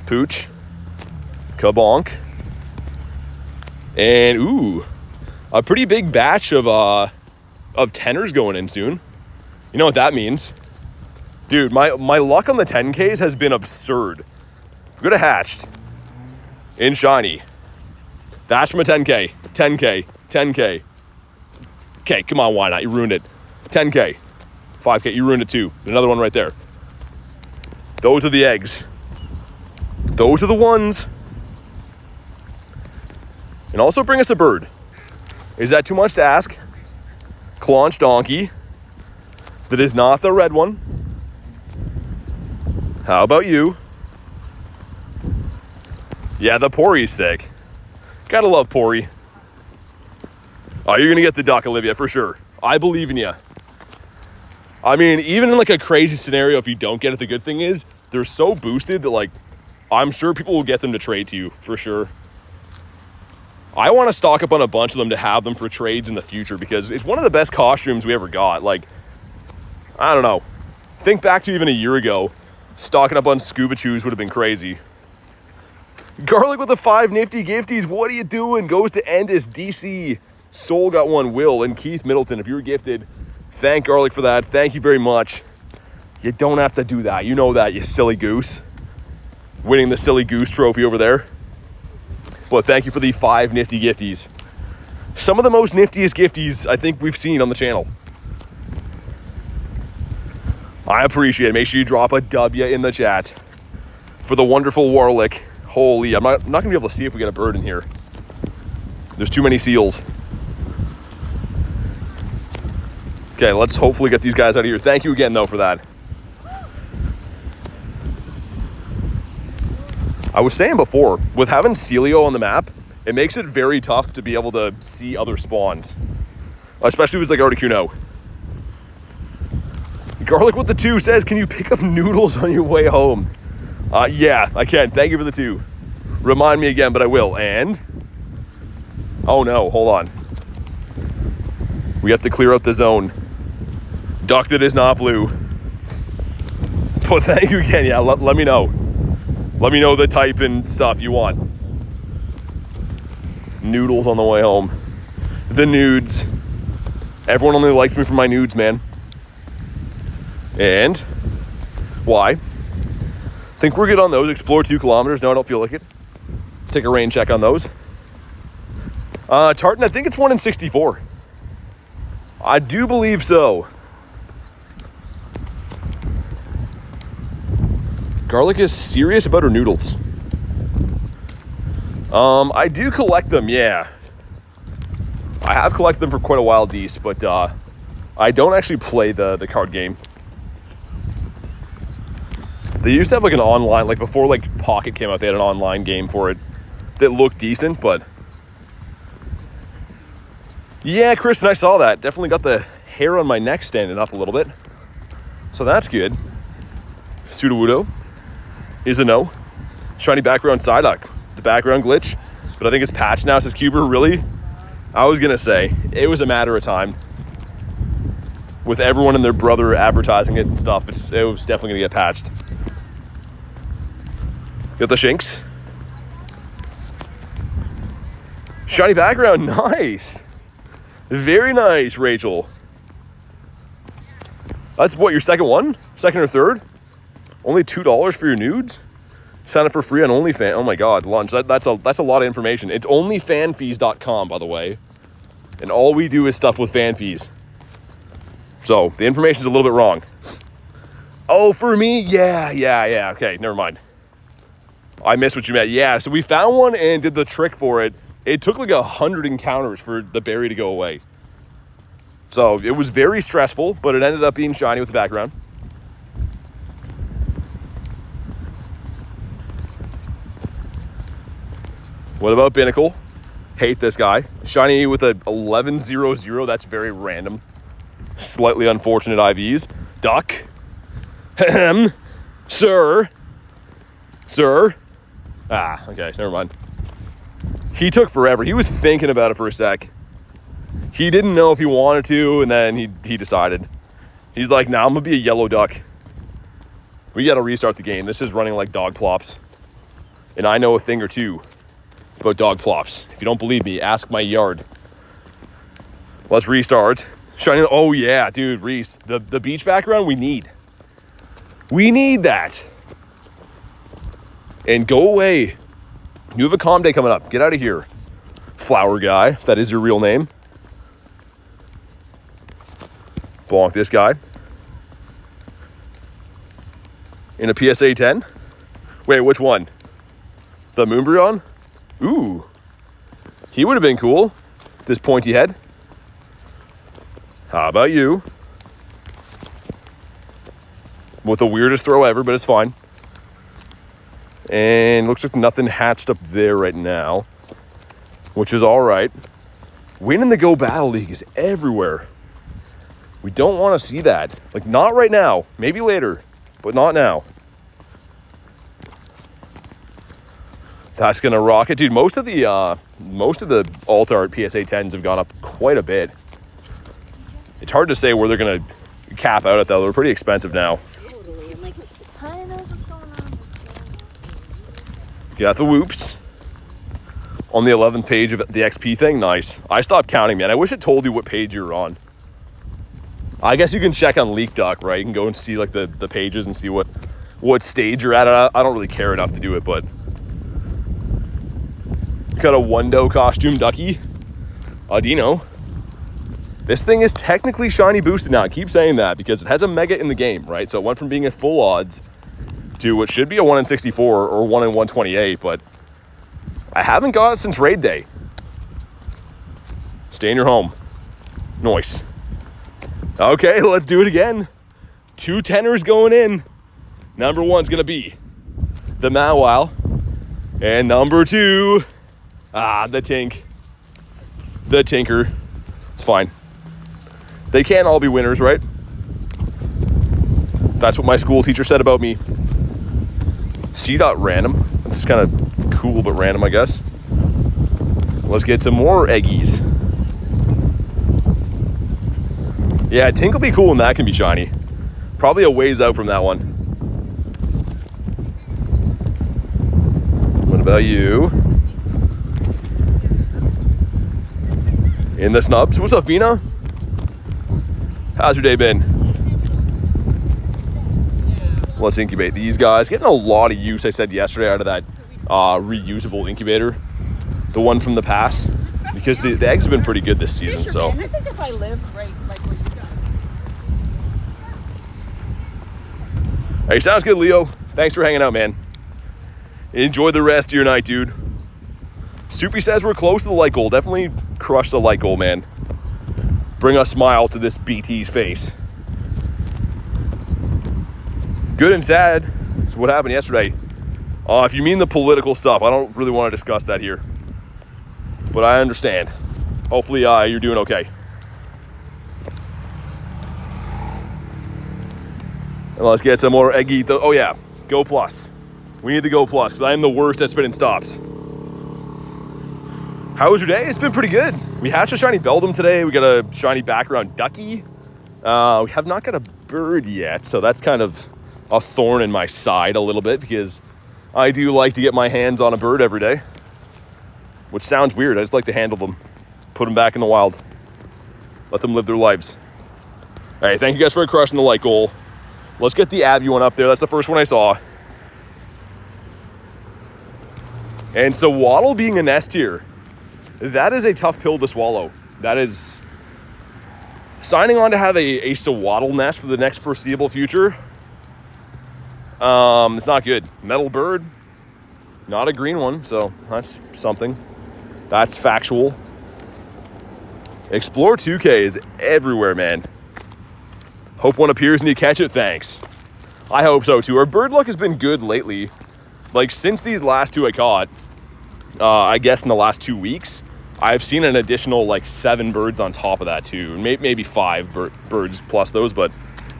Pooch. Kabonk. And ooh, a pretty big batch of tenors going in soon. You know what that means? Dude, my luck on the 10Ks has been absurd. We could have hatched in shiny. That's from a 10K. 10K. 10K. Okay, come on, why not? You ruined it. 10K. 5K. You ruined it too. Another one right there. Those are the eggs. Those are the ones. And also bring us a bird. Is that too much to ask? Claunch Donkey. That is not the red one. How about you? Yeah, the Pori's sick. Gotta love Pori. Oh, you're gonna get the duck, Olivia, for sure. I believe in you. I mean, even in like a crazy scenario, if you don't get it, the good thing is they're so boosted that like, I'm sure people will get them to trade to you, for sure. I want to stock up on a bunch of them to have them for trades in the future because it's one of the best costumes we ever got. Like, I don't know. Think back to even a year ago, stocking up on Scuba Chews would have been crazy. Garlic with the 5 nifty gifties. What are you doing? Goes to Endis, DC. Soul got one. Will and Keith Middleton. If you were gifted, thank Garlic for that. Thank you very much. You don't have to do that. You know that, you silly goose. Winning the silly goose trophy over there. But thank you for the 5 nifty gifties. Some of the most niftiest gifties I think we've seen on the channel. I appreciate it. Make sure you drop a W in the chat for the wonderful Warlick. Holy, I'm not going to be able to see if we get a bird in here. There's too many seals. Okay, let's hopefully get these guys out of here. Thank you again, though, for that. I was saying before, with having Celio on the map, it makes it very tough to be able to see other spawns. Especially if it's like Articuno. Garlic with the 2 says, can you pick up noodles on your way home? Yeah, I can. Thank you for the 2. Remind me again, but I will. And, oh no, hold on. We have to clear out the zone. Duck that is not blue. But thank you again. Yeah, let me know. Let me know the type and stuff you want. Noodles on the way home. The nudes. Everyone only likes me for my nudes, man. And why? Think we're good on those. Explore 2 kilometers. No, I don't feel like it. Take a rain check on those. Tartan, I think it's 1 in 64. I do believe so. Garlic is serious about her noodles. I do collect them, yeah. I have collected them for quite a while, Dees, but I don't actually play the card game. They used to have like an online, like before like Pocket came out, they had an online game for it that looked decent, but yeah, Kristen, I saw that. Definitely got the hair on my neck standing up a little bit. So that's good. Sudowoodo is a no. Shiny background Psyduck. The background glitch, but I think it's patched now, says Cuber. Really? I was gonna say, it was a matter of time. With everyone and their brother advertising it and stuff, it was definitely gonna get patched. Got the Shinx. Shiny background, nice. Very nice, Rachel. That's what, your second one? Second or third? Only $2 for your nudes? Sign up for free on OnlyFans. Oh my God, lunch. That's a lot of information. It's onlyfanfees.com, by the way. And all we do is stuff with fan fees. So the information's a little bit wrong. Oh, for me? Yeah. Okay, never mind. I missed what you meant. Yeah, so we found one and did the trick for it. It took like 100 encounters for the berry to go away. So it was very stressful, but it ended up being shiny with the background. What about Binnacle? Hate this guy. Shiny with a 1100. That's very random. Slightly unfortunate IVs. Duck. Ahem. Sir. Ah, okay, never mind. He took forever. He was thinking about it for a sec. He didn't know if he wanted to, and then he decided. He's like, nah, I'm gonna be a yellow duck. We gotta restart the game. This is running like dog plops. And I know a thing or two about dog plops. If you don't believe me, ask my yard. Let's restart. Shiny, oh yeah, dude, Reese. The beach background, we need. We need that. And go away. You have a calm day coming up. Get out of here. Flower guy, if that is your real name. Bonk this guy. In a PSA 10? Wait, which one? The Moonbryon? Ooh. He would have been cool. This pointy head. How about you? With the weirdest throw ever, but it's fine. And looks like nothing hatched up there right now, which is all right. Winning the Go Battle League is everywhere. We don't want to see that. Like, not right now. Maybe later, but not now. That's gonna rock it, dude. Most of the alt art PSA 10s have gone up quite a bit. It's hard to say where they're gonna cap out at though. They're pretty expensive now. Totally. I'm like, kind of knows what's going on. Got the whoops. On the 11th page of the XP thing, nice. I stopped counting, man. I wish it told you what page you're on. I guess you can check on Leak Duck, right? You can go and see like the pages and see what stage you're at. I don't really care enough to do it, but got a Wundo costume ducky. Audino. This thing is technically shiny boosted now. I keep saying that because it has a mega in the game, right? So it went from being at full odds to what should be a 1 in 64 or 1 in 128, but I haven't got it since raid day. Stay in your home. Nice. Okay, let's do it again. 2 tenors going in. Number 1's gonna be the Mawile. And number 2, the Tink. The Tinker. It's fine. They can't all be winners, right? That's what my school teacher said about me. C.random. That's kind of cool, but random, I guess. Let's get some more eggies. Yeah, Tink will be cool when that can be shiny. Probably a ways out from that one. What about you? In the snubs. What's up, Vina? How's your day been? Let's incubate these guys. Getting a lot of use, I said yesterday, out of that reusable incubator. The one from the pass. Because the eggs have been pretty good this season, so. I think if I lived right like where you got. Hey, sounds good, Leo. Thanks for hanging out, man. Enjoy the rest of your night, dude. Soupy says we're close to the light goal. Definitely crush the light goal, man. Bring a smile to this BT's face. Good and sad is what happened yesterday. If you mean the political stuff, I don't really want to discuss that here. But I understand. Hopefully you're doing okay. And let's get some more eggy. Oh yeah, Go Plus. We need the Go Plus because I am the worst at spinning stops. How was your day? It's been pretty good. We hatched a shiny Beldum today. We got a shiny background Ducky. We have not got a bird yet, so that's kind of a thorn in my side a little bit because I do like to get my hands on a bird every day. Which sounds weird. I just like to handle them. Put them back in the wild. Let them live their lives. Hey, thank you guys for crushing the light goal. Let's get the Abby one up there. That's the first one I saw. And so Waddle being an S tier, that is a tough pill to swallow. That is signing on to have a Sawaddle nest for the next foreseeable future. It's not good. Metal bird, not a green one, so that's something. That's factual. Explore 2K is everywhere, man. Hope one appears and you catch it, thanks. I hope so too. Our bird luck has been good lately. Like since these last two I caught, I guess in the last 2 weeks, I've seen an additional like 7 birds on top of that too. Maybe 5 birds plus those, but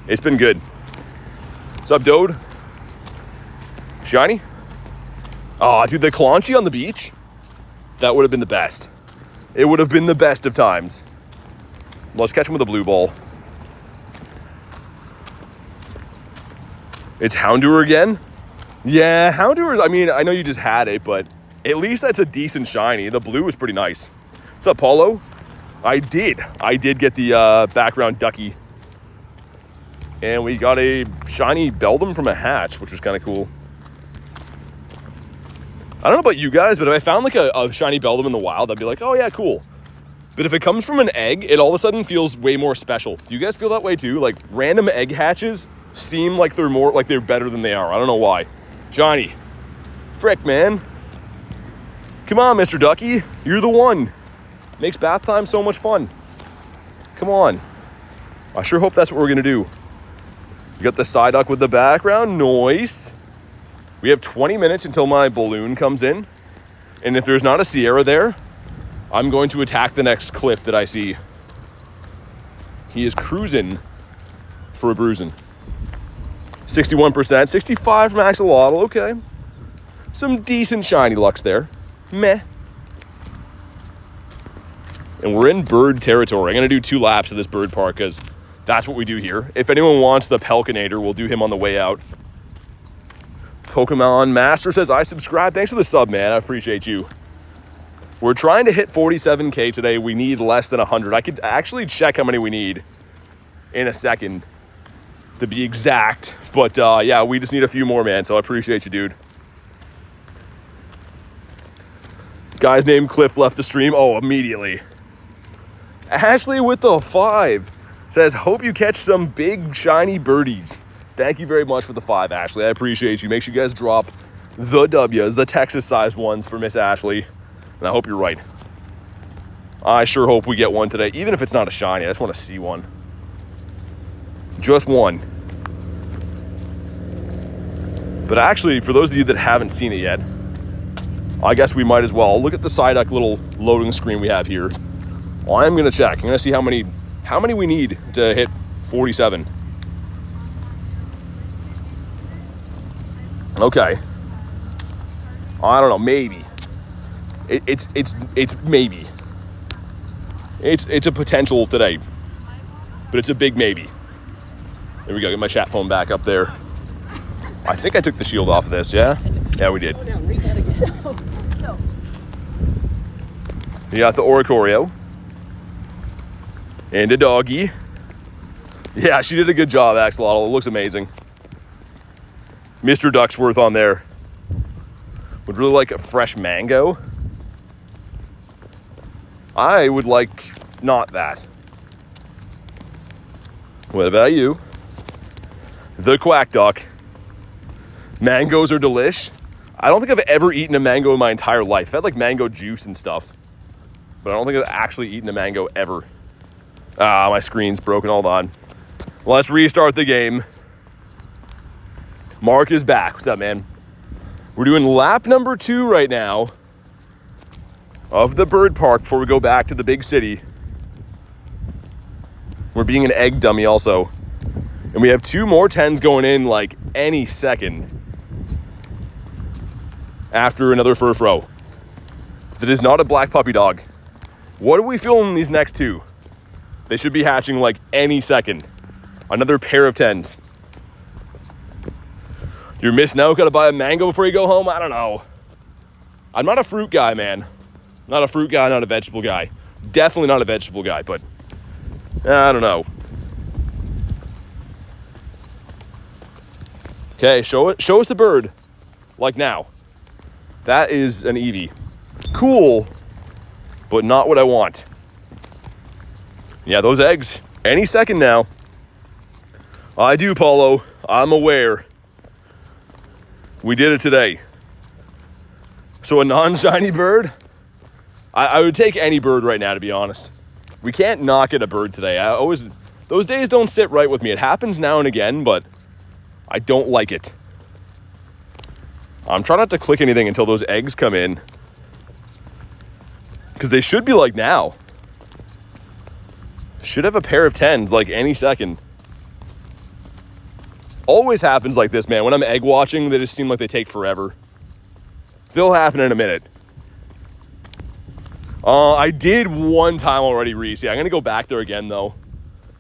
it's been good. What's up, Dode? Shiny? Oh, dude, the Kalanchi on the beach, that would have been the best. It would have been the best of times. Let's catch him with a blue ball. It's Houndour again? Yeah, Houndour, I mean, I know you just had it, but at least that's a decent shiny. The blue is pretty nice. What's up, Paulo? I did get the background Ducky. And we got a shiny Beldum from a hatch, which was kind of cool. I don't know about you guys, but if I found like a shiny Beldum in the wild, I'd be like, oh yeah, cool. But if it comes from an egg, it all of a sudden feels way more special. Do you guys feel that way too? Like random egg hatches seem like they're better than they are. I don't know why. Johnny, frick, man. Come on, Mr. Ducky. You're the one. Makes bath time so much fun. Come on. I sure hope that's what we're gonna do. You got the Psyduck with the background. Nice. We have 20 minutes until my balloon comes in. And if there's not a Sierra there, I'm going to attack the next cliff that I see. He is cruising for a bruising. 61%, 65 from Axolotl, okay. Some decent shiny lucks there. Meh. And we're in bird territory. I'm gonna do 2 laps of this bird park because that's what we do here. If anyone wants the Pelkinator, we'll do him on the way out. Pokemon Master says, I subscribe. Thanks for the sub, man. I appreciate you. We're trying to hit 47K today. We need less than 100. I could actually check how many we need in a second to be exact. But yeah, we just need a few more, man. So I appreciate you, dude. Guy's named Cliff left the stream. Oh, immediately. Ashley with the 5 says, hope you catch some big shiny birdies. Thank you very much for the 5, Ashley. I appreciate you. Make sure you guys drop the W's, the Texas-sized ones for Miss Ashley. And I hope you're right. I sure hope we get one today. Even if it's not a shiny, I just want to see one. Just one. But actually, for those of you that haven't seen it yet, I guess we might as well. Look at the Psyduck little loading screen we have here. Well, I'm going to check. I'm going to see how many we need to hit 47. Okay. I don't know, maybe. It's maybe. It's a potential today. But it's a big maybe. There we go, get my chat phone back up there. I think I took the shield off of this, yeah? Yeah, we did. You got the Oricorio. And a doggy. Yeah, she did a good job, Axolotl. It looks amazing. Mr. Ducksworth on there. Would really like a fresh mango. I would like not that. What about you? The Quack Duck. Mangoes are delish. I don't think I've ever eaten a mango in my entire life. I've had like mango juice and stuff. But I don't think I've actually eaten a mango ever. Ah, my screen's broken. Hold on. Let's restart the game. Mark is back. What's up, man? We're doing lap number 2 right now of the bird park before we go back to the big city. We're being an egg dummy also. And we have 2 more 10s going in like any second after another Furfro. That is not a black puppy dog. What are we feeling in these next 2? They should be hatching like any second. Another pair of 10s. You're missing out, gotta buy a mango before you go home? I don't know. I'm not a fruit guy, man. Not a fruit guy, not a vegetable guy. Definitely not a vegetable guy, but I don't know. Okay, show us the bird. Like now. That is an Eevee. Cool, but not what I want. Yeah, those eggs. Any second now. I do, Paulo. I'm aware. We did it today. So a non-shiny bird? I would take any bird right now, to be honest. We can't not get a bird today. Those days don't sit right with me. It happens now and again, but I don't like it. I'm trying not to click anything until those eggs come in. Because they should be like now. Should have a pair of 10s like any second. Always happens like this, man. When I'm egg watching, they just seem like they take forever. They'll happen in a minute. I did one time already, Reese. Yeah, I'm gonna go back there again though.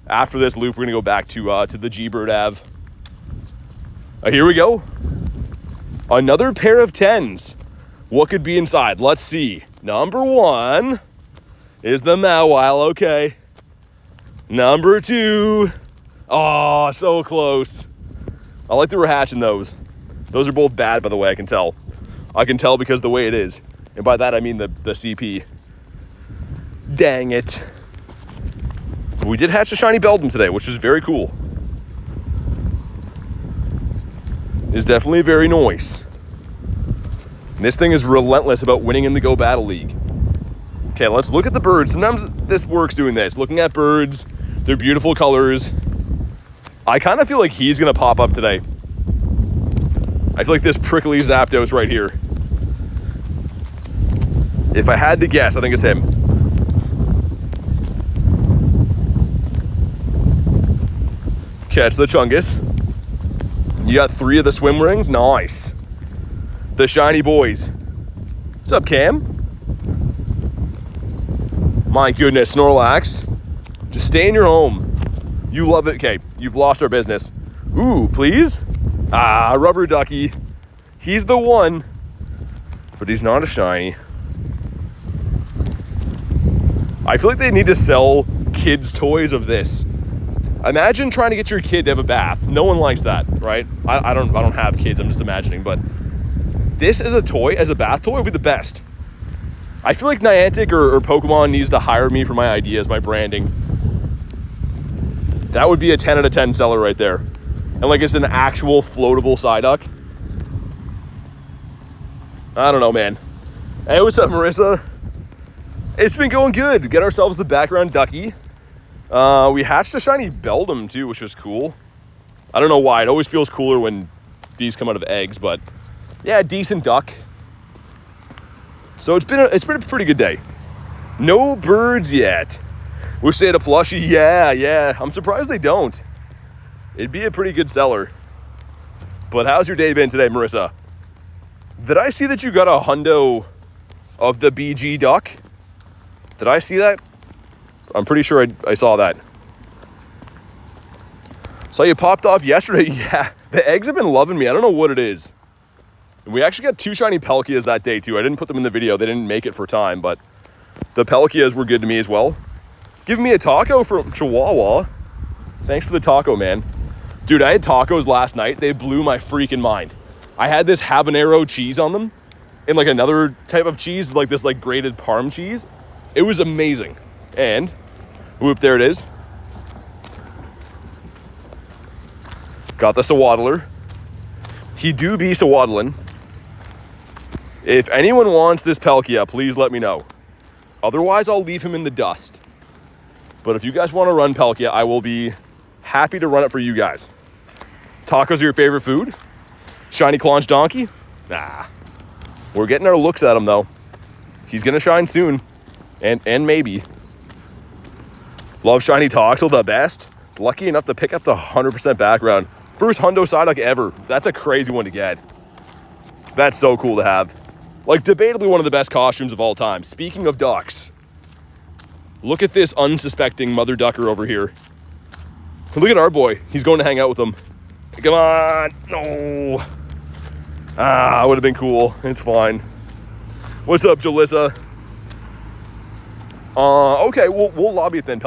After this loop, we're gonna go back to the G-Bird Ave. Here we go. Another pair of 10s. What could be inside? Let's see. Number 1 is the Mawile. Okay. Number 2. Oh, so close. I like that we're hatching those. Those are both bad, by the way, I can tell. I can tell because of the way it is. And by that, I mean the CP. Dang it. We did hatch a shiny Beldum today, which is very cool. It's definitely very nice. And this thing is relentless about winning in the Go Battle League. Okay, let's look at the birds. Sometimes this works doing this. Looking at birds, their beautiful colors. I kind of feel like he's going to pop up today. I feel like this prickly Zapdos right here. If I had to guess, I think it's him. Catch the Chungus. You got 3 of the swim rings. Nice. The shiny boys. What's up, Cam? My goodness, Snorlax. Just stay in your home. You love it. Okay, you've lost our business. Ooh, please? Ah, Rubber Ducky. He's the one. But he's not a shiny. I feel like they need to sell kids' toys of this. Imagine trying to get your kid to have a bath. No one likes that, right? I don't have kids, I'm just imagining, but this as a toy, as a bath toy, would be the best. I feel like Niantic or Pokemon needs to hire me for my ideas, my branding. That would be a 10 out of 10 seller right there. And like it's an actual floatable Psyduck. I don't know, man. Hey, what's up, Marissa? It's been going good. Get ourselves the background ducky. We hatched a shiny Beldum too, which was cool. I don't know why. It always feels cooler when these come out of eggs, but yeah, decent duck. So it's been a pretty good day. No birds yet. Wish they had a plushie. Yeah. I'm surprised they don't. It'd be a pretty good seller. But how's your day been today, Marissa? Did I see that you got a hundo of the BG duck? Did I see that? I'm pretty sure I saw that. Saw you popped off yesterday. Yeah, the eggs have been loving me. I don't know what it is. We actually got 2 shiny Palkias that day too. I didn't put them in the video. They didn't make it for time, but the Palkias were good to me as well. Give me a taco from Chihuahua. Thanks for the taco, man. Dude, I had tacos last night. They blew my freaking mind. I had this habanero cheese on them and like another type of cheese, like this like grated Parm cheese. It was amazing. And whoop, there it is. Got the Sawaddler. He do be Sawaddlin'. If anyone wants this Palkia, please let me know. Otherwise, I'll leave him in the dust. But if you guys want to run Palkia, I will be happy to run it for you guys. Tacos are your favorite food? Shiny Claunch Donkey? Nah. We're getting our looks at him, though. He's going to shine soon. And maybe. Love Shiny Toxel the best. Lucky enough to pick up the 100% background. First Hundo Psyduck ever. That's a crazy one to get. That's so cool to have. Like, debatably one of the best costumes of all time. Speaking of ducks, look at this unsuspecting mother ducker over here. Look at our boy. He's going to hang out with them. Come on. No. Would have been cool. It's fine. What's up, Jalissa? Okay, we'll lobby it then,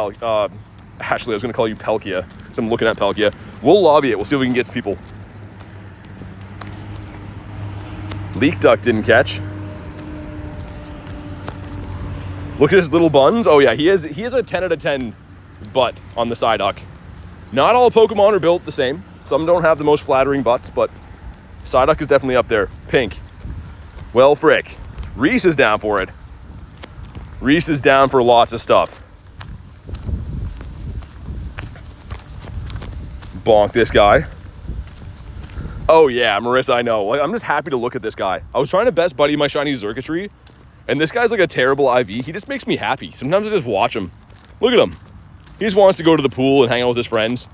Ashley, I was going to call you Palkia, because I'm looking at Palkia. We'll lobby it. We'll see if we can get some people. Leak Duck didn't catch. Look at his little buns. Oh yeah, he has a 10 out of 10 butt on the Psyduck. Not all Pokemon are built the same. Some don't have the most flattering butts, but Psyduck is definitely up there. Pink. Well, frick. Reese is down for it. Reese is down for lots of stuff. Bonk this guy. Oh yeah, Marissa, I know. Like, I'm just happy to look at this guy. I was trying to best buddy my shiny Xurkitree, and this guy's like a terrible IV. He just makes me happy. Sometimes I just watch him. Look at him. He just wants to go to the pool and hang out with his friends,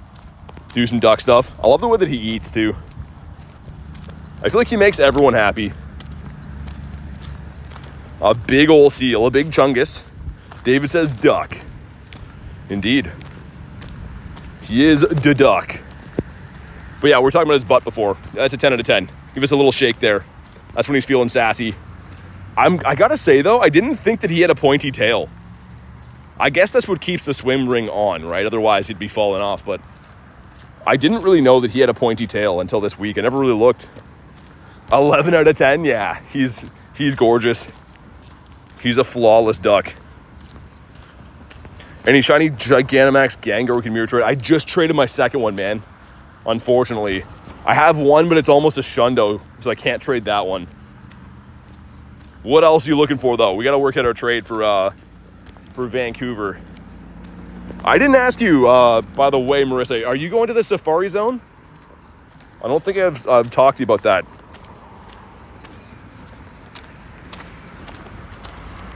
do some duck stuff. I love the way that he eats too. I feel like he makes everyone happy. A big ol' seal, a big chungus. David says duck. Indeed. He is the duck. But yeah, we're talking about his butt before. That's a 10 out of 10. Give us a little shake there. That's when he's feeling sassy. I gotta say though, I didn't think that he had a pointy tail. I guess that's what keeps the swim ring on, right? Otherwise he'd be falling off, but I didn't really know that he had a pointy tail until this week. I never really looked. 11 out of 10, yeah. He's gorgeous. He's a flawless duck. Any shiny Gigantamax Gengar we can mirror trade? I just traded my second one, man. Unfortunately. I have one, but it's almost a Shundo, so I can't trade that one. What else are you looking for, though? We got to work out our trade for Vancouver. I didn't ask you, by the way, Marissa, are you going to the Safari Zone? I don't think I've talked to you about that.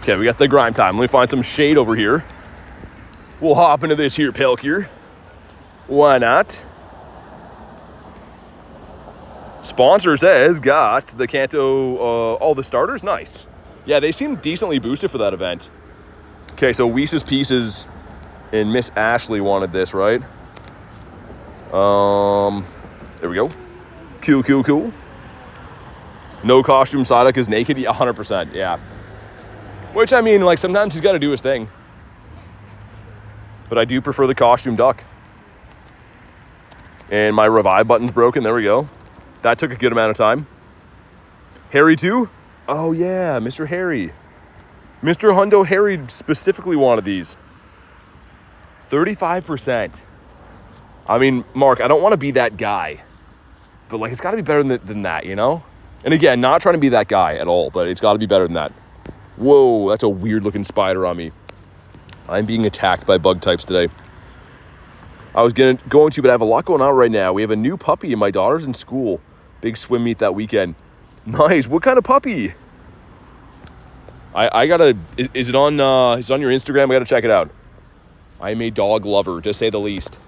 Okay, we got the grime time. Let me find some shade over here. We'll hop into this here Palkia. Why not? Sponsor says got the Kanto, all the starters. Nice. Yeah, they seem decently boosted for that event. Okay, so Weese's Pieces and Miss Ashley wanted this, right? There we go. Cool. No costume Psyduck is naked. 100%, yeah. Which, I mean, like, sometimes he's got to do his thing. But I do prefer the costume duck. And my revive button's broken. There we go. That took a good amount of time. Harry too? Oh yeah, Mr. Harry. Mr. Hundo Harry specifically wanted these. 35%. I mean, Mark, I don't want to be that guy. But like, it's got to be better than that, you know? And again, not trying to be that guy at all, but it's got to be better than that. Whoa, that's a weird looking spider on me. I'm being attacked by bug types today. I was going to, but I have a lot going on right now. We have a new puppy and my daughter's in school. Big swim meet that weekend. Nice. What kind of puppy? I gotta, is it on your Instagram? I gotta check it out. I'm a dog lover, to say the least.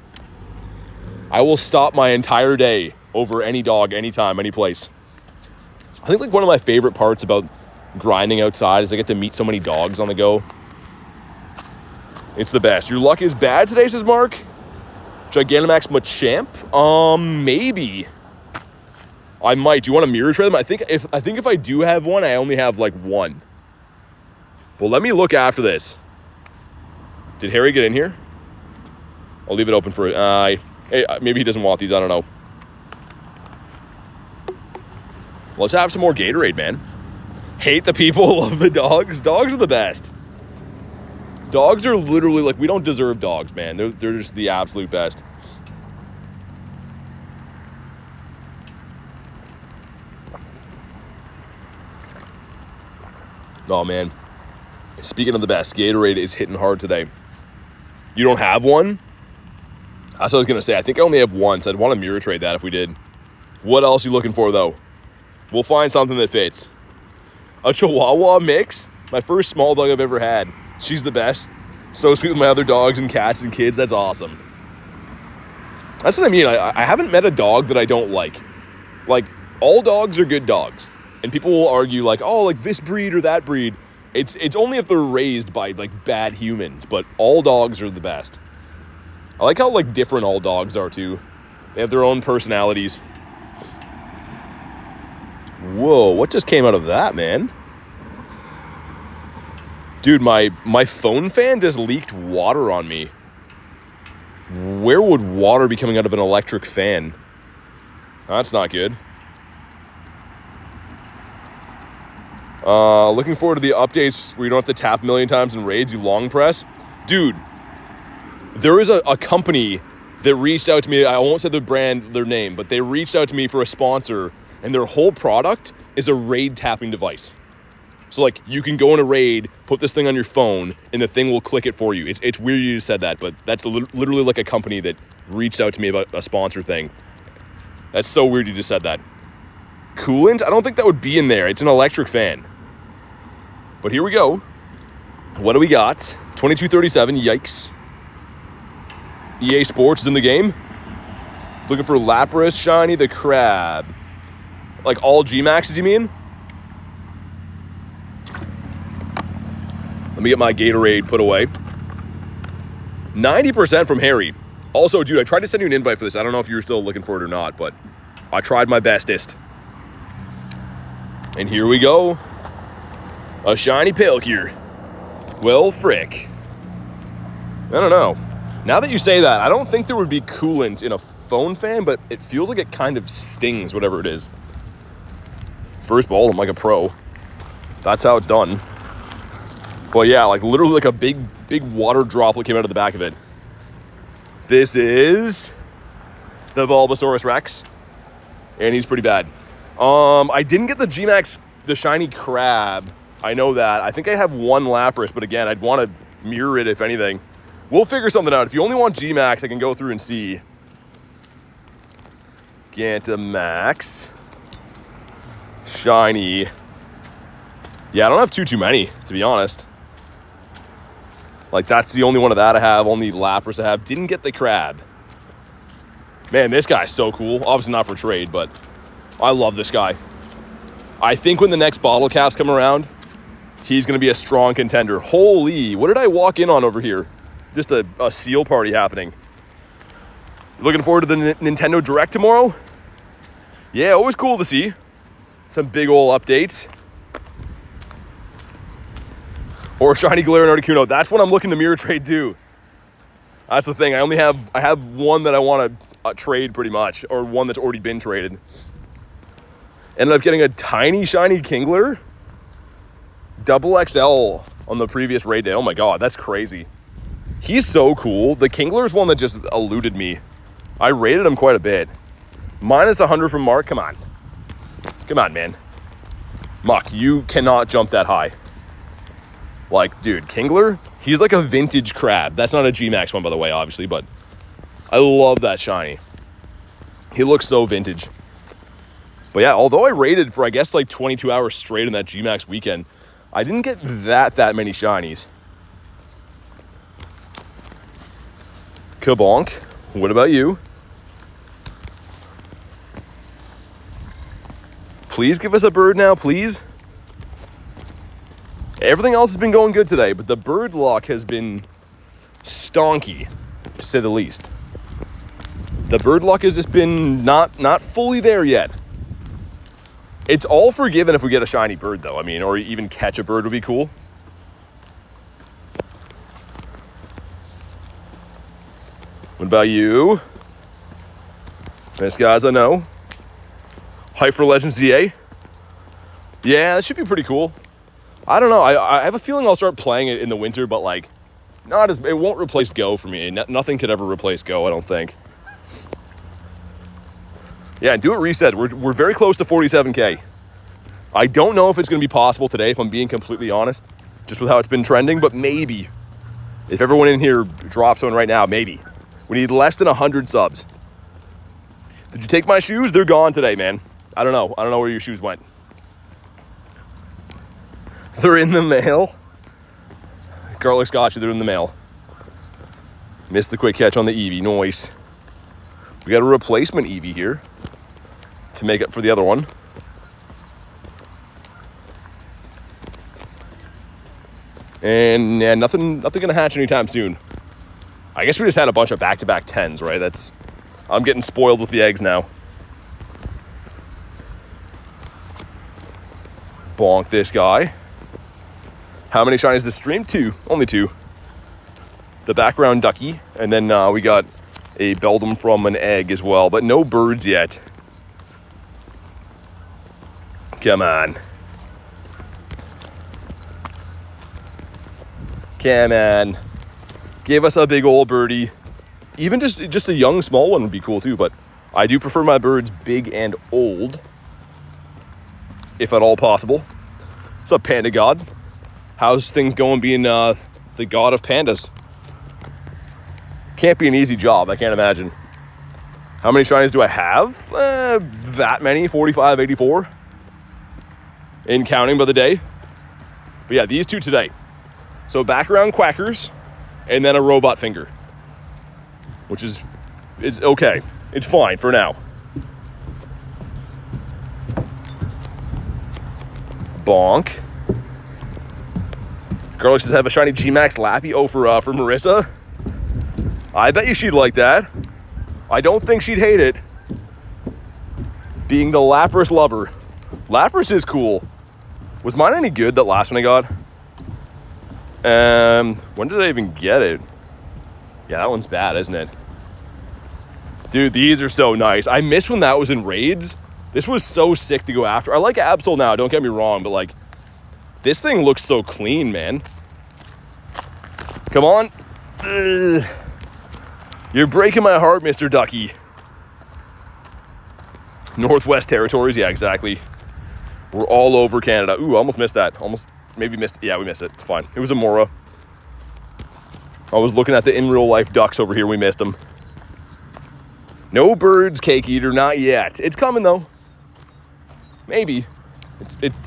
I will stop my entire day over any dog, anytime, any place. I think like one of my favorite parts about grinding outside is I get to meet so many dogs on the go. It's the best. Your luck is bad today, says Mark. Gigantamax Machamp? Maybe. I might. Do you want to mirror trade them? I think if I do have one, I only have like one. Well, let me look after this. Did Harry get in here? I'll leave it open for maybe he doesn't want these. I don't know. Let's have some more Gatorade, man. Hate the people, love the dogs. Dogs are the best. Dogs are literally like, we don't deserve dogs, man. They're just the absolute best. Oh, man. Speaking of the best, Gatorade is hitting hard today. You don't have one? That's what I was going to say. I think I only have one, so I'd want to mirror trade that if we did. What else are you looking for, though? We'll find something that fits. A Chihuahua mix? My first small dog I've ever had. She's the best. So sweet with my other dogs and cats and kids. That's awesome. That's what I mean. I haven't met a dog that I don't like. Like, all dogs are good dogs. And people will argue like, oh, like this breed or that breed. It's only if they're raised by like bad humans. But all dogs are the best. I like how like different all dogs are too. They have their own personalities. Whoa, what just came out of that, man? Dude, my phone fan just leaked water on me. Where would water be coming out of an electric fan? That's not good. Looking forward to the updates where you don't have to tap a million times in raids, you long press. Dude, there is a company that reached out to me. I won't say the brand, their name, but they reached out to me for a sponsor, and their whole product is a raid tapping device. So, like, you can go in a raid, put this thing on your phone, and the thing will click it for you. It's weird you just said that, but that's literally like a company that reached out to me about a sponsor thing. That's so weird you just said that. Coolant? I don't think that would be in there. It's an electric fan. But here we go. What do we got? 2237, yikes. EA Sports is in the game. Looking for Lapras, Shiny, the Crab. Like all G-Maxes, you mean? Let me get my Gatorade put away. 90% from Harry. Also, dude, I tried to send you an invite for this. I don't know if you're still looking for it or not, but I tried my bestest. And here we go. A Shiny Palkia. Well, frick. I don't know. Now that you say that, I don't think there would be coolant in a phone fan, but it feels like it kind of stings, whatever it is. First ball, I'm like a pro. That's how it's done. But yeah, like literally like a big water droplet came out of the back of it. This is the Bulbasaurus Rex. And he's pretty bad. I didn't get the G-Max, the Shiny Crab. I know that. I think I have one Lapras, but again, I'd want to mirror it if anything. We'll figure something out. If you only want G-Max, I can go through and see. Gigantamax. Shiny. Yeah, I don't have too many, to be honest. Like, that's the only one of that I have. Only Lapras I have. Didn't get the Crab. Man, this guy's so cool. Obviously not for trade, but I love this guy. I think when the next bottle caps come around, he's going to be a strong contender. Holy, what did I walk in on over here? Just a seal party happening. Looking forward to the Nintendo Direct tomorrow? Yeah, always cool to see. Some big ol' updates. Or Shiny Galarian Articuno. That's what I'm looking to mirror trade too. That's the thing. I have one that I want to trade pretty much, or one that's already been traded. Ended up getting a tiny Shiny Kingler. Double XL on the previous raid day. Oh my god, that's crazy. He's so cool. The Kingler is one that just eluded me. I rated him quite a bit. Minus 100 from Mark. Come on. Come on, man. Muck, you cannot jump that high. Like, dude, Kingler, he's like a vintage crab. That's not a G-Max one, by the way, obviously, but I love that shiny. He looks so vintage. But yeah, although I rated for, I guess, like 22 hours straight in that G-Max weekend, I didn't get that many shinies. Kabonk, what about you? Please give us a bird now, please. Everything else has been going good today, but the bird luck has been stonky, to say the least. The bird luck has just been not fully there yet. It's all forgiven if we get a shiny bird, though. I mean, or even catch a bird would be cool. What about you? This guy's a no. Hype for Legends ZA. Yeah, that should be pretty cool. I don't know. I have a feeling I'll start playing it in the winter, but like, it won't replace Go for me. Nothing could ever replace Go, I don't think. Yeah, and do it reset. We're very close to 47K. I don't know if it's going to be possible today, if I'm being completely honest, just with how it's been trending, but maybe. If everyone in here drops one right now, maybe. We need less than 100 subs. Did you take my shoes? They're gone today, man. I don't know. I don't know where your shoes went. They're in the mail. Garlic's got you. They're in the mail. Missed the quick catch on the Eevee. Nice. We got a replacement Eevee here to make up for the other one. And yeah, nothing gonna hatch anytime soon. I guess we just had a bunch of back-to-back 10s, right? I'm getting spoiled with the eggs now. Bonk this guy. How many shinies this stream? 2. Only 2. The background ducky. And then we got a Beldum from an egg as well. But no birds yet. Come on. Come on. Give us a big old birdie. Even just a young, small one would be cool too. But I do prefer my birds big and old. If at all possible. What's up, Panda God? How's things going being the god of pandas? Can't be an easy job, I can't imagine. How many shinies do I have? That many, 45, 84. In counting by the day. But yeah, these 2 today. So background quackers, and then a robot finger. Which is okay. It's fine for now. Bonk. Garlic says, have a shiny G-Max Lappy. Oh, for Marissa. I bet you she'd like that. I don't think she'd hate it. Being the Lapras lover. Lapras is cool. Was mine any good, that last one I got? When did I even get it? Yeah, that one's bad, isn't it? Dude, these are so nice. I miss when that was in raids. This was so sick to go after. I like Absol now, don't get me wrong, but like, this thing looks so clean, man. Come on. Ugh. You're breaking my heart, Mr. Ducky. Northwest Territories, yeah, exactly. We're all over Canada. Ooh, I almost missed that. Maybe missed. Yeah, we missed it. It's fine. It was a Mora. I was looking at the in real life ducks over here. We missed them. No birds, Cake Eater, not yet. It's coming though. Maybe.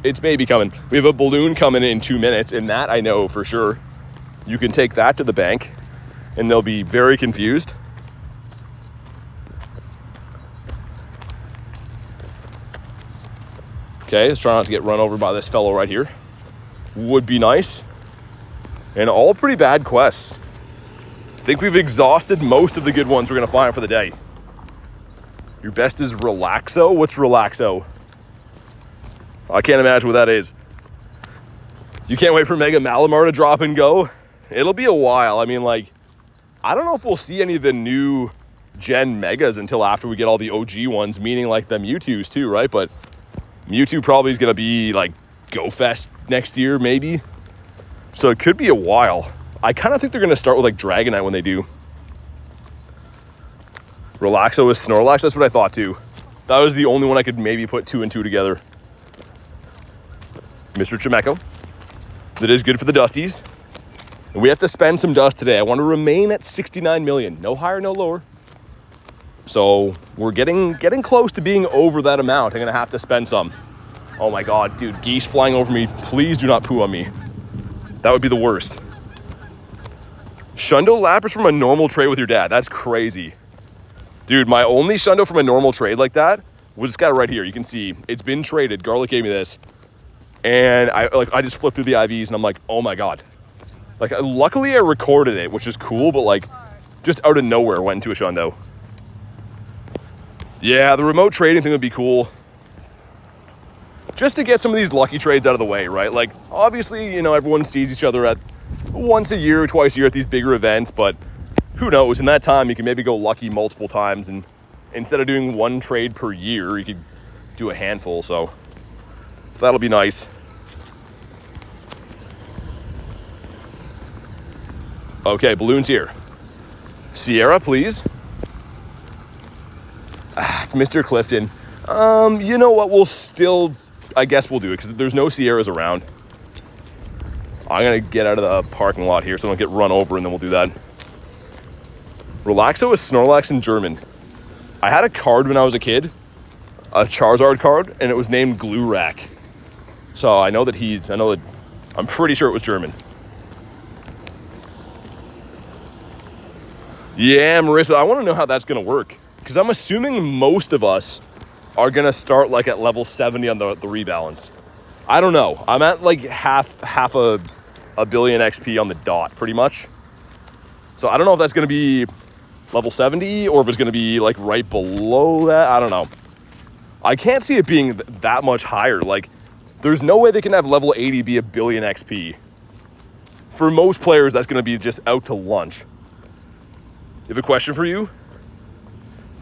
It's maybe coming. We have a balloon coming in 2 minutes, and that I know for sure. You can take that to the bank, and they'll be very confused. Okay, let's try not to get run over by this fellow right here. Would be nice. And all pretty bad quests. I think we've exhausted most of the good ones we're going to find for the day. Your best is Relaxo? What's Relaxo? I can't imagine what that is. You can't wait for Mega Malamar to drop and go? It'll be a while. I mean, like, I don't know if we'll see any of the new gen Megas until after we get all the OG ones, meaning like the Mewtwo's too, right? But Mewtwo probably is going to be like Go Fest next year, maybe. So it could be a while. I kind of think they're going to start with like Dragonite when they do. Relaxo is Snorlax. That's what I thought too. That was the only one I could maybe put 2 and 2 together. Mr. Chimeco. That is good for the Dusties. And we have to spend some dust today. I want to remain at 69 million. No higher, no lower. So we're getting close to being over that amount. I'm going to have to spend some. Oh my God, dude. Geese flying over me. Please do not poo on me. That would be the worst. Shundo Lapras from a normal trade with your dad. That's crazy. Dude, my only Shundo from a normal trade like that was this guy right here. You can see it's been traded. Garlic gave me this. And I just flipped through the IVs and I'm like, oh my God. Like, luckily I recorded it, which is cool, but like, just out of nowhere went into a shundo. Yeah, the remote trading thing would be cool. Just to get some of these lucky trades out of the way, right? Like, obviously, you know, everyone sees each other at once a year, twice a year at these bigger events, but who knows? In that time, you can maybe go lucky multiple times, and instead of doing one trade per year, you could do a handful, so that'll be nice. Okay, balloons here. Sierra, please. It's Mr. Clifton. You know what? We'll still, I guess we'll do it because there's no Sierras around. I'm going to get out of the parking lot here so I don't get run over, and then we'll do that. Relaxo is Snorlax in German. I had a card when I was a kid, a Charizard card, and it was named Glurak. So I know that I'm pretty sure it was German. Yeah, Marissa, I want to know how that's going to work. Because I'm assuming most of us are going to start like at level 70 on the rebalance. I don't know. I'm at like half a billion XP on the dot, pretty much. So I don't know if that's going to be level 70 or if it's going to be like right below that. I don't know. I can't see it being that much higher. Like, there's no way they can have level 80 be a billion XP. For most players, that's going to be just out to lunch. You have a question for you?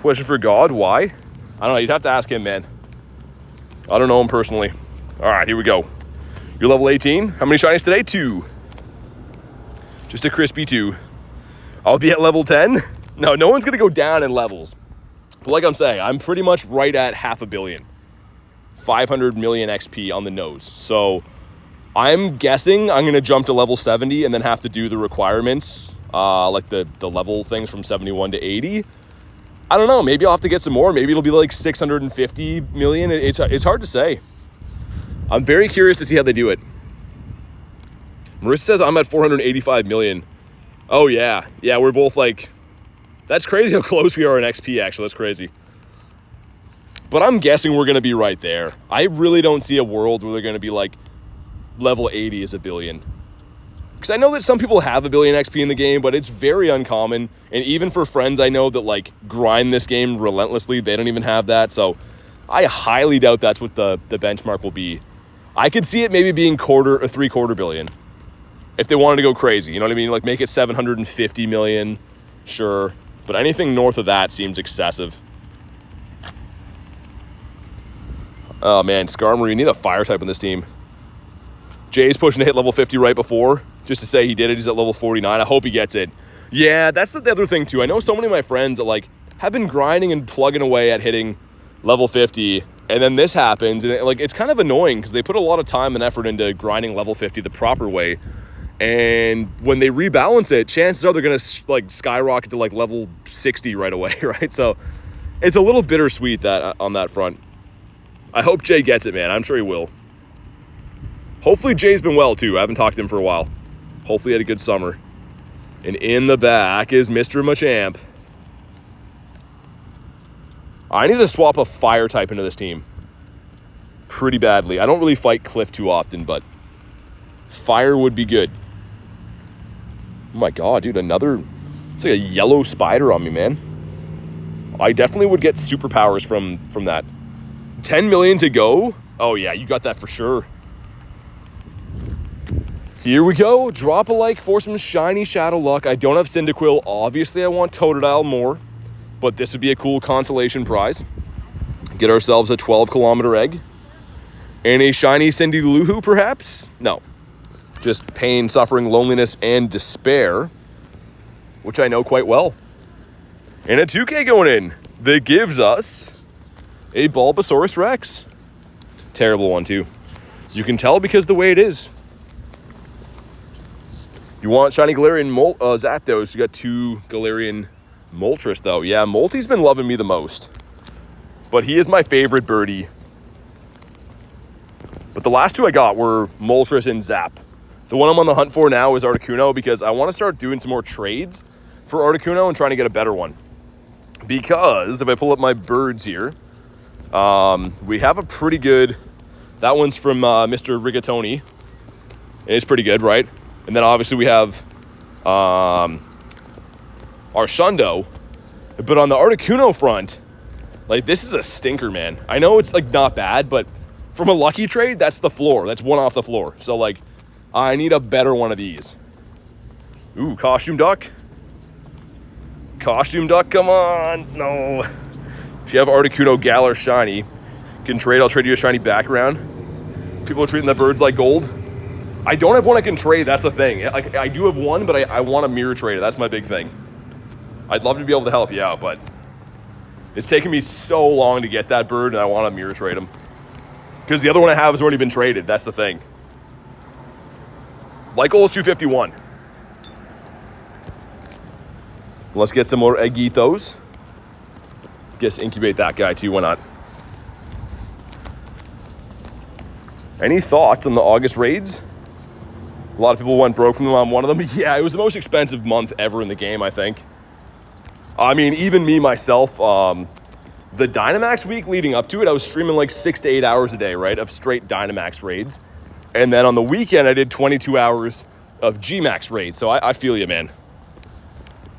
Question for God? Why? I don't know. You'd have to ask him, man. I don't know him personally. All right, here we go. You're level 18. How many shinies today? 2. Just a crispy 2. I'll be at level 10. No one's going to go down in levels. But like I'm saying, I'm pretty much right at half a billion. 500 million XP on the nose. So I'm guessing I'm going to jump to level 70 and then have to do the requirements, like the level things from 71 to 80. I don't know. Maybe I'll have to get some more. Maybe it'll be like 650 million. It's hard to say. I'm very curious to see how they do it. Marissa says I'm at 485 million. Oh, yeah. Yeah, we're both like... That's crazy how close we are in XP, actually. That's crazy. But I'm guessing we're going to be right there. I really don't see a world where they're going to be like level 80 is a billion. Because I know that some people have a billion XP in the game, but it's very uncommon. And even for friends I know that like grind this game relentlessly, they don't even have that. So I highly doubt that's what the benchmark will be. I could see it maybe being $250 million. If they wanted to go crazy, you know what I mean? Like make it 750 million, sure. But anything north of that seems excessive. Oh man, Skarmory, you need a fire type on this team. Jay's pushing to hit level 50 right before, just to say he did it. He's at level 49. I hope he gets it. Yeah, that's the other thing too. I know so many of my friends that like have been grinding and plugging away at hitting level 50, and then this happens, and it's kind of annoying because they put a lot of time and effort into grinding level 50 the proper way. And when they rebalance it, chances are they're going to like skyrocket to like level 60 right away, right? So it's a little bittersweet that on that front. I hope Jay gets it, man. I'm sure he will. Hopefully Jay's been well too. I haven't talked to him for a while. Hopefully he had a good summer. And in the back is Mr. Machamp. I need to swap a fire type into this team pretty badly. I don't really fight Cliff too often, but fire would be good. Oh my God, dude, it's like a yellow spider on me, man. I definitely would get superpowers from that. 10 million to go? Oh yeah, you got that for sure. Here we go. Drop a like for some shiny Shadow Luck. I don't have Cyndaquil. Obviously, I want Totodile more, but this would be a cool consolation prize. Get ourselves a 12-kilometer egg. And a shiny Cindyluhu, perhaps? No. Just pain, suffering, loneliness, and despair, which I know quite well. And a 2K going in that gives us a Bulbasaurus Rex. Terrible one, too. You can tell because the way it is. You want shiny Galarian Zapdos. You got 2 Galarian Moltres, though. Yeah, Molty's been loving me the most. But he is my favorite birdie. But the last 2 I got were Moltres and Zap. The one I'm on the hunt for now is Articuno because I want to start doing some more trades for Articuno and trying to get a better one. Because if I pull up my birds here, We have a pretty good, that one's from Mr. Rigatoni. It's pretty good, right? And then obviously we have our Shundo. But on the Articuno front, like, this is a stinker, man. I know it's, like, not bad, but from a lucky trade, that's the floor. That's one off the floor. So, like, I need a better one of these. Ooh, Costume Duck. Costume Duck, come on. No. If you have Articuno Galar Shiny, you can trade. I'll trade you a shiny background. People are treating the birds like gold. I don't have one I can trade. That's the thing. Like, I do have one, but I want a mirror trader. That's my big thing. I'd love to be able to help you out, but it's taken me so long to get that bird, and I want to mirror trade him. Because the other one I have has already been traded. That's the thing. Light goal is 251. Let's get some more Eggitos. Guess incubate that guy too, why not? Any thoughts on the August raids? A lot of people went broke from them on one of them. Yeah, it was the most expensive month ever in the game, I think. I mean, even me, myself, the Dynamax week leading up to it, I was streaming like 6 to 8 hours a day, right, of straight Dynamax raids. And then on the weekend, I did 22 hours of Gmax raids. So I feel you, man.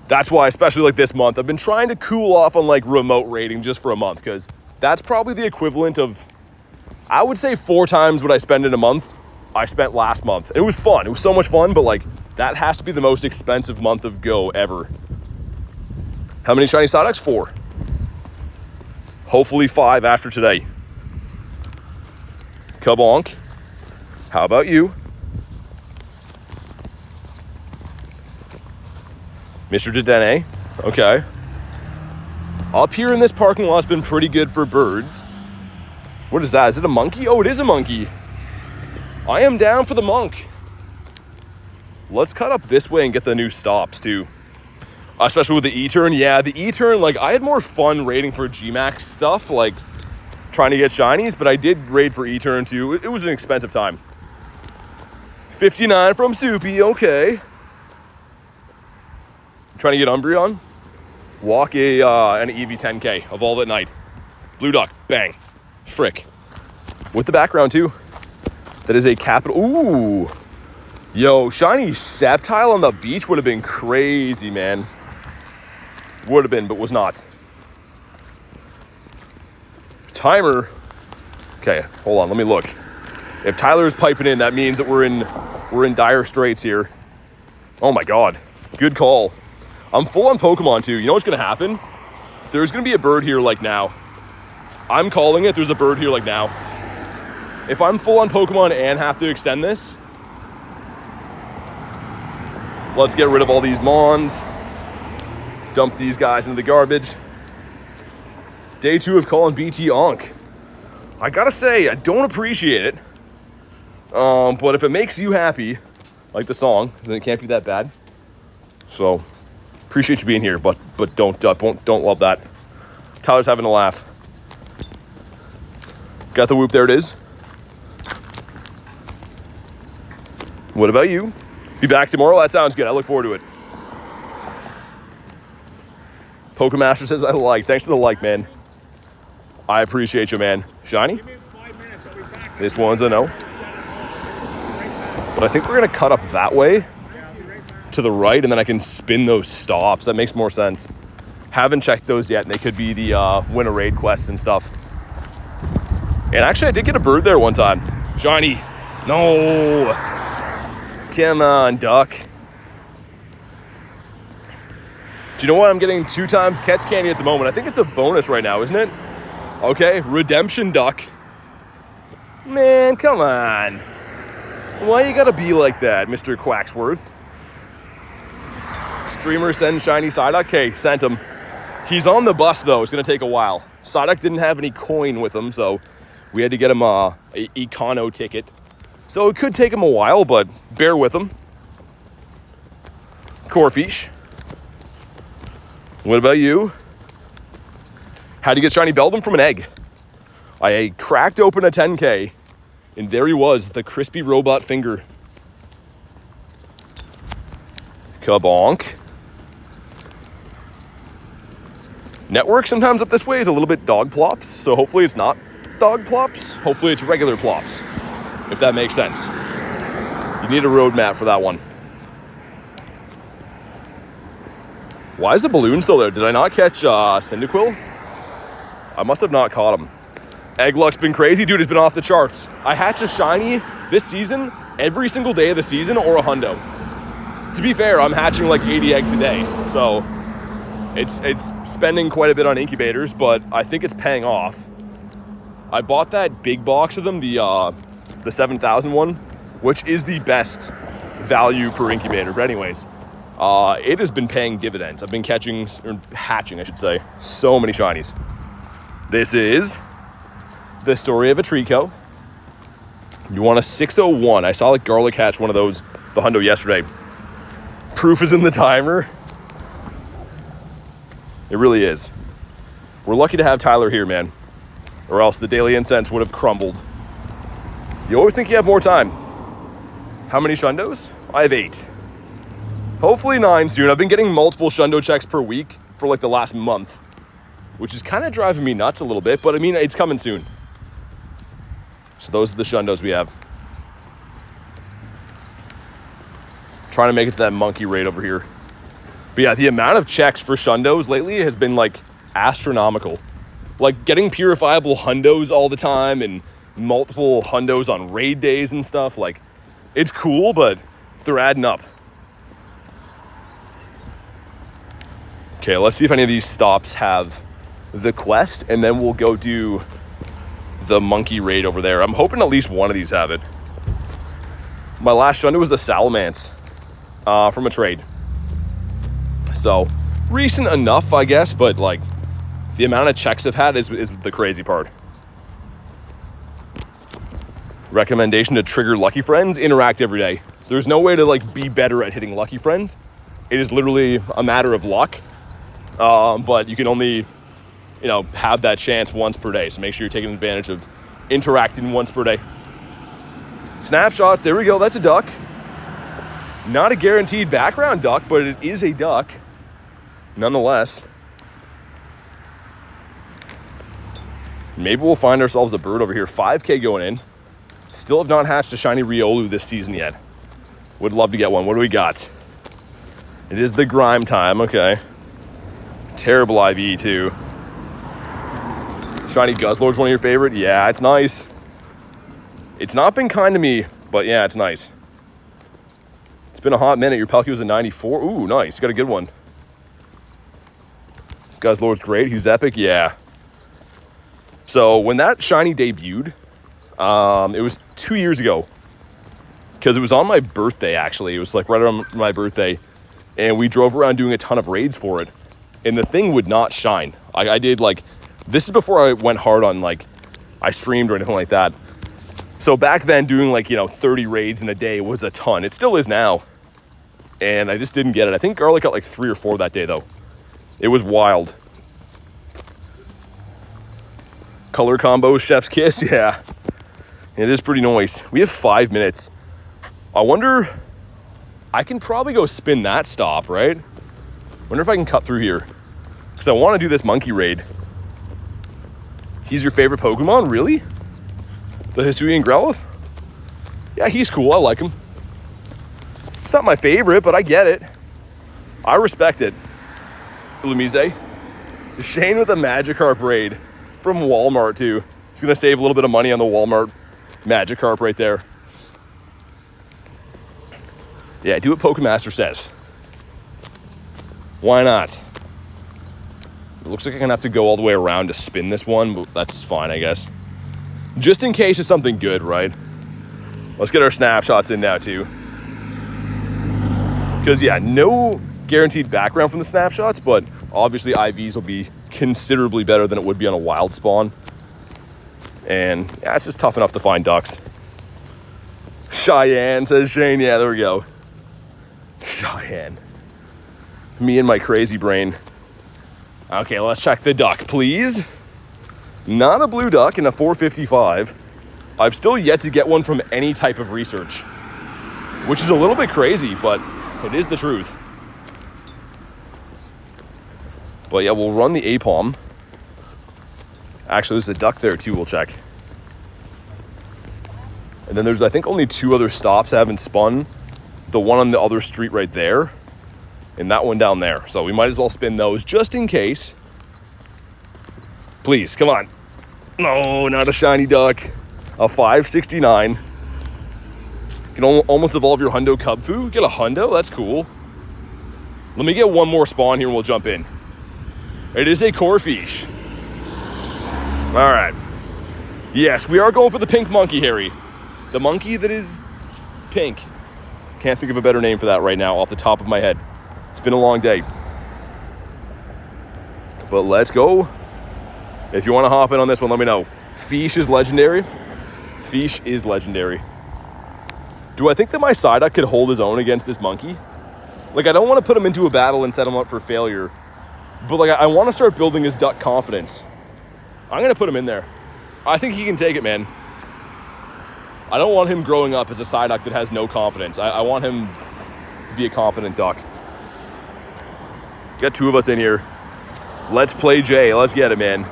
That's why, especially like this month, I've been trying to cool off on like remote raiding just for a month, because that's probably the equivalent of, I would say, 4 times what I spend in a month I spent last month. It was fun. It was so much fun, but like that has to be the most expensive month of Go ever. How many Shiny Psyducks? 4. Hopefully 5 after today. Kabonk. How about you? Mr. Dedenne. Okay. Up here in this parking lot's been pretty good for birds. What is that? Is it a monkey? Oh, it is a monkey. I am down for the monk. Let's cut up this way and get the new stops too. Especially with the E-turn. Yeah, the E-turn, like, I had more fun raiding for Gmax stuff, like trying to get shinies, but I did raid for E-turn too. It was an expensive time. 59 from Soupy, okay. Trying to get Umbreon. Walk an EV10K, Evolve at night. Blue Duck, bang. Frick. With the background too. That is a capital. Ooh. Yo, shiny Sceptile on the beach would have been crazy, man. Would have been, but was not. Timer. Okay, hold on, let me look. If Tyler's piping in, that means that we're in dire straits here. Oh my god. Good call. I'm full on Pokemon too. You know what's gonna happen? There's gonna be a bird here like now. I'm calling it. There's a bird here like now. If I'm full on Pokemon and have to extend this, let's get rid of all these Mons. Dump these guys into the garbage. Day 2 of calling BT Onk. I gotta say, I don't appreciate it. But if it makes you happy, like the song, then it can't be that bad. So, appreciate you being here, but don't love that. Tyler's having a laugh. Got the whoop, there it is. What about you? Be back tomorrow? That sounds good. I look forward to it. Pokemaster says I like. Thanks for the like, man. I appreciate you, man. Shiny? Give me 5 minutes, I'll be back. This one's a no. But I think we're going to cut up that way to the right, and then I can spin those stops. That makes more sense. Haven't checked those yet, and they could be the win a raid quest and stuff. And actually, I did get a bird there one time. Shiny. No. Come on, duck. Do you know what? I'm getting 2 times catch candy at the moment. I think it's a bonus right now, isn't it? Okay, redemption duck. Man, come on. Why you gotta be like that, Mr. Quacksworth? Streamer sends Shiny Psyduck. Okay, sent him. He's on the bus, though. It's gonna take a while. Psyduck didn't have any coin with him, so we had to get him a econo ticket. So it could take him a while, but bear with him. Corfish. What about you? How'd you get Shiny Beldum? From an egg. I cracked open a 10K, and there he was, the crispy robot finger. Kabonk. Network sometimes up this way is a little bit dog plops, so hopefully it's not dog plops. Hopefully it's regular plops, if that makes sense. You need a road map for that one. Why is the balloon still there? Did I not catch Cyndaquil? I must have not caught him. Egg luck's been crazy. Dude, it's been off the charts. I hatch a shiny this season every single day of the season or a hundo. To be fair, I'm hatching like 80 eggs a day. So it's spending quite a bit on incubators, but I think it's paying off. I bought that big box of them, the 7,000 one, which is the best value per incubator. But anyways, it has been paying dividends. I've been catching, or hatching, I should say, so many shinies. This is the story of a Trico. You want a 601. I saw like Garlic hatch one of those, the hundo yesterday. Proof is in the timer. It really is. We're lucky to have Tyler here, man. Or else the daily incense would have crumbled. You always think you have more time. How many shundos? I have 8. Hopefully 9 soon. I've been getting multiple shundo checks per week for like the last month, which is kind of driving me nuts a little bit, but I mean, it's coming soon. So those are the shundos we have. Trying to make it to that monkey raid over here. But yeah, the amount of checks for shundos lately has been like astronomical. Like getting purifiable hundos all the time and multiple hundos on raid days and stuff. Like, it's cool, but they're adding up. Okay, let's see if any of these stops have the quest, and then we'll go do the monkey raid over there. I'm hoping at least one of these have it. My last shundo was the Salamence from a trade. So, recent enough, I guess, but like, the amount of checks I've had is the crazy part. Recommendation to trigger Lucky Friends: interact every day. There's no way to like be better at hitting Lucky Friends. It is literally a matter of luck. But you can only, have that chance once per day. So make sure you're taking advantage of interacting once per day. Snapshots, there we go. That's a duck. Not a guaranteed background duck, but it is a duck nonetheless. Maybe we'll find ourselves a bird over here. 5K going in. Still have not hatched a shiny Riolu this season yet. Would love to get one. What do we got? It is the grime time. Okay. Terrible IV too. Shiny Guzzlord's one of your favorite? Yeah, it's nice. It's not been kind to me, but yeah, it's nice. It's been a hot minute. Your Palkia was a 94. Ooh, nice. Got a good one. Guzzlord's great. He's epic. Yeah. So when that shiny debuted, it was 2 years ago. Because it was on my birthday, actually. It was like right on my birthday. And we drove around doing a ton of raids for it. And the thing would not shine. I did like, this is before I went hard on like, I streamed or anything like that. So back then doing like, 30 raids in a day was a ton. It still is now. And I just didn't get it. I think Garlic got like 3 or 4 that day though. It was wild. Color combo, Chef's Kiss, yeah. It is pretty nice. We have 5 minutes. I wonder, I can probably go spin that stop, right? Wonder if I can cut through here. Because I want to do this monkey raid. He's your favorite Pokemon? Really? The Hisuian Growlithe? Yeah, he's cool. I like him. It's not my favorite, but I get it. I respect it. Lumise. Shane with a Magikarp raid from Walmart, too. He's going to save a little bit of money on the Walmart Magikarp right there. Yeah, do what Pokemaster says. Why not? It looks like I'm going to have to go all the way around to spin this one, but that's fine, I guess. Just in case it's something good, right? Let's get our snapshots in now, too. Because, yeah, no guaranteed background from the snapshots, but obviously IVs will be considerably better than it would be on a wild spawn. And, yeah, it's just tough enough to find ducks. Cheyenne, says Shane. Yeah, there we go. Cheyenne. Me and my crazy brain. Okay, let's check the duck, please. Not a blue duck in a 455. I've still yet to get one from any type of research, which is a little bit crazy, but it is the truth. But yeah, we'll run the Apom. Actually, there's a duck there too, we'll check. And then there's, I think, only 2 other stops I haven't spun. The one on the other street right there, and that one down there. So we might as well spin those just in case. Please, come on. No, not a shiny duck. A 569. You can almost evolve your Hundo Cubfu. Get a Hundo, that's cool. Let me get one more spawn here and we'll jump in. It is a Corfish. All right. Yes, we are going for the pink monkey, Harry. The monkey that is pink. Can't think of a better name for that right now off the top of my head. It's been a long day. But let's go. If you want to hop in on this one, let me know. Fish is legendary. Fish is legendary. Do I think that my Psyduck could hold his own against this monkey? Like, I don't want to put him into a battle and set him up for failure. But, like, I want to start building his duck confidence. I'm going to put him in there. I think he can take it, man. I don't want him growing up as a Psyduck that has no confidence. I want him to be a confident duck. Got 2 of us in here. Let's play Jay. Let's get it, man.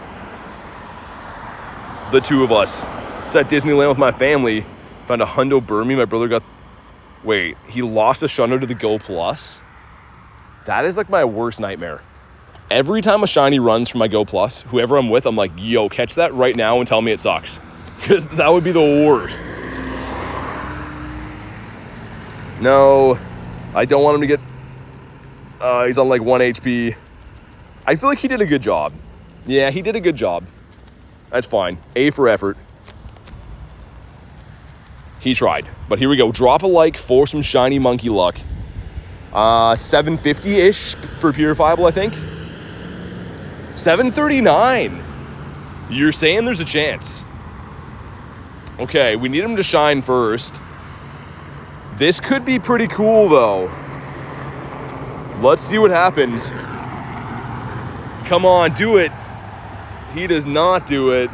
The 2 of us. It's at Disneyland with my family. Found a Hundo Burmy. My brother got... Wait, he lost a Shundo to the Go Plus? That is like my worst nightmare. Every time a shiny runs from my Go Plus, whoever I'm with, I'm like, yo, catch that right now and tell me it sucks. Because that would be the worst. No, I don't want him to get... he's on like 1 HP. I feel like he did a good job. Yeah, he did a good job. That's fine. A for effort. He tried. But here we go. Drop a like for some shiny monkey luck. 750-ish for purifiable, I think. 739. You're saying there's a chance. Okay, we need him to shine first. This could be pretty cool, though. Let's see what happens. Come on, do it. He does not do it.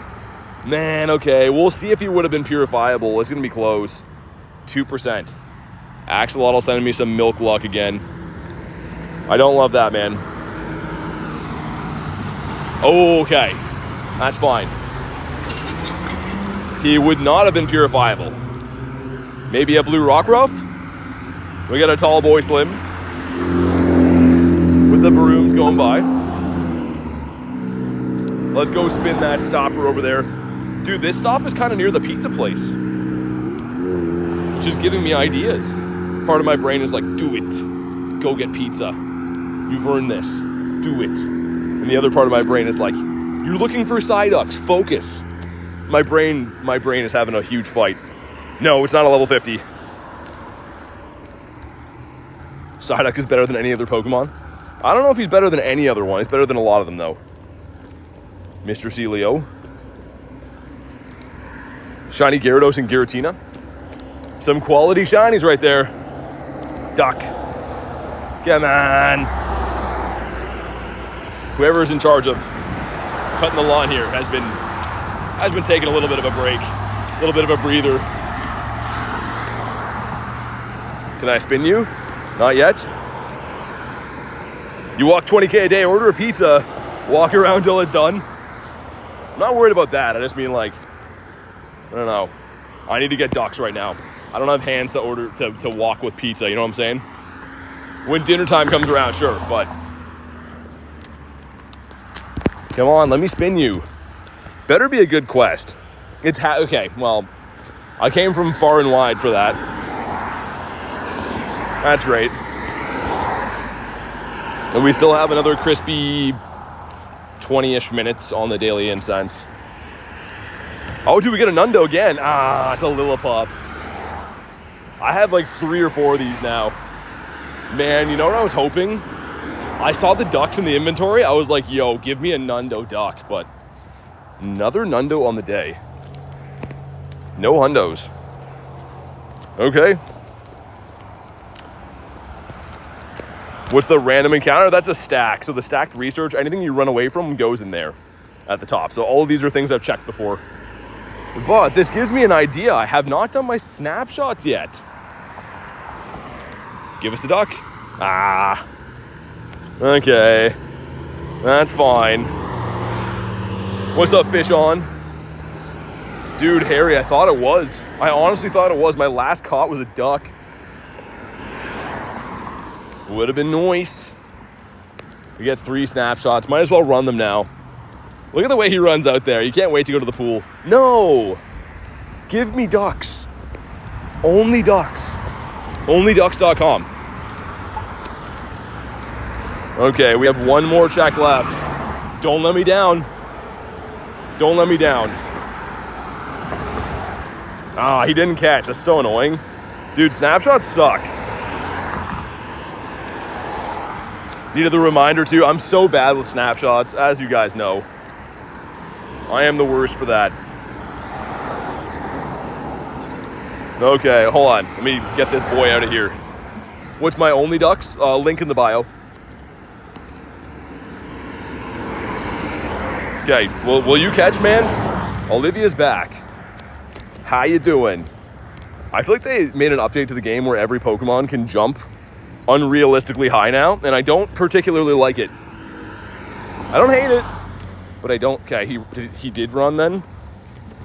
Man, okay. We'll see if he would have been purifiable. It's going to be close. 2%. Axolotl sending me some milk luck again. I don't love that, man. Okay. That's fine. He would not have been purifiable. Maybe a blue rock ruff? We got a tall boy Slim. With the Varooms going by. Let's go spin that stopper over there. Dude, this stop is kind of near the pizza place. Which is giving me ideas. Part of my brain is like, do it. Go get pizza. You've earned this. Do it. And the other part of my brain is like, you're looking for Psyducks. Focus. My brain is having a huge fight. No, it's not a level 50. Psyduck is better than any other Pokemon. I don't know if he's better than any other one. He's better than a lot of them, though. Mr. Celio. Shiny Gyarados and Giratina. Some quality shinies right there. Duck. Come on. Whoever's in charge of cutting the lawn here has been taking a little bit of a break. A little bit of a breather. Can I spin you? Not yet. You walk 20K a day, order a pizza, walk around till it's done. I'm not worried about that. I just mean, like, I don't know. I need to get ducks right now. I don't have hands to order to walk with pizza, you know what I'm saying? When dinner time comes around, sure, but come on, let me spin you. Better be a good quest. It's okay, well, I came from far and wide for that. That's great. And we still have another crispy 20-ish minutes on the daily incense. Oh, do we get a Nundo again? Ah, it's a Lillipup. I have like 3 or 4 of these now. Man, you know what I was hoping? I saw the ducks in the inventory. I was like, yo, give me a Nundo duck. But another Nundo on the day. No Hundos. Okay. What's the random encounter? That's a stack. So the stacked research, anything you run away from goes in there at the top. So all of these are things I've checked before. But this gives me an idea. I have not done my snapshots yet. Give us a duck. Ah. Okay. That's fine. What's up, fish on? Dude, Harry, I thought it was. I honestly thought it was. My last caught was a duck. Would have been nice. We get 3 snapshots. Might as well run them now. Look at the way he runs out there. You can't wait to go to the pool. No! Give me ducks. Only ducks. Onlyducks.com. Okay, we have 1 more check left. Don't let me down. Don't let me down. Ah, he didn't catch. That's so annoying. Dude, snapshots suck. Needed the reminder too. I'm so bad with snapshots, as you guys know. I am the worst for that. Okay, hold on. Let me get this boy out of here. What's my only ducks? Link in the bio. Okay, will you catch, man? Olivia's back. How you doing? I feel like they made an update to the game where every Pokemon can jump unrealistically high now, and I don't particularly like it. I don't hate it, but I don't. Okay, he did run then.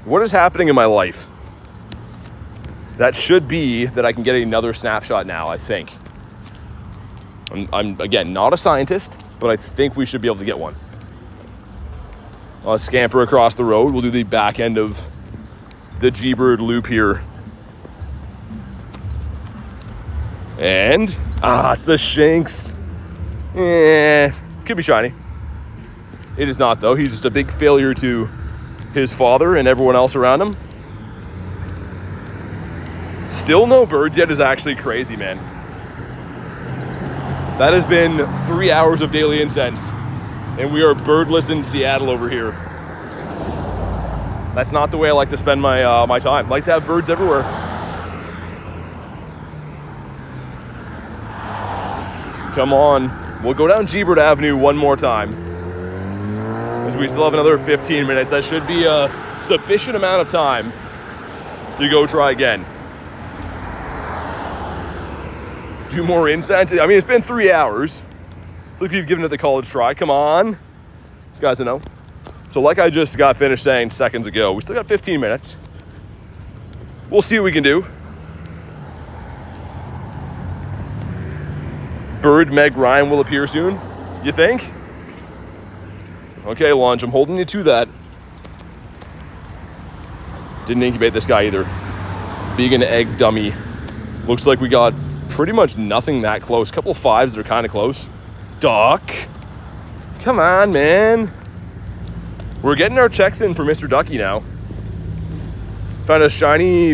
What is happening in my life? That should be that I can get another snapshot now, I think. I'm again, not a scientist, but I think we should be able to get one. I'll scamper across the road. We'll do the back end of the G-Bird loop here. And, it's the Shinx. Could be shiny. It is not, though. He's just a big failure to his father and everyone else around him. Still no birds yet is actually crazy, man. That has been 3 hours of daily incense, and we are birdless in Seattle over here. That's not the way I like to spend my my time. I like to have birds everywhere. Come on. We'll go down G-Bird Avenue one more time, as we still have another 15 minutes. That should be a sufficient amount of time to go try again. Do more incense. I mean, it's been 3 hours. It's like we've given it the college try. Come on. This guy's a no. So like I just got finished saying seconds ago, we still got 15 minutes. We'll see what we can do. Bird Meg Ryan will appear soon, you think? Okay, Lunch, I'm holding you to that. Didn't incubate this guy either. Vegan egg dummy. Looks like we got pretty much nothing that close. A couple 5s that are kind of close. Duck. Come on, man. We're getting our checks in for Mr. Ducky now. Found a shiny.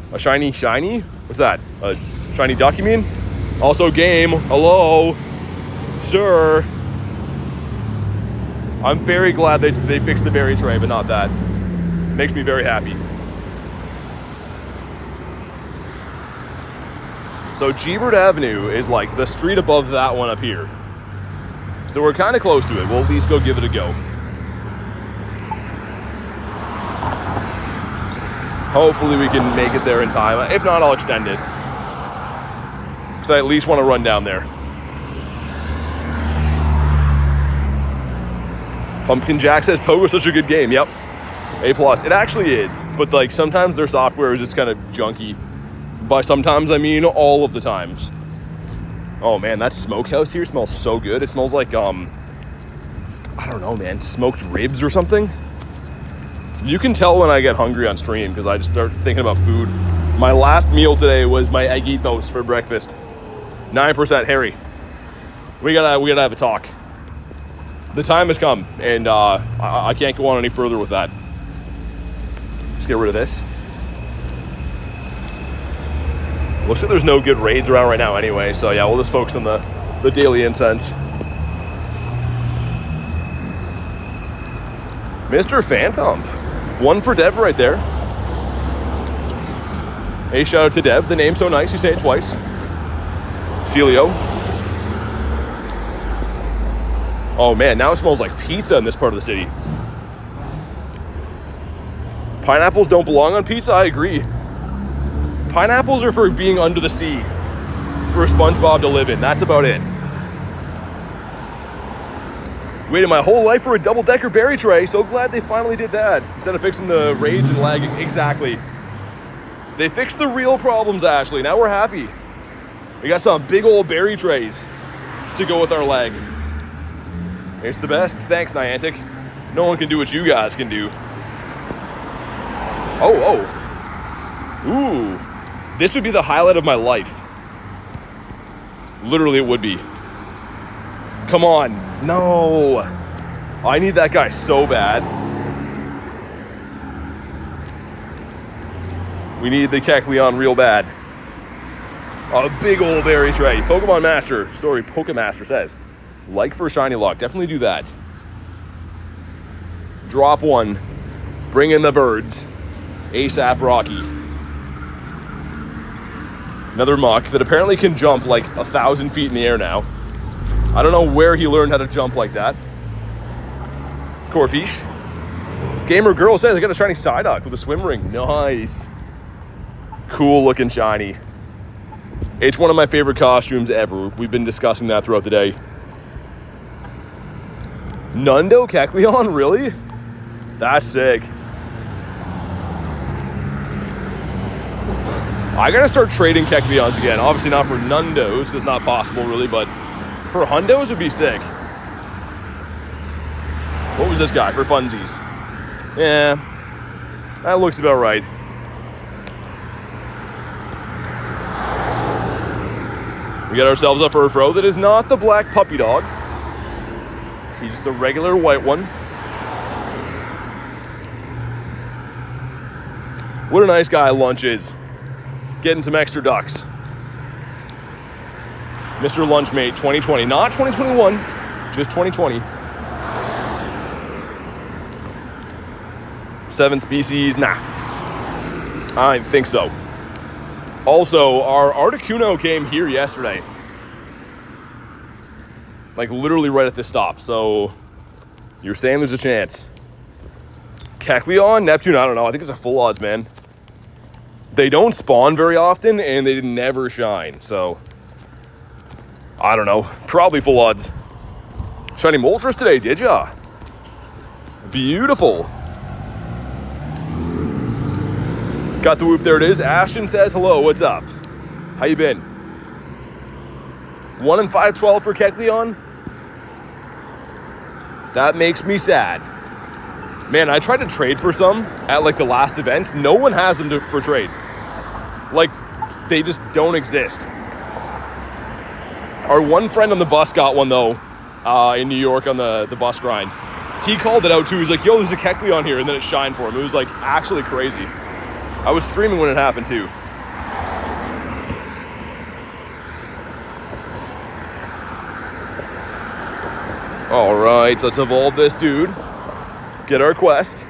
What's that? A shiny duck, you mean? Also game. Hello, sir. I'm very glad they fixed the berry tray, but not that. Makes me very happy. So G-Bird Avenue is like the street above that one up here. So we're kind of close to it. We'll at least go give it a go. Hopefully we can make it there in time. If not, I'll extend it, because I at least want to run down there. Pumpkin Jack says Pogo's such a good game. Yep. A+. It actually is. But like sometimes their software is just kind of junky. By sometimes I mean all of the times. Oh man, that smokehouse here smells so good. It smells like I don't know, man, smoked ribs or something. You can tell when I get hungry on stream because I just start thinking about food. My last meal today was my eggitos for breakfast. 9% Harry. We gotta have a talk. The time has come, and I can't go on any further with that. Just get rid of this. Looks like there's no good raids around right now anyway, so yeah, we'll just focus on the daily incense. Mr. Phantom. 1 for Dev right there. Hey, shout out to Dev. The name's so nice, you say it twice. Celio. Oh man, now it smells like pizza in this part of the city. Pineapples don't belong on pizza, I agree. Pineapples are for being under the sea, for SpongeBob to live in. That's about it. Waited my whole life for a double-decker berry tray. So glad they finally did that. Instead of fixing the raids and lagging. Exactly. They fixed the real problems, Ashley. Now we're happy. We got some big old berry trays to go with our lag. It's the best. Thanks, Niantic. No one can do what you guys can do. Oh. Ooh. This would be the highlight of my life. Literally, it would be. Come on. No. I need that guy so bad. We need the Kecleon real bad. A big old berry tray. Pokemon Master says, like for a shiny lock. Definitely do that. Drop one. Bring in the birds. ASAP Rocky. Another muck that apparently can jump like 1,000 feet in the air now. I don't know where he learned how to jump like that. Corfish. Gamer Girl says I got a shiny Psyduck with a swim ring. Nice. Cool looking shiny. It's one of my favorite costumes ever. We've been discussing that throughout the day. Nundo Kecleon, really? That's sick. I gotta start trading Kecleons again. Obviously not for Nundos, it's not possible really, but for Hundos would be sick. What was this guy for funsies? Yeah, that looks about right. We got ourselves a Furfro that is not the black puppy dog. He's just a regular white one. What a nice guy Lunch is. Getting some extra ducks. Mr. Lunchmate 2020, not 2021, just 2020. 7 species, nah. I don't think so. Also, our Articuno came here yesterday. Like literally right at this stop, so you're saying there's a chance. Kecleon, Neptune, I don't know, I think it's a full odds, man. They don't spawn very often and they never shine, so I don't know, probably full odds. Shiny Moltres today, did ya? Beautiful. Got the whoop, there it is. Ashton says, hello, what's up? How you been? 1 in 512 for Kecleon? That makes me sad. Man, I tried to trade for some at like the last events. No one has them for trade. Like, they just don't exist. Our one friend on the bus got one though, in New York on the bus grind. He called it out too. He's like, yo, there's a Kecleon here, and then it shined for him. It was like actually crazy. I was streaming when it happened too. All right, let's evolve this dude. Get our quest.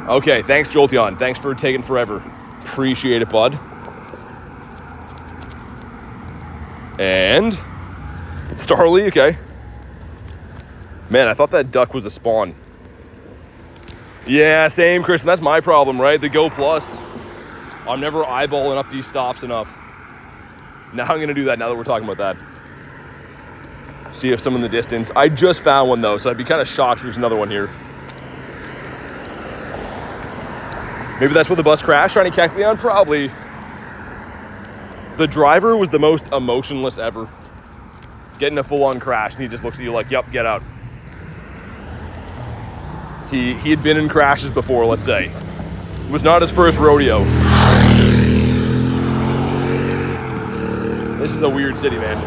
Okay, thanks Jolteon. Thanks for taking forever. Appreciate it, bud. And Starly, okay. Man, I thought that duck was a spawn. Yeah, same, Chris. That's my problem, right? The Go Plus. I'm never eyeballing up these stops enough. Now I'm gonna do that now that we're talking about that. See if some in the distance. I just found one though, so I'd be kind of shocked if there's another one here. Maybe that's where the bus crashed. Shiny Kecleon, probably. The driver was the most emotionless ever. Getting a full-on crash, and he just looks at you like, yep, get out. He had been in crashes before, let's say. It was not his first rodeo. This is a weird city, man.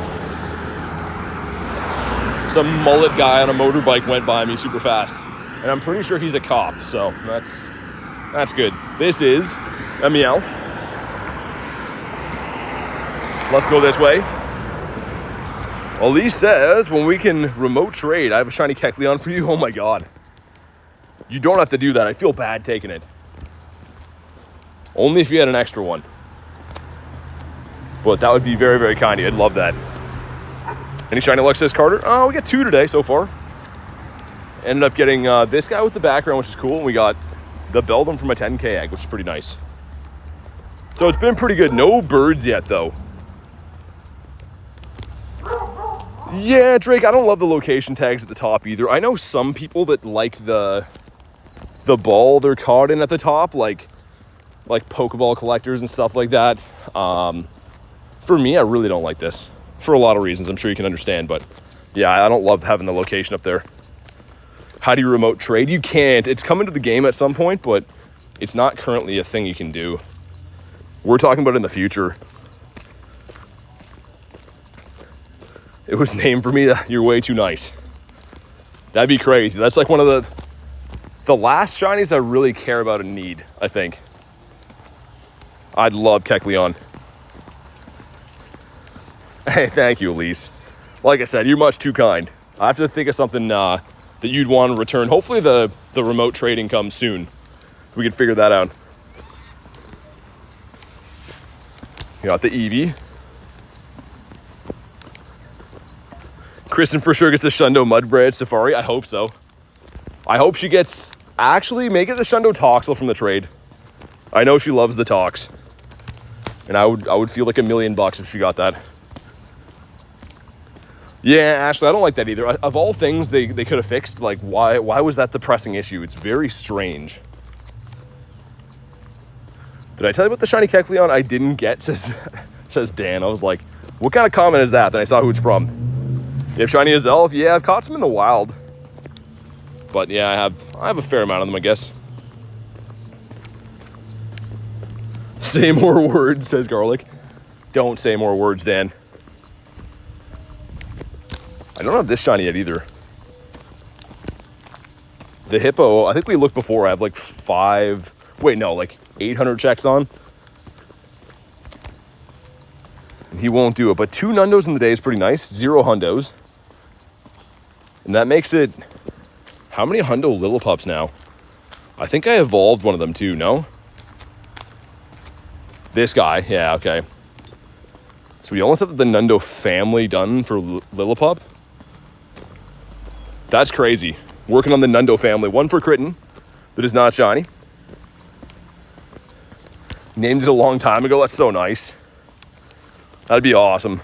Some mullet guy on a motorbike went by me super fast. And I'm pretty sure he's a cop, so that's good. This is a Meowth. Let's go this way. Elise says, when we can remote trade, I have a shiny Kecleon for you. Oh my god. You don't have to do that. I feel bad taking it. Only if you had an extra one. But that would be very, very kind of you. I'd love that. Any shiny luck, says Carter? Oh, we got 2 today so far. Ended up getting this guy with the background, which is cool. And we got the Beldum from a 10k egg, which is pretty nice. So it's been pretty good. No birds yet, though. Yeah, Drake, I don't love the location tags at the top either. I know some people that like the ball they're caught in at the top, like Pokeball collectors and stuff like that. For me, I really don't like this for a lot of reasons. I'm sure you can understand, but yeah, I don't love having the location up there. How do you remote trade? You can't. It's coming to the game at some point, but it's not currently a thing you can do. We're talking about it in the future. It was named for me. You're way too nice. That'd be crazy. That's like one of the last shinies I really care about and need, I think. I'd love Kecleon. Hey, thank you, Elise. Like I said, you're much too kind. I have to think of something that you'd want to return. Hopefully the remote trading comes soon. We can figure that out. You got the Eevee. Kristen for sure gets the Shundo Mudbray Safari. I hope so. I hope she gets... Actually, make it the Shundo Toxel from the trade. I know she loves the Tox. And I would feel like $1 million if she got that. Yeah, Ashley, I don't like that either. Of all things they could have fixed, like, why was that the pressing issue? It's very strange. Did I tell you about the shiny Kecleon I didn't get, says Dan. I was like, what kind of comment is that? Then I saw who it's from. You have shiny Azelf? Yeah, I've caught some in the wild. But yeah, I have a fair amount of them, I guess. Say more words, says Garlic. Don't say more words, Dan. I don't have this shiny yet either. The Hippo, I think we looked before. I have like 800 checks on. And he won't do it. But 2 Nundos in the day is pretty nice. 0 Hundos. And that makes it... How many Hundo Lillipups now? I think I evolved one of them too, no? This guy, yeah, okay. So we almost have the Nundo family done for Lillipup. That's crazy. Working on the Nundo family. One for Kritten that is not shiny. Named it a long time ago. That's so nice. That'd be awesome.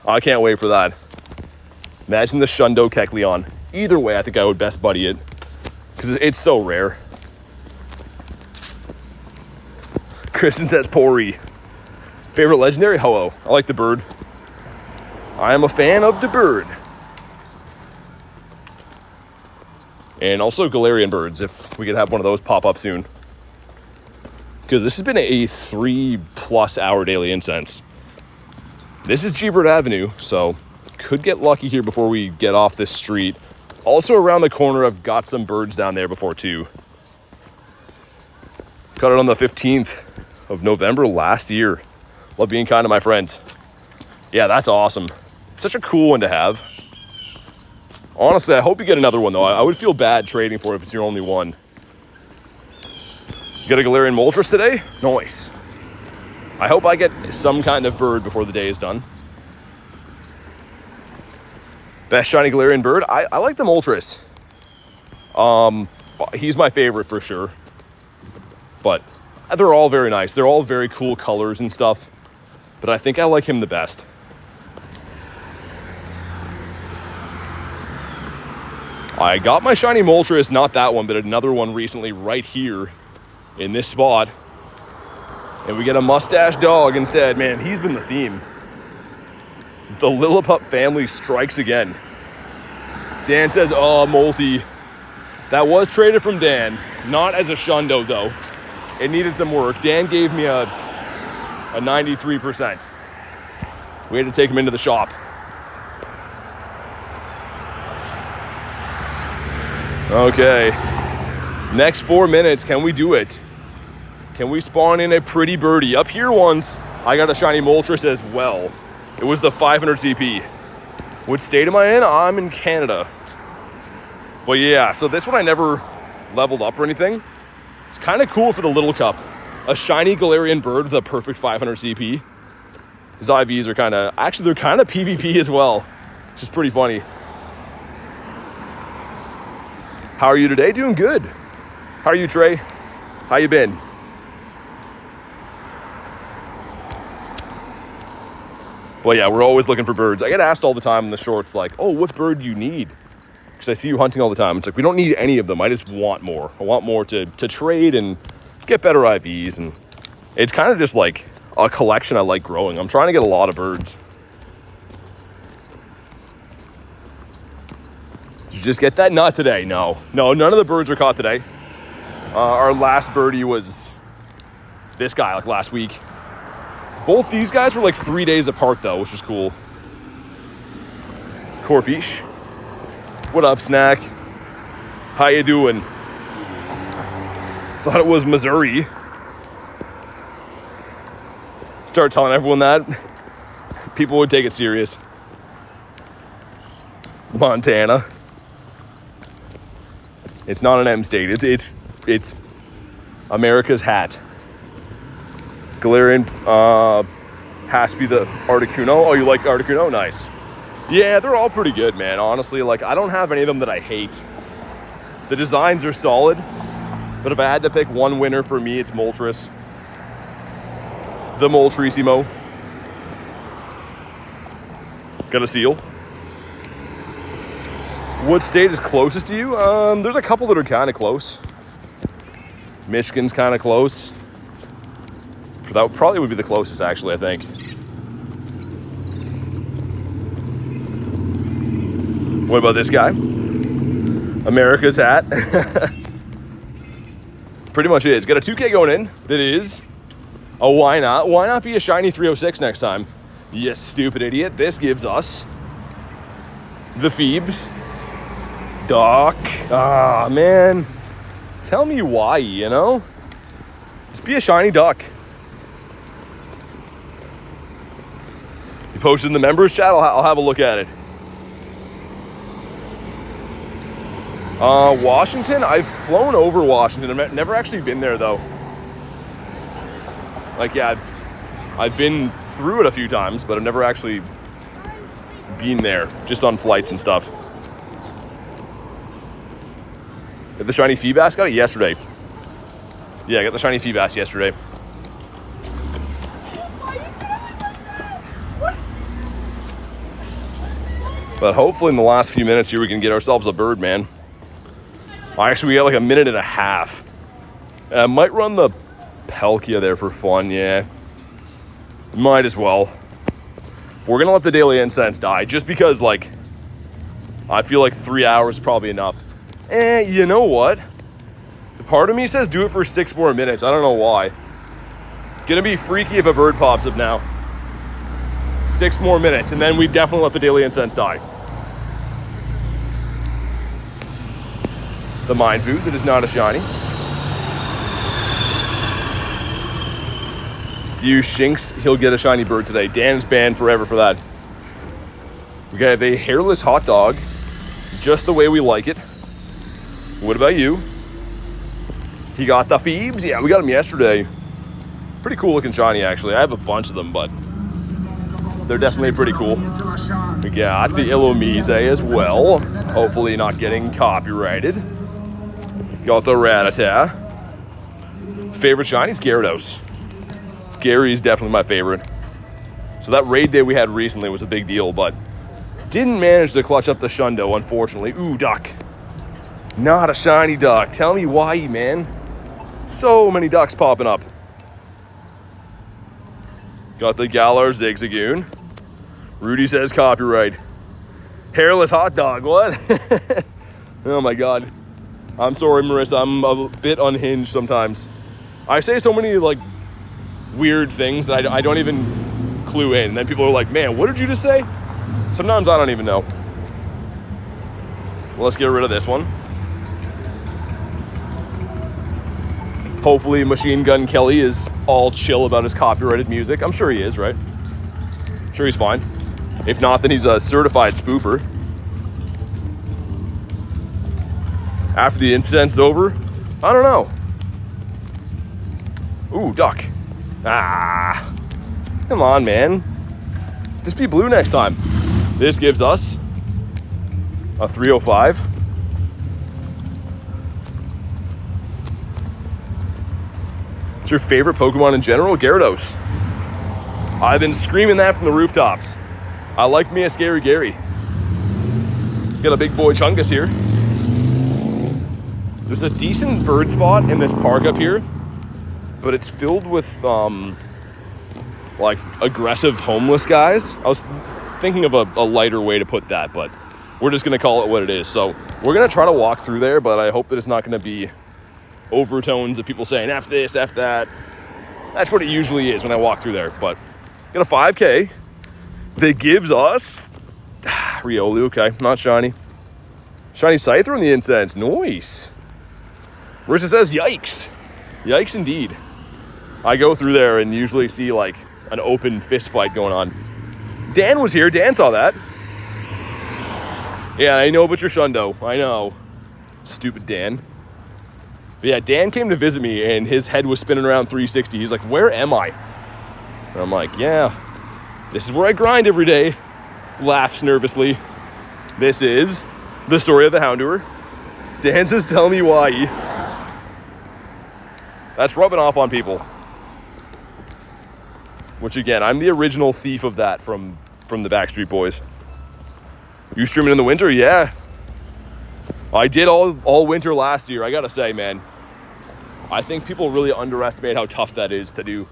I can't wait for that. Imagine the Shundo Kecleon. Either way, I think I would best buddy it. Because it's so rare. Kristen says Pori. Favorite legendary? Ho-Oh. I like the bird. I am a fan of the bird. And also Galarian birds, if we could have one of those pop up soon. Because this has been a 3+ hour daily incense. This is G-Bird Avenue, so could get lucky here before we get off this street. Also around the corner, I've got some birds down there before too. Got it on the 15th of November last year. Love being kind to my friends. Yeah, that's awesome. Such a cool one to have. Honestly, I hope you get another one, though. I would feel bad trading for it if it's your only one. You got a Galarian Moltres today? Nice. I hope I get some kind of bird before the day is done. Best shiny Galarian bird? I like the Moltres. He's my favorite for sure. But they're all very nice. They're all very cool colors and stuff. But I think I like him the best. I got my shiny Moltres, not that one, but another one recently right here in this spot. And we get a mustache dog instead. Man, he's been the theme. The Lillipup family strikes again. Dan says, oh, Molty. That was traded from Dan. Not as a Shundo, though. It needed some work. Dan gave me a 93%. We had to take him into the shop. Okay. Next 4 minutes. Can we do it? Can we spawn in a pretty birdie? Up here once, I got a shiny Moltres as well. It was the 500 CP. What state am I in? I'm in Canada. But yeah, so this one I never leveled up or anything. It's kind of cool for the Little Cup. A shiny Galarian bird with a perfect 500 CP. His IVs are kind of... Actually, they're kind of PvP as well. Which is pretty funny. How are you today? Doing good. How are you, Trey? How you been? But yeah, we're always looking for birds. I get asked all the time in the shorts, like, oh, what bird do you need? Because I see you hunting all the time. It's like, we don't need any of them. I just want more. I want more to trade and get better IVs. And it's kind of just like a collection I like growing. I'm trying to get a lot of birds. Did you just get that? Not today, no. No, none of the birds were caught today. Our last birdie was this guy, like last week. Both these guys were like 3 days apart though, which is cool. Corfish. What up, Snack? How you doing? Thought it was Missouri. Start telling everyone that. People would take it serious. Montana. It's not an M state. It's America's hat. Galarian has to be the Articuno. Oh, you like Articuno? Nice. Yeah, they're all pretty good, man. Honestly, like, I don't have any of them that I hate. The designs are solid, but if I had to pick one winner for me, it's Moltres. The Moltrissimo. Got a seal. What state is closest to you? There's a couple that are kind of close. Michigan's kind of close. That probably would be the closest, actually, I think. What about this guy? America's hat. Pretty much is. Got a 2K going in. That is. Oh, why not? Why not be a shiny 306 next time? Yes, stupid idiot. This gives us the Phoebes. Duck. Ah, man. Tell me why, you know? Just be a shiny duck. You posted in the members chat? I'll have a look at it. Washington? I've flown over Washington. I've never actually been there, though. Like, yeah, I've been through it a few times, but I've never actually been there, just on flights and stuff. Got the shiny Feebas? Got it yesterday. Yeah, I got the shiny Feebas yesterday. But hopefully in the last few minutes here we can get ourselves a bird, man. Actually, we got like a minute and a half. I might run the Palkia there for fun, yeah. Might as well. We're gonna let the Daily Incense die, just because, like, I feel like 3 hours is probably enough. You know what? The part of me says do it for 6 more minutes. I don't know why. Gonna be freaky if a bird pops up now. 6 more minutes, and then we definitely let the Daily Incense die. The Mind Food that is not a shiny. Do you Shinx? He'll get a shiny bird today. Dan's banned forever for that. We got a hairless hot dog, just the way we like it. What about you? He got the Phoebes? Yeah, we got him yesterday. Pretty cool looking shiny, actually. I have a bunch of them, but they're definitely pretty cool. We got the Illumise as well. Hopefully not getting copyrighted. Got the Rattata. Favorite shinies? Gyarados. Gary's definitely my favorite. So that raid day we had recently was a big deal, but didn't manage to clutch up the Shundo, unfortunately. Ooh, duck. Not a shiny duck. Tell me why, man. So many ducks popping up. Got the Galar Zigzagoon. Rudy says copyright. Hairless hot dog, what? Oh my God. I'm sorry, Marissa. I'm a bit unhinged sometimes. I say so many, like, weird things that I don't even clue in. And then people are like, man, what did you just say? Sometimes I don't even know. Well, let's get rid of this one. Hopefully Machine Gun Kelly is all chill about his copyrighted music. I'm sure he is, right? I'm sure he's fine. If not, then he's a certified spoofer. After the incident's over, I don't know. Ooh, duck. Ah, come on, man. Just be blue next time. This gives us a 305. What's your favorite Pokemon in general? Gyarados. I've been screaming that from the rooftops. I like me a Scary Gary. Got a big boy Chungus here. There's a decent bird spot in this park up here, but it's filled with like aggressive homeless guys. I was thinking of a lighter way to put that, but we're just gonna call it what it is. So we're gonna try to walk through there, but I hope that it's not gonna be overtones of people saying F this, F that. That's what it usually is when I walk through there. But got a 5K that gives us Riolu, okay, not shiny. Shiny Scyther on the incense, nice. Marissa says, yikes. Yikes indeed. I go through there and usually see like an open fist fight going on. Dan was here, Dan saw that. Yeah, I know about your shundo, I know. Stupid Dan. But yeah, Dan came to visit me and his head was spinning around 360. He's like, where am I? And I'm like, yeah, this is where I grind every day. Laughs nervously. This is the story of the Houndour. Dan says, tell me why. That's rubbing off on people. Which again, I'm the original thief of that from the Backstreet Boys. You streaming in the winter? Yeah. I did all winter last year. I gotta say, man, I think people really underestimate how tough that is to do.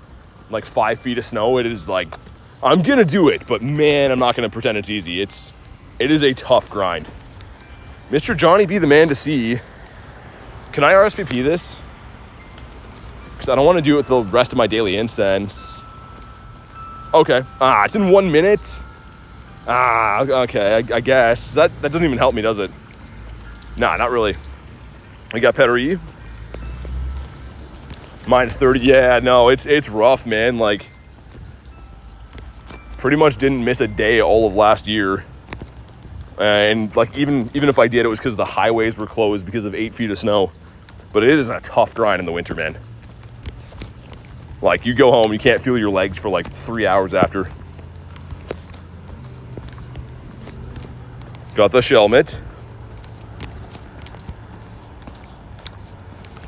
Like 5 feet of snow. It is like, I'm gonna do it, but man, I'm not gonna pretend it's easy. It is a tough grind. Mr. Johnny be the man to see. Can I RSVP this? Because I don't want to do it with the rest of my daily incense. Okay. It's in 1 minute. Okay, I guess. That doesn't even help me, does it? Nah, not really. We got Pettery. -30. Yeah, no, it's rough, man. Like, pretty much didn't miss a day all of last year. And like even if I did, it was because the highways were closed because of 8 feet of snow. But it is a tough grind in the winter, man. Like, you go home, you can't feel your legs for like 3 hours after. Got the Shelmet.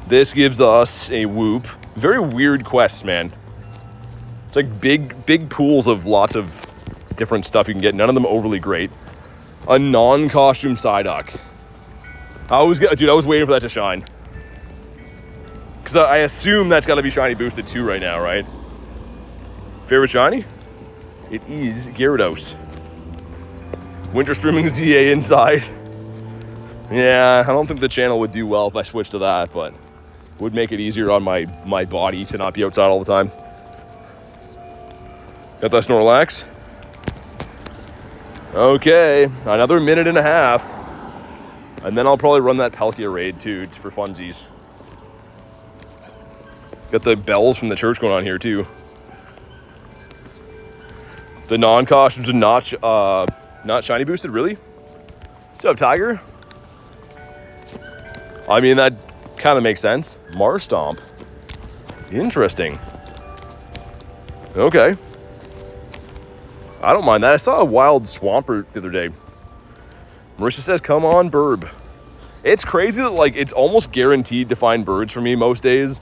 This gives us a Whoop. Very weird quests, man. It's like big pools of lots of different stuff you can get. None of them overly great. A non-costume Psyduck. I was waiting for that to shine. Because I assume that's got to be shiny boosted too right now, right? Favorite shiny? It is Gyarados. Winter streaming ZA inside. Yeah, I don't think the channel would do well if I switched to that, but would make it easier on my body to not be outside all the time. Got that Snorlax. Okay, another minute and a half. And then I'll probably run that Palkia Raid too. It's for funsies. Got the bells from the church going on here too. The non-costumes are not shiny boosted, really? What's up, Tiger? I mean, that kind of makes sense. Marstomp. Interesting. Okay. I don't mind that. I saw a wild Swampert the other day. Marissa says, come on, Burb. It's crazy that, like, it's almost guaranteed to find birds for me most days.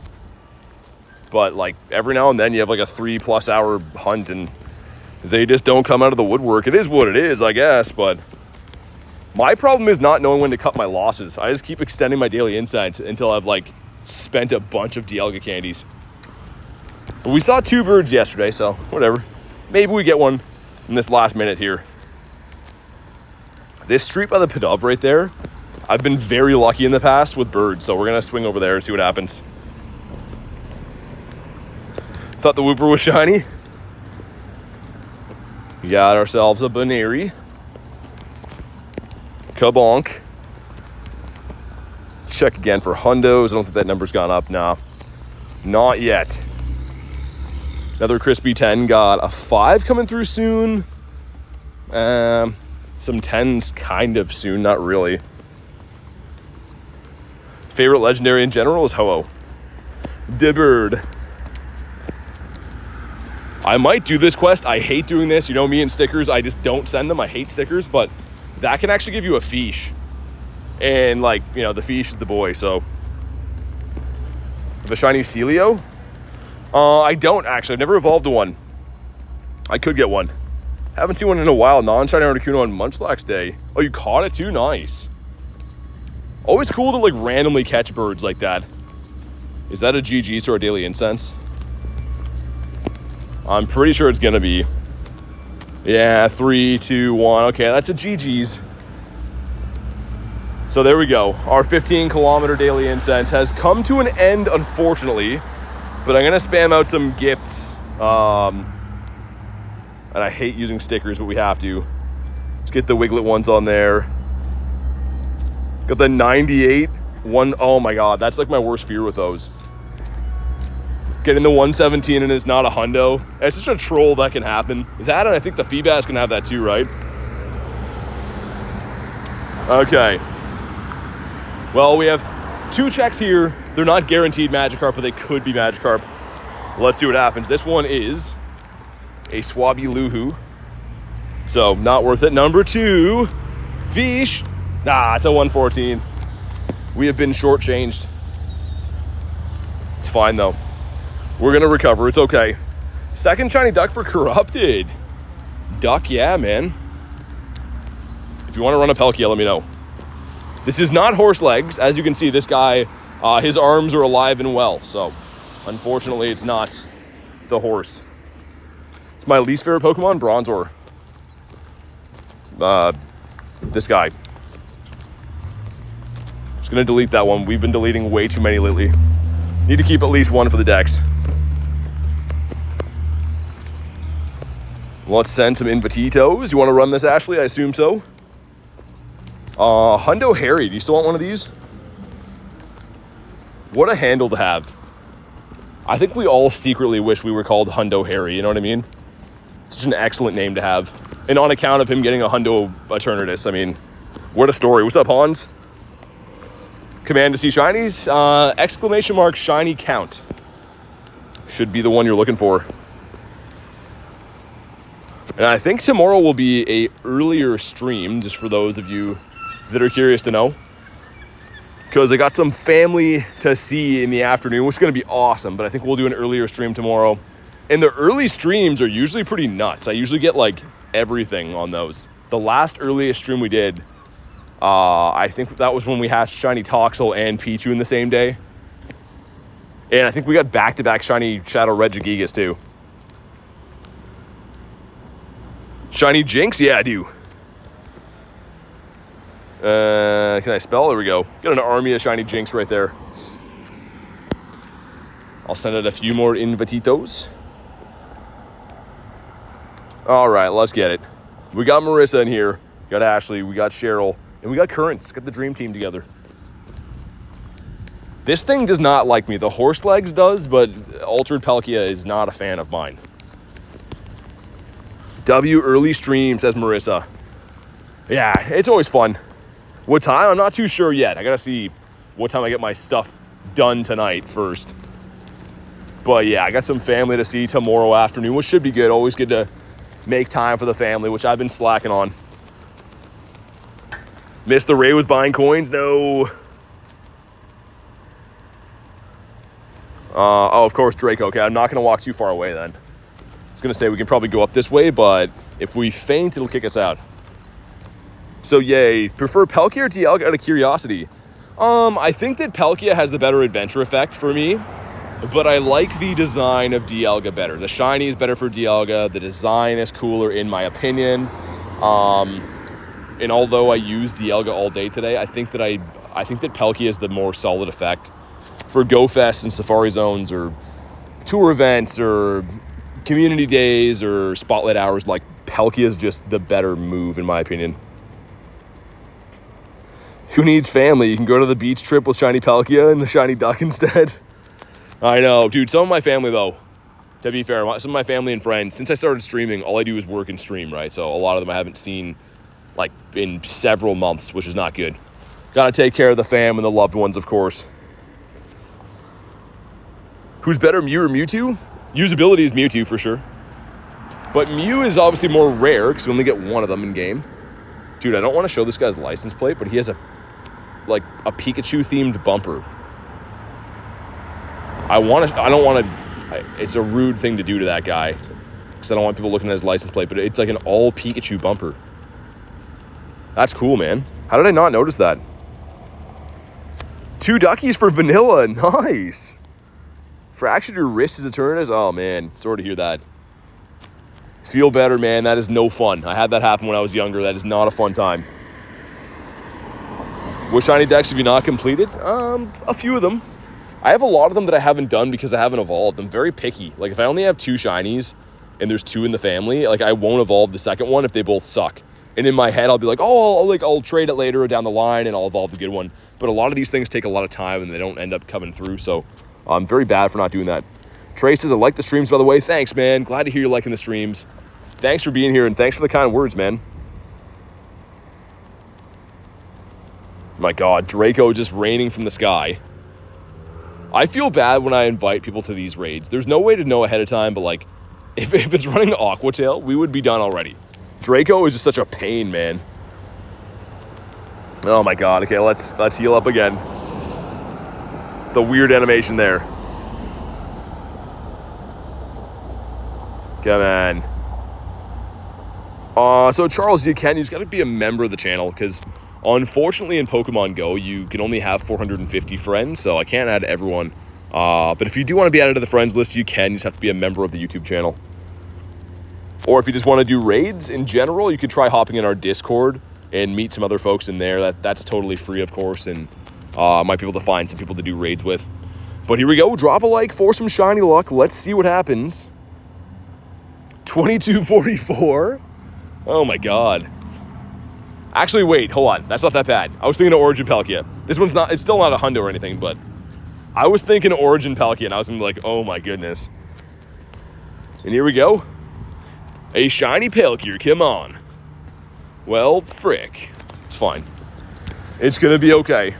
But, like, every now and then you have, like, a 3+ hour hunt and they just don't come out of the woodwork. It is what it is, I guess, but my problem is not knowing when to cut my losses. I just keep extending my daily insights until I've, like, spent a bunch of Dialga candies. But we saw 2 birds yesterday, so whatever. Maybe we get one in this last minute here. This street by the Pidove right there, I've been very lucky in the past with birds, so we're gonna swing over there and see what happens. Thought the Whooper was shiny. We got ourselves a Baneri. Kabonk. Check again for hundos. I don't think that number's gone up. Nah, not yet. Another crispy 10. Got a 5 coming through soon. Some 10s kind of soon, not really. Favorite legendary in general is Ho-Oh. Dibird. I might do this quest. I hate doing this. You know me and stickers. I just don't send them. I hate stickers, but that can actually give you a fiche. And, like, you know, the fiche is the boy, so. The shiny Celio? I don't, actually. I've never evolved to one. I could get one. Haven't seen one in a while. Non-shiny Articuno on Munchlax Day. Oh, you caught it too? Nice. Always cool to like randomly catch birds like that. Is that a GG's or a daily incense? I'm pretty sure it's gonna be. Yeah, 3, 2, 1. Okay, that's a GG's. So there we go. Our 15-kilometer daily incense has come to an end, unfortunately. But I'm gonna spam out some gifts. And I hate using stickers, but we have to. Let's get the Wiglet ones on there. Got the 98 one. Oh my god, that's like my worst fear with those. Getting the 117 and it's not a hundo. It's such a troll that can happen. That, and I think the Feebas can have that too, right? Okay. Well, we have 2 checks here. They're not guaranteed Magikarp, but they could be Magikarp. Let's see what happens. This one is a Swabby Luhu. So, not worth it. Number 2, Fish. Nah, it's a 114. We have been shortchanged. It's fine, though. We're going to recover. It's okay. Second shiny duck for Corrupted. Duck, yeah, man. If you want to run a Palkia, let me know. This is not horse legs. As you can see, this guy, his arms are alive and well. So, unfortunately, it's not the horse. It's my least favorite Pokemon, Bronzor. This guy. Just going to delete that one. We've been deleting way too many lately. Need to keep at least one for the decks. Let's send some Invititos. You want to run this, Ashley? I assume so. Hundo Harry. Do you still want one of these? What a handle to have. I think we all secretly wish we were called Hundo Harry. You know what I mean? Such an excellent name to have. And on account of him getting a Hundo Eternatus, I mean, what a story. What's up, Hans? Command to see shinies. Exclamation mark shiny count. Should be the one you're looking for. And I think tomorrow will be a earlier stream, just for those of you that are curious to know. Because I got some family to see in the afternoon, which is going to be awesome. But I think we'll do an earlier stream tomorrow. And the early streams are usually pretty nuts. I usually get like everything on those. The last earliest stream we did, I think that was when we hatched Shiny Toxel and Pichu in the same day. And I think we got back-to-back Shiny Shadow Regigigas too. Shiny Jinx? Yeah, I do. Can I spell? There we go. Got an army of Shiny Jinx right there. I'll send out a few more Invititos. All right, let's get it. We got Marissa in here. We got Ashley. We got Cheryl. And we got Currents. Got the dream team together. This thing does not like me. The horse legs does, but Altered Palkia is not a fan of mine. W early stream, says Marissa. Yeah, it's always fun. What time? I'm not too sure yet. I gotta see what time I get my stuff done tonight first. But yeah, I got some family to see tomorrow afternoon, which should be good. Always good to make time for the family, which I've been slacking on. Missed the Ray was buying coins? No. Oh, of course, Draco. Okay, I'm not going to walk too far away then. I was going to say we can probably go up this way, but if we faint, it'll kick us out. So, yay. Prefer Palkia or Dialga out of curiosity? I think that Palkia has the better adventure effect for me, but I like the design of Dialga better. The shiny is better for Dialga. The design is cooler, in my opinion. And although I use Dialga all day today, I think that Palkia is the more solid effect for Go Fest and Safari Zones or tour events or community days or spotlight hours. Like, Palkia is just the better move, in my opinion. Who needs family? You can go to the beach trip with Shiny Palkia and the Shiny Duck instead. I know, dude. Some of my family, though, to be fair, some of my family and friends, since I started streaming, all I do is work and stream, right? So a lot of them I haven't seen, like, in several months, which is not good. Gotta take care of the fam and the loved ones, of course. Who's better, Mew or Mewtwo? Usability is Mewtwo, for sure. But Mew is obviously more rare, because we only get one of them in game. Dude, I don't want to show this guy's license plate, but he has a Pikachu-themed bumper. I don't want to... It's a rude thing to do to that guy. because I don't want people looking at his license plate, but it's like an all Pikachu bumper. That's cool, man. How did I not notice that? 2 duckies for vanilla. Nice. Fractured your wrist as a Eternatus? Oh, man. Sorry to hear that. Feel better, man. That is no fun. I had that happen when I was younger. That is not a fun time. What shiny decks have you not completed? A few of them. I have a lot of them that I haven't done because I haven't evolved. I'm very picky. Like, if I only have 2 shinies and there's 2 in the family, like, I won't evolve the second one if they both suck. And in my head, I'll be like, oh, I'll trade it later or down the line and I'll evolve the good one. But a lot of these things take a lot of time and they don't end up coming through. So I'm very bad for not doing that. Trey says, I like the streams, by the way. Thanks, man. Glad to hear you're liking the streams. Thanks for being here and thanks for the kind words, man. My God, Draco just raining from the sky. I feel bad when I invite people to these raids. There's no way to know ahead of time, but like, if it's running Aqua Tail, we would be done already. Draco is just such a pain, man. Oh my God. Okay, let's heal up again. The weird animation there. Come on. So Charles, you just got to be a member of the channel because unfortunately in Pokemon Go, you can only have 450 friends, so I can't add everyone. But if you do want to be added to the friends list, you can. You just have to be a member of the YouTube channel. Or if you just want to do raids in general, you could try hopping in our Discord and meet some other folks in there. That's totally free, of course, and might be able to find some people to do raids with. But here we go. Drop a like for some shiny luck. Let's see what happens. 2244. Oh my God. Actually, wait, hold on. That's not that bad. I was thinking of Origin Palkia. This one's not, it's still not a hundo or anything, but I was thinking Origin Palkia and I was gonna be like, oh my goodness. And here we go. A shiny Palkia, come on. Well, frick. It's fine. It's gonna be okay.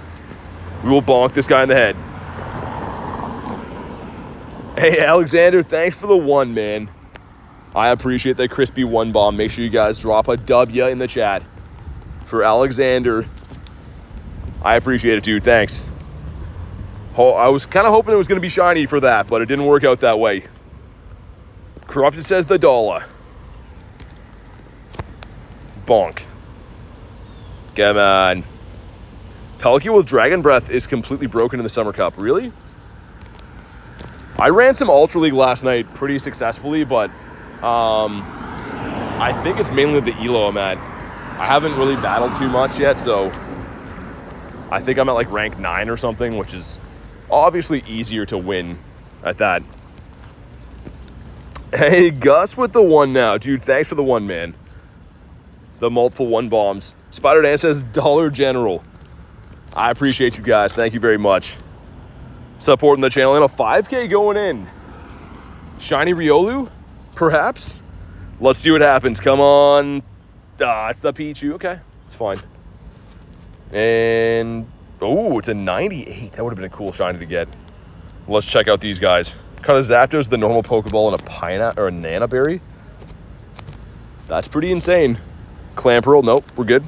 We will bonk this guy in the head. Hey, Alexander, thanks for the 1, man. I appreciate that crispy 1 bomb. Make sure you guys drop a W in the chat for Alexander. I appreciate it, dude. Thanks. I was kind of hoping it was going to be shiny for that, but it didn't work out that way. Corrupted says the dollar. Bonk. Come on. Palkia with Dragon Breath is completely broken in the Summer Cup. Really? I ran some Ultra League last night pretty successfully, but I think it's mainly the elo I'm at. I haven't really battled too much yet, so I think I'm at like rank 9 or something, which is obviously easier to win at that. Hey, Gus with the 1 now. Dude, thanks for the 1, man. The multiple 1 bombs. Spider Dan says Dollar General. I appreciate you guys. Thank you very much. Supporting the channel. And a 5K going in. Shiny Riolu? Perhaps? Let's see what happens. Come on. It's the Pichu. Okay, it's fine. And, oh, it's a 98. That would have been a cool shiny to get. Let's check out these guys. Kind of Zapdos, the normal Pokeball, and a Pineapple or a Nana Berry. That's pretty insane. Clamperl, nope, we're good.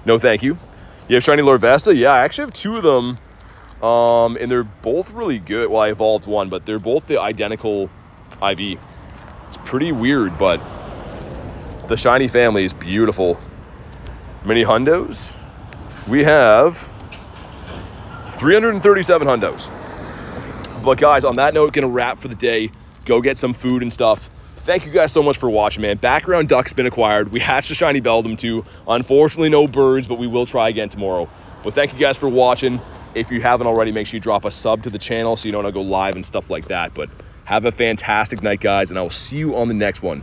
No, thank you. You have shiny Lorvesta? Yeah, I actually have 2 of them. And they're both really good. Well, I evolved 1, but they're both the identical IV. It's pretty weird, but the shiny family is beautiful. Mini hundos. We have 337 hundos. But guys, on that note, gonna wrap for the day. Go get some food and stuff. Thank you guys so much for watching, man. Background duck's been acquired. We hatched a shiny Beldum too. Unfortunately, no birds, but we will try again tomorrow. But thank you guys for watching. If you haven't already, make sure you drop a sub to the channel so you don't go live and stuff like that. But have a fantastic night, guys, and I will see you on the next one.